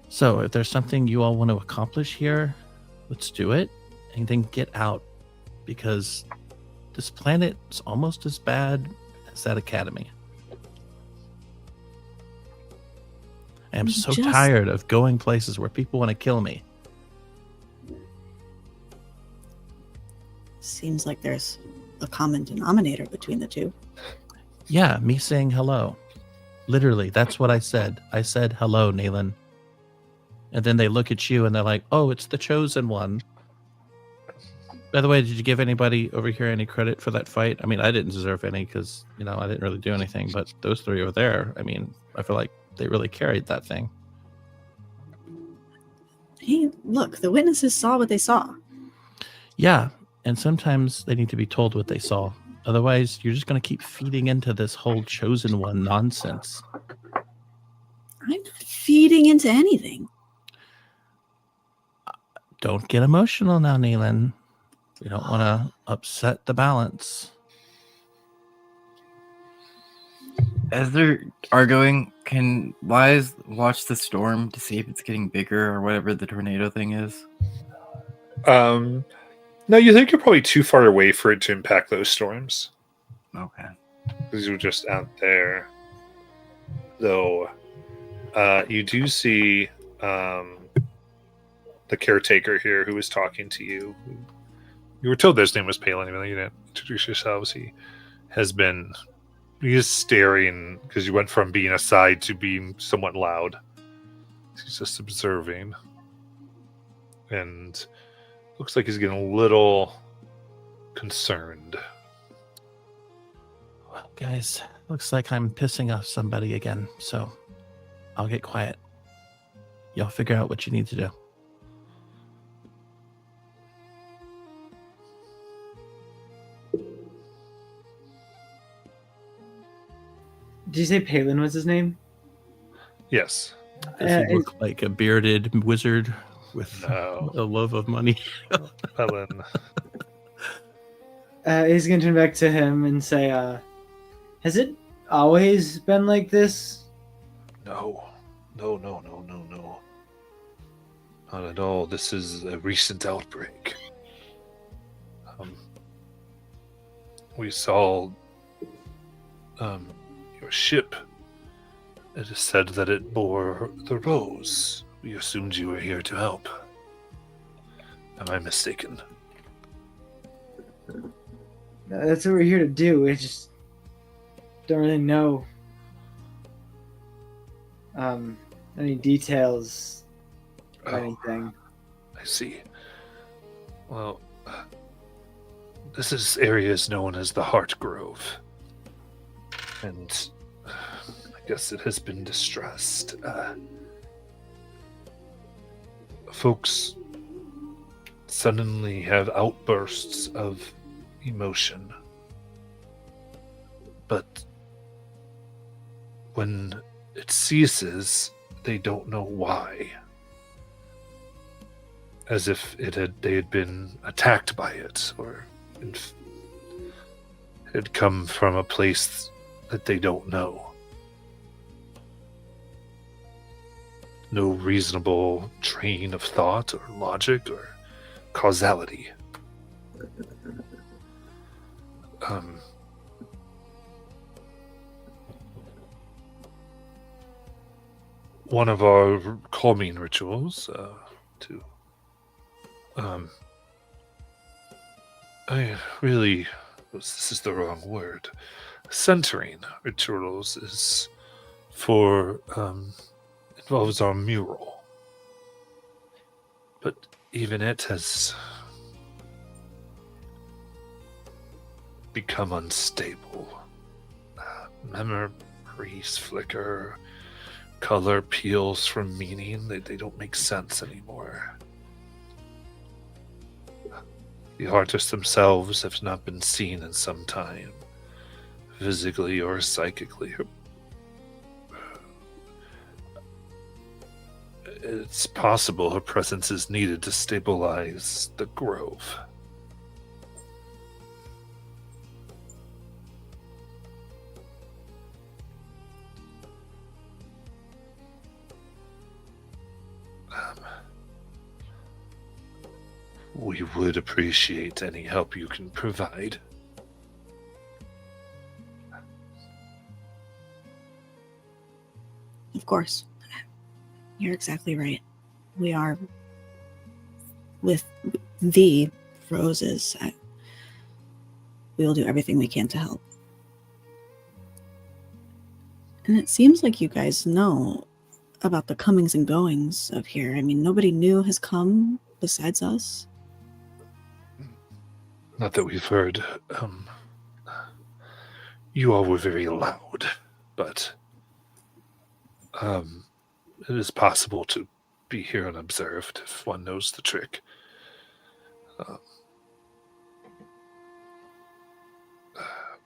Speaker 2: So, if there's something you all want to accomplish here, let's do it and then get out. Because this planet is almost as bad as that academy. I am so tired of going places where people want to kill me.
Speaker 6: Seems like there's a common denominator between the two.
Speaker 2: Yeah, me saying hello. Literally, that's what I said. I said, hello, Nayland. And then they look at you and they're like, oh, it's the chosen one. By the way, did you give anybody over here any credit for that fight? I mean, I didn't deserve any because, I didn't really do anything. But those three over there, I mean, I feel like they really carried that thing.
Speaker 6: Hey, look, the witnesses saw what they saw.
Speaker 2: Yeah, and sometimes they need to be told what they saw. Otherwise, you're just going to keep feeding into this whole chosen one nonsense.
Speaker 6: I'm not feeding into anything.
Speaker 2: Don't get emotional now, Nayland. We don't want to upset the balance.
Speaker 3: As they are going, can Wise watch the storm to see if it's getting bigger or whatever the tornado thing is?
Speaker 1: No, you think you're probably too far away for it to impact those storms.
Speaker 3: Okay.
Speaker 1: Because you're just out there. Though, you do see the caretaker here who was talking to you. You were told his name was Palin, even though you didn't introduce yourselves. He is staring because you went from being aside to being somewhat loud. He's just observing. And looks like he's getting a little concerned.
Speaker 2: Well, guys, looks like I'm pissing off somebody again, so I'll get quiet. Y'all figure out what you need to do.
Speaker 7: Did you say Palin was his name?
Speaker 1: Yes.
Speaker 2: Does he look like a bearded wizard with
Speaker 1: No.
Speaker 2: a love of money?
Speaker 1: Helen.
Speaker 7: He's gonna turn back to him and say, has it always been like this?
Speaker 1: No. Not at all. This is a recent outbreak. We saw your ship. It is said that it bore the rose. We assumed you were here to help. Am I mistaken?
Speaker 7: That's what we're here to do. We just don't really know any details or anything.
Speaker 1: I see. Well, this area is known as the Heart Grove. And I guess it has been distressed. folks suddenly have outbursts of emotion. But when it ceases, they don't know why. As if they had been attacked by it, or had come from a place that they don't know. No reasonable train of thought or logic or causality. One of our calming rituals this is the wrong word. Centering rituals is for involves our mural, but even it has become unstable. Memories flicker, color peels from meaning. They don't make sense anymore. The artists themselves have not been seen in some time, physically or psychically. It's possible her presence is needed to stabilize the grove. We would appreciate any help you can provide.
Speaker 6: Of course. You're exactly right. We are with the roses. We will do everything we can to help. And it seems like you guys know about the comings and goings of here. I mean, nobody new has come besides us.
Speaker 1: Not that we've heard. You all were very loud, but it is possible to be here unobserved if one knows the trick.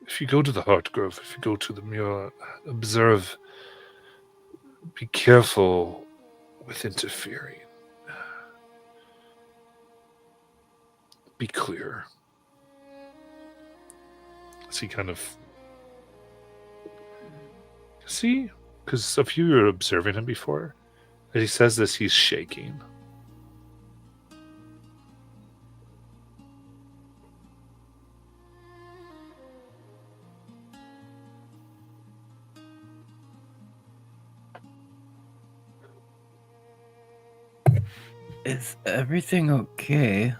Speaker 1: If you go to the Heart Grove, if you go to the Muir, observe, be careful with interfering. Be clear. See, kind of... See? Because if you were observing him before, as he says this, he's shaking.
Speaker 3: Is everything okay?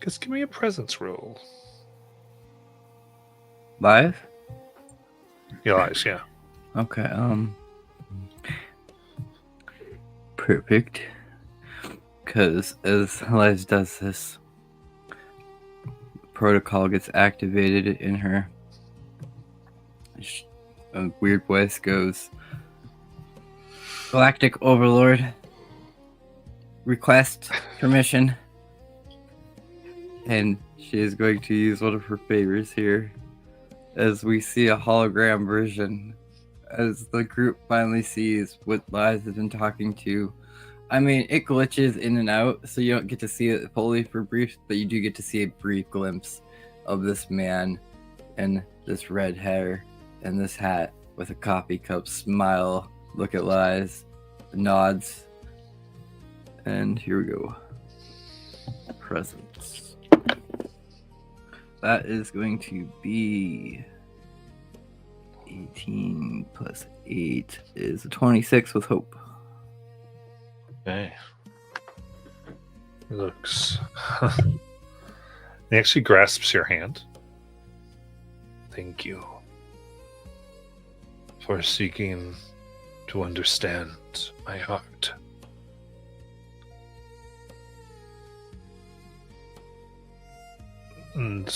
Speaker 1: Guess give me a presence roll.
Speaker 3: Live?
Speaker 1: Elias, yeah.
Speaker 3: Okay, perfect. Because as Elias does this, protocol gets activated in her. A weird voice goes, Galactic Overlord, request permission. And she is going to use one of her favors here, as we see a hologram version, as the group finally sees what Lies has been talking to. I mean, it glitches in and out, so you don't get to see it fully for brief, but you do get to see a brief glimpse of this man and this red hair and this hat with a coffee cup, smile, look at Lies, nods, and here we go. Presents. That is going to be 18 plus 8 is a 26 with hope.
Speaker 1: Okay. He looks... He actually grasps your hand. Thank you for seeking to understand my heart. And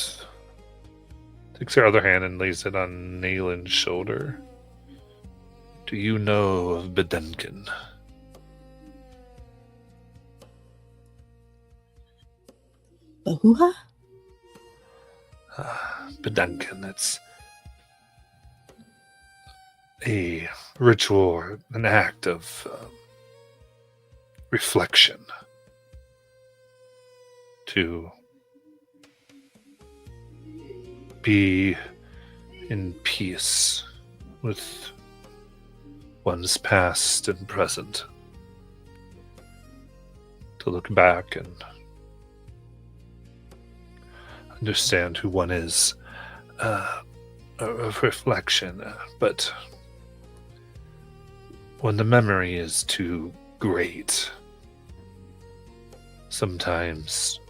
Speaker 1: takes her other hand and lays it on Nalen's shoulder. Do you know of Bedenkin?
Speaker 6: Bahuha?
Speaker 1: Bedenkin, it's a ritual or an act of reflection to be in peace with one's past and present, to look back and understand who one is, of reflection, but when the memory is too great, sometimes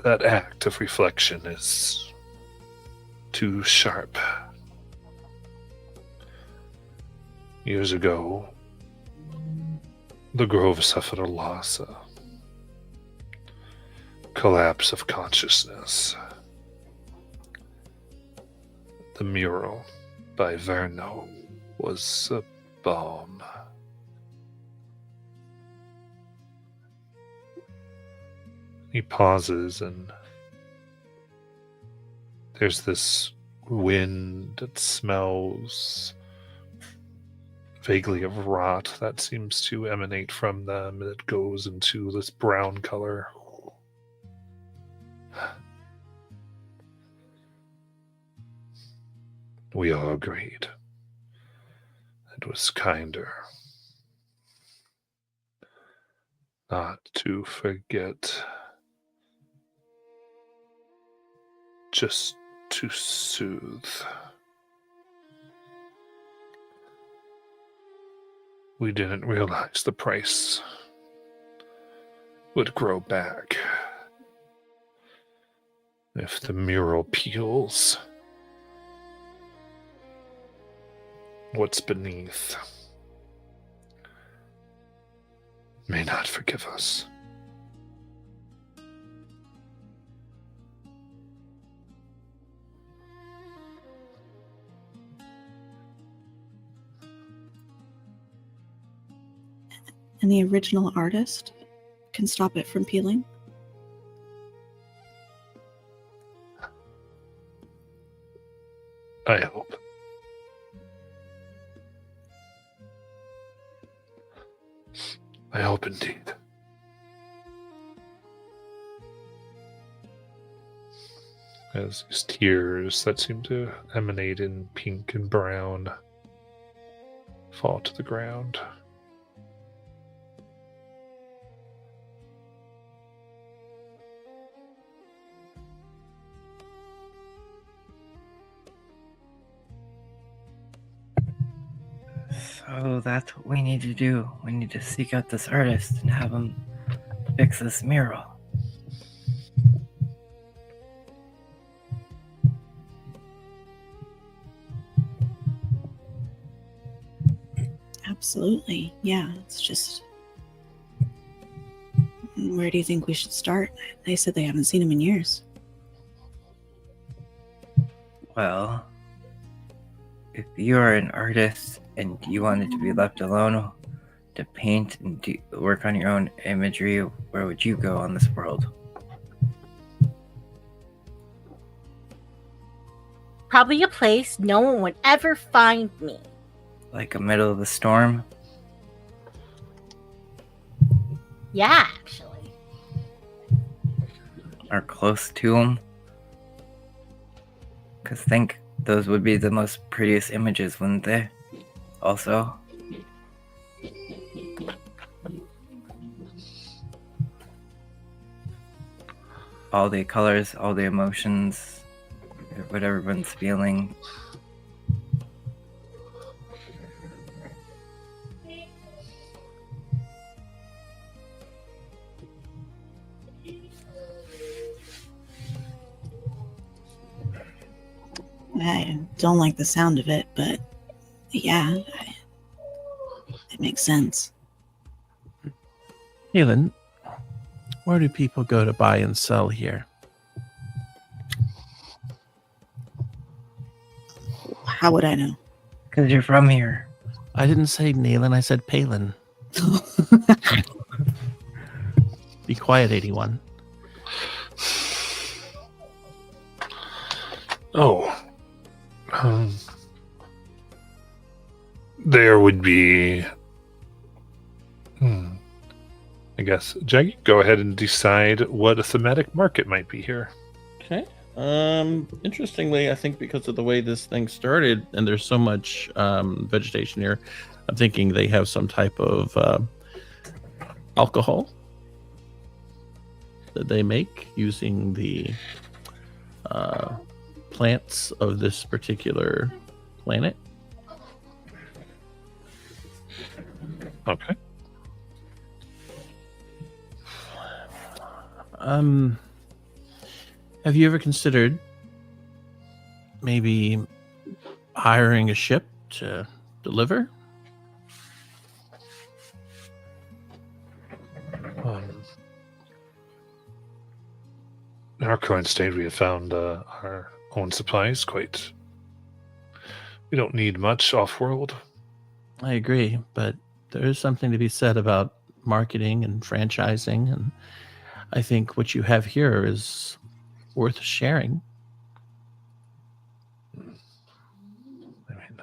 Speaker 1: that act of reflection is too sharp. Years ago, the Grove suffered a loss, a collapse of consciousness. The mural by Verno was a balm. He pauses, and there's this wind that smells vaguely of rot that seems to emanate from them, and it goes into this brown color. We all agreed it was kinder not to forget, just to soothe. We didn't realize the price would grow back if the mural peels. What's beneath may not forgive us.
Speaker 6: And the original artist can stop it from peeling?
Speaker 1: I hope. I hope indeed. As these tears that seem to emanate in pink and brown fall to the ground.
Speaker 3: So that's what we need to do. We need to seek out this artist and have him fix this mural.
Speaker 6: Absolutely. Yeah, it's just... Where do you think we should start? They said they haven't seen him in years.
Speaker 3: Well, if you are an artist and you wanted to be left alone to paint and work on your own imagery, where would you go on this world?
Speaker 5: Probably a place no one would ever find me.
Speaker 3: Like a middle of the storm?
Speaker 5: Yeah, actually.
Speaker 3: Or close to them? Because think those would be the most prettiest images, wouldn't they? Also, all the colors, all the emotions, what everyone's feeling.
Speaker 6: I don't like the sound of it, but yeah, it makes sense.
Speaker 2: Helen, where do people go to buy and sell here?
Speaker 6: How would I know?
Speaker 3: Because you're from here.
Speaker 2: I didn't say Nayland, I said Palin. Be quiet, 81.
Speaker 1: Oh. There would be. I guess, Jaggy, go ahead and decide what a thematic market might be here.
Speaker 2: Okay. Interestingly, I think because of the way this thing started and there's so much vegetation here, I'm thinking they have some type of alcohol that they make using the plants of this particular planet.
Speaker 1: Okay.
Speaker 2: Have you ever considered maybe hiring a ship to deliver?
Speaker 1: In our current state, we have found our own supplies quite. We don't need much off-world.
Speaker 2: I agree, but there is something to be said about marketing and franchising, and I think what you have here is worth sharing.
Speaker 1: I mean,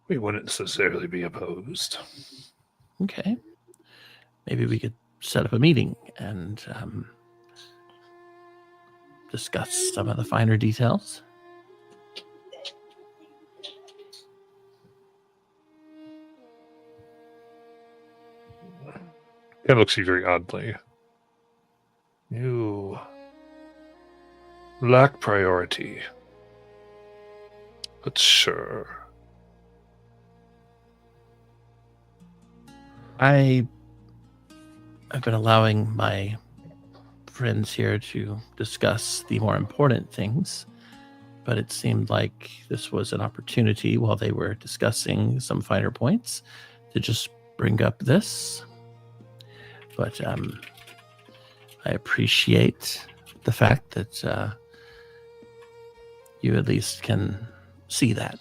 Speaker 1: we wouldn't necessarily be opposed.
Speaker 2: Okay. Maybe we could set up a meeting and discuss some of the finer details.
Speaker 1: It looks at you very oddly. You lack priority. But sure.
Speaker 2: I have been allowing my friends here to discuss the more important things, but it seemed like this was an opportunity while they were discussing some finer points to just bring up this. But I appreciate the fact that you at least can see that.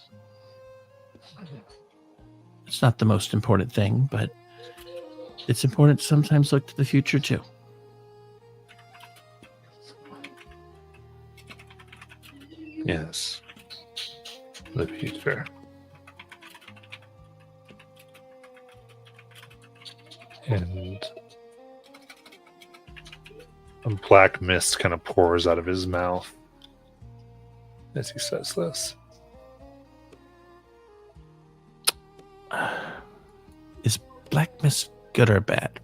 Speaker 2: It's not the most important thing, but it's important to sometimes look to the future too.
Speaker 1: Yes. The future. And a black mist kind of pours out of his mouth as he says this.
Speaker 2: Is black mist good or bad?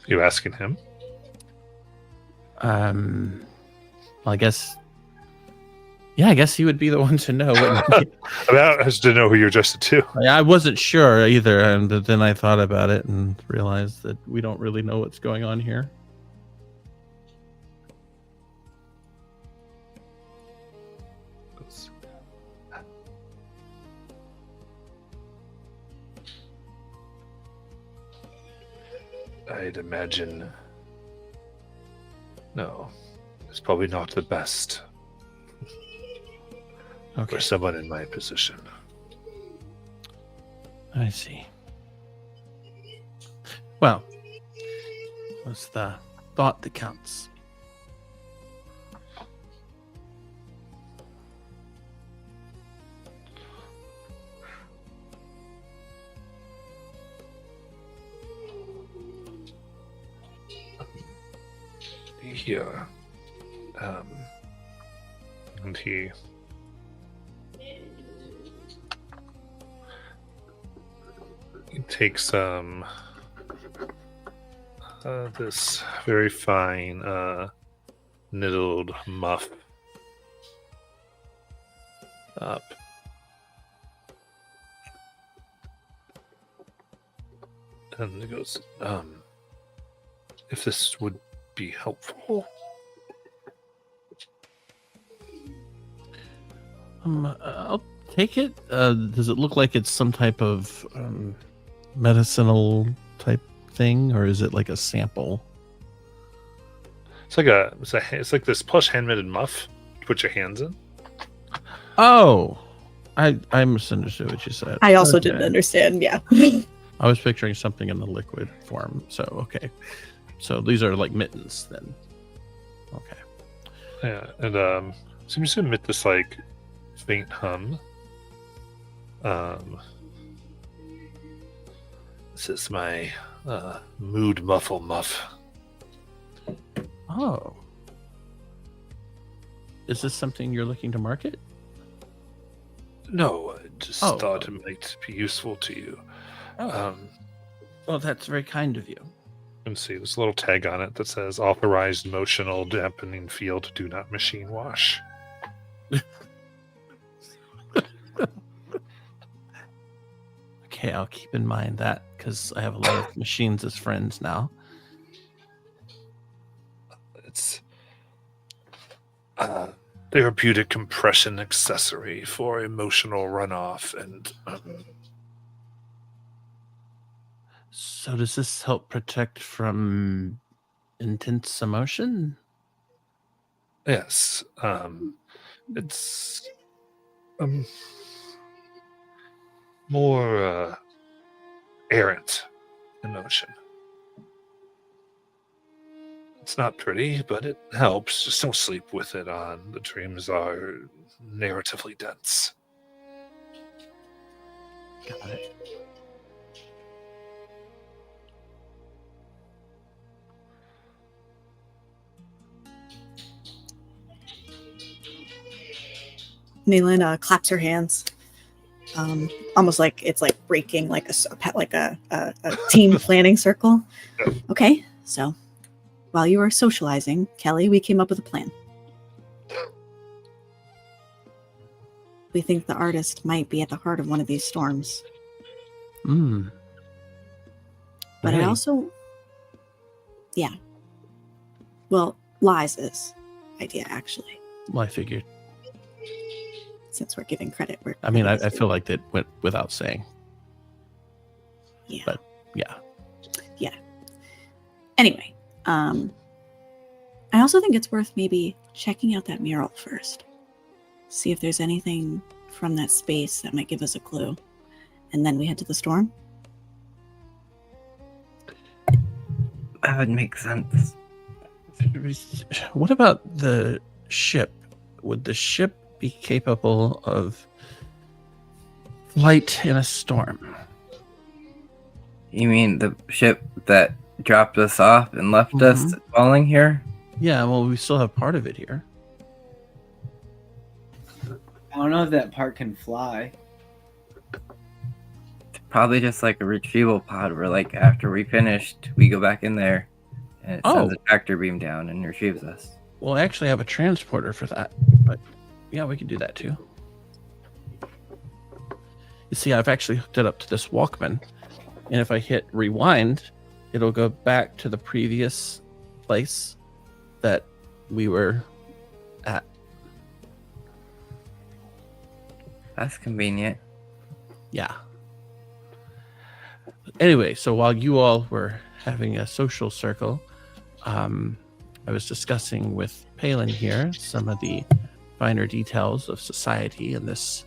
Speaker 1: You asking him?
Speaker 2: Well, I guess. Yeah, I guess he would be the one to know.
Speaker 1: That has to know who you're adjusted to.
Speaker 2: I wasn't sure either, and then I thought about it and realized that we don't really know what's going on here.
Speaker 1: I'd imagine. No, it's probably not the best
Speaker 2: Okay,
Speaker 1: for someone in my position.
Speaker 2: I see. Well, what's the thought that counts?
Speaker 1: Here, and he takes this very fine knitted muff up. And he goes, if this would be helpful.
Speaker 2: I'll take it. Does it look like it's some type of medicinal type thing, or is it like a sample?
Speaker 1: It's like this plush hand-knitted muff you put your hands in.
Speaker 2: Oh, I misunderstood what you said.
Speaker 6: I also
Speaker 2: Okay.
Speaker 6: didn't understand. Yeah.
Speaker 2: I was picturing something in the liquid form. So okay, so these are like mittens then. Okay.
Speaker 1: Yeah, and so I'm just gonna emit this like faint hum. This is my mood muffle muff.
Speaker 2: Oh, is this something you're looking to market?
Speaker 1: No, I just
Speaker 2: Oh.
Speaker 1: thought it might be useful to you.
Speaker 2: Oh, well, that's very kind of you.
Speaker 1: You can see there's a little tag on it that says authorized motional dampening field, do not machine wash.
Speaker 2: Okay, I'll keep in mind that because I have a lot of machines as friends now.
Speaker 1: It's a therapeutic compression accessory for emotional runoff and
Speaker 2: So does this help protect from intense emotion?
Speaker 1: yes, it's more errant emotion. It's not pretty, but it helps. Just don't sleep with it on. The dreams are narratively dense.
Speaker 2: Got it.
Speaker 6: Nayland claps her hands, almost like it's like breaking like a team planning circle. Okay, so while you were socializing, Kelly, we came up with a plan. We think the artist might be at the heart of one of these storms,
Speaker 2: Hmm.
Speaker 6: but
Speaker 2: Right.
Speaker 6: I also, yeah, well, Liza's idea actually.
Speaker 2: Well, I figured.
Speaker 6: Since we're giving credit,
Speaker 2: I mean, I feel like that went without saying.
Speaker 6: yeah.
Speaker 2: but- Yeah.
Speaker 6: Anyway, I also think it's worth maybe checking out that mural first. See if there's anything from that space that might give us a clue. And then we head to the storm.
Speaker 3: That would make sense.
Speaker 2: What about the ship? Would the ship be capable of flight in a storm?
Speaker 3: You mean the ship that dropped us off and left us falling here?
Speaker 2: Yeah, well, we still have part of it here.
Speaker 7: I don't know if that part can fly.
Speaker 3: Probably just like a retrieval pod where, like, after we finished, we go back in there and it sends a tractor beam down and retrieves us.
Speaker 2: Well, I actually have a transporter for that, but yeah, we can do that too. You see, I've actually hooked it up to this Walkman, and if I hit rewind, it'll go back to the previous place that we were at.
Speaker 3: That's convenient.
Speaker 2: Yeah. Anyway, so while you all were having a social circle, I was discussing with Palin here some of the finer details of society in this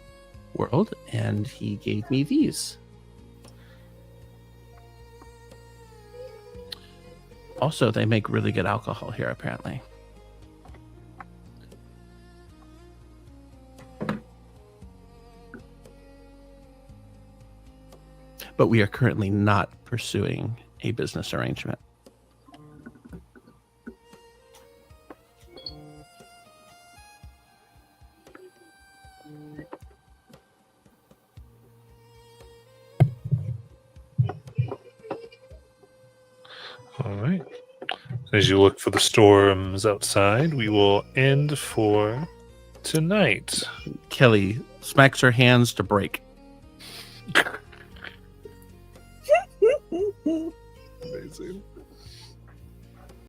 Speaker 2: world, and he gave me these. Also, they make really good alcohol here, apparently. But we are currently not pursuing a business arrangement.
Speaker 1: All right. As you look for the storms outside, we will end for tonight.
Speaker 2: Kelly smacks her hands to break.
Speaker 1: Amazing.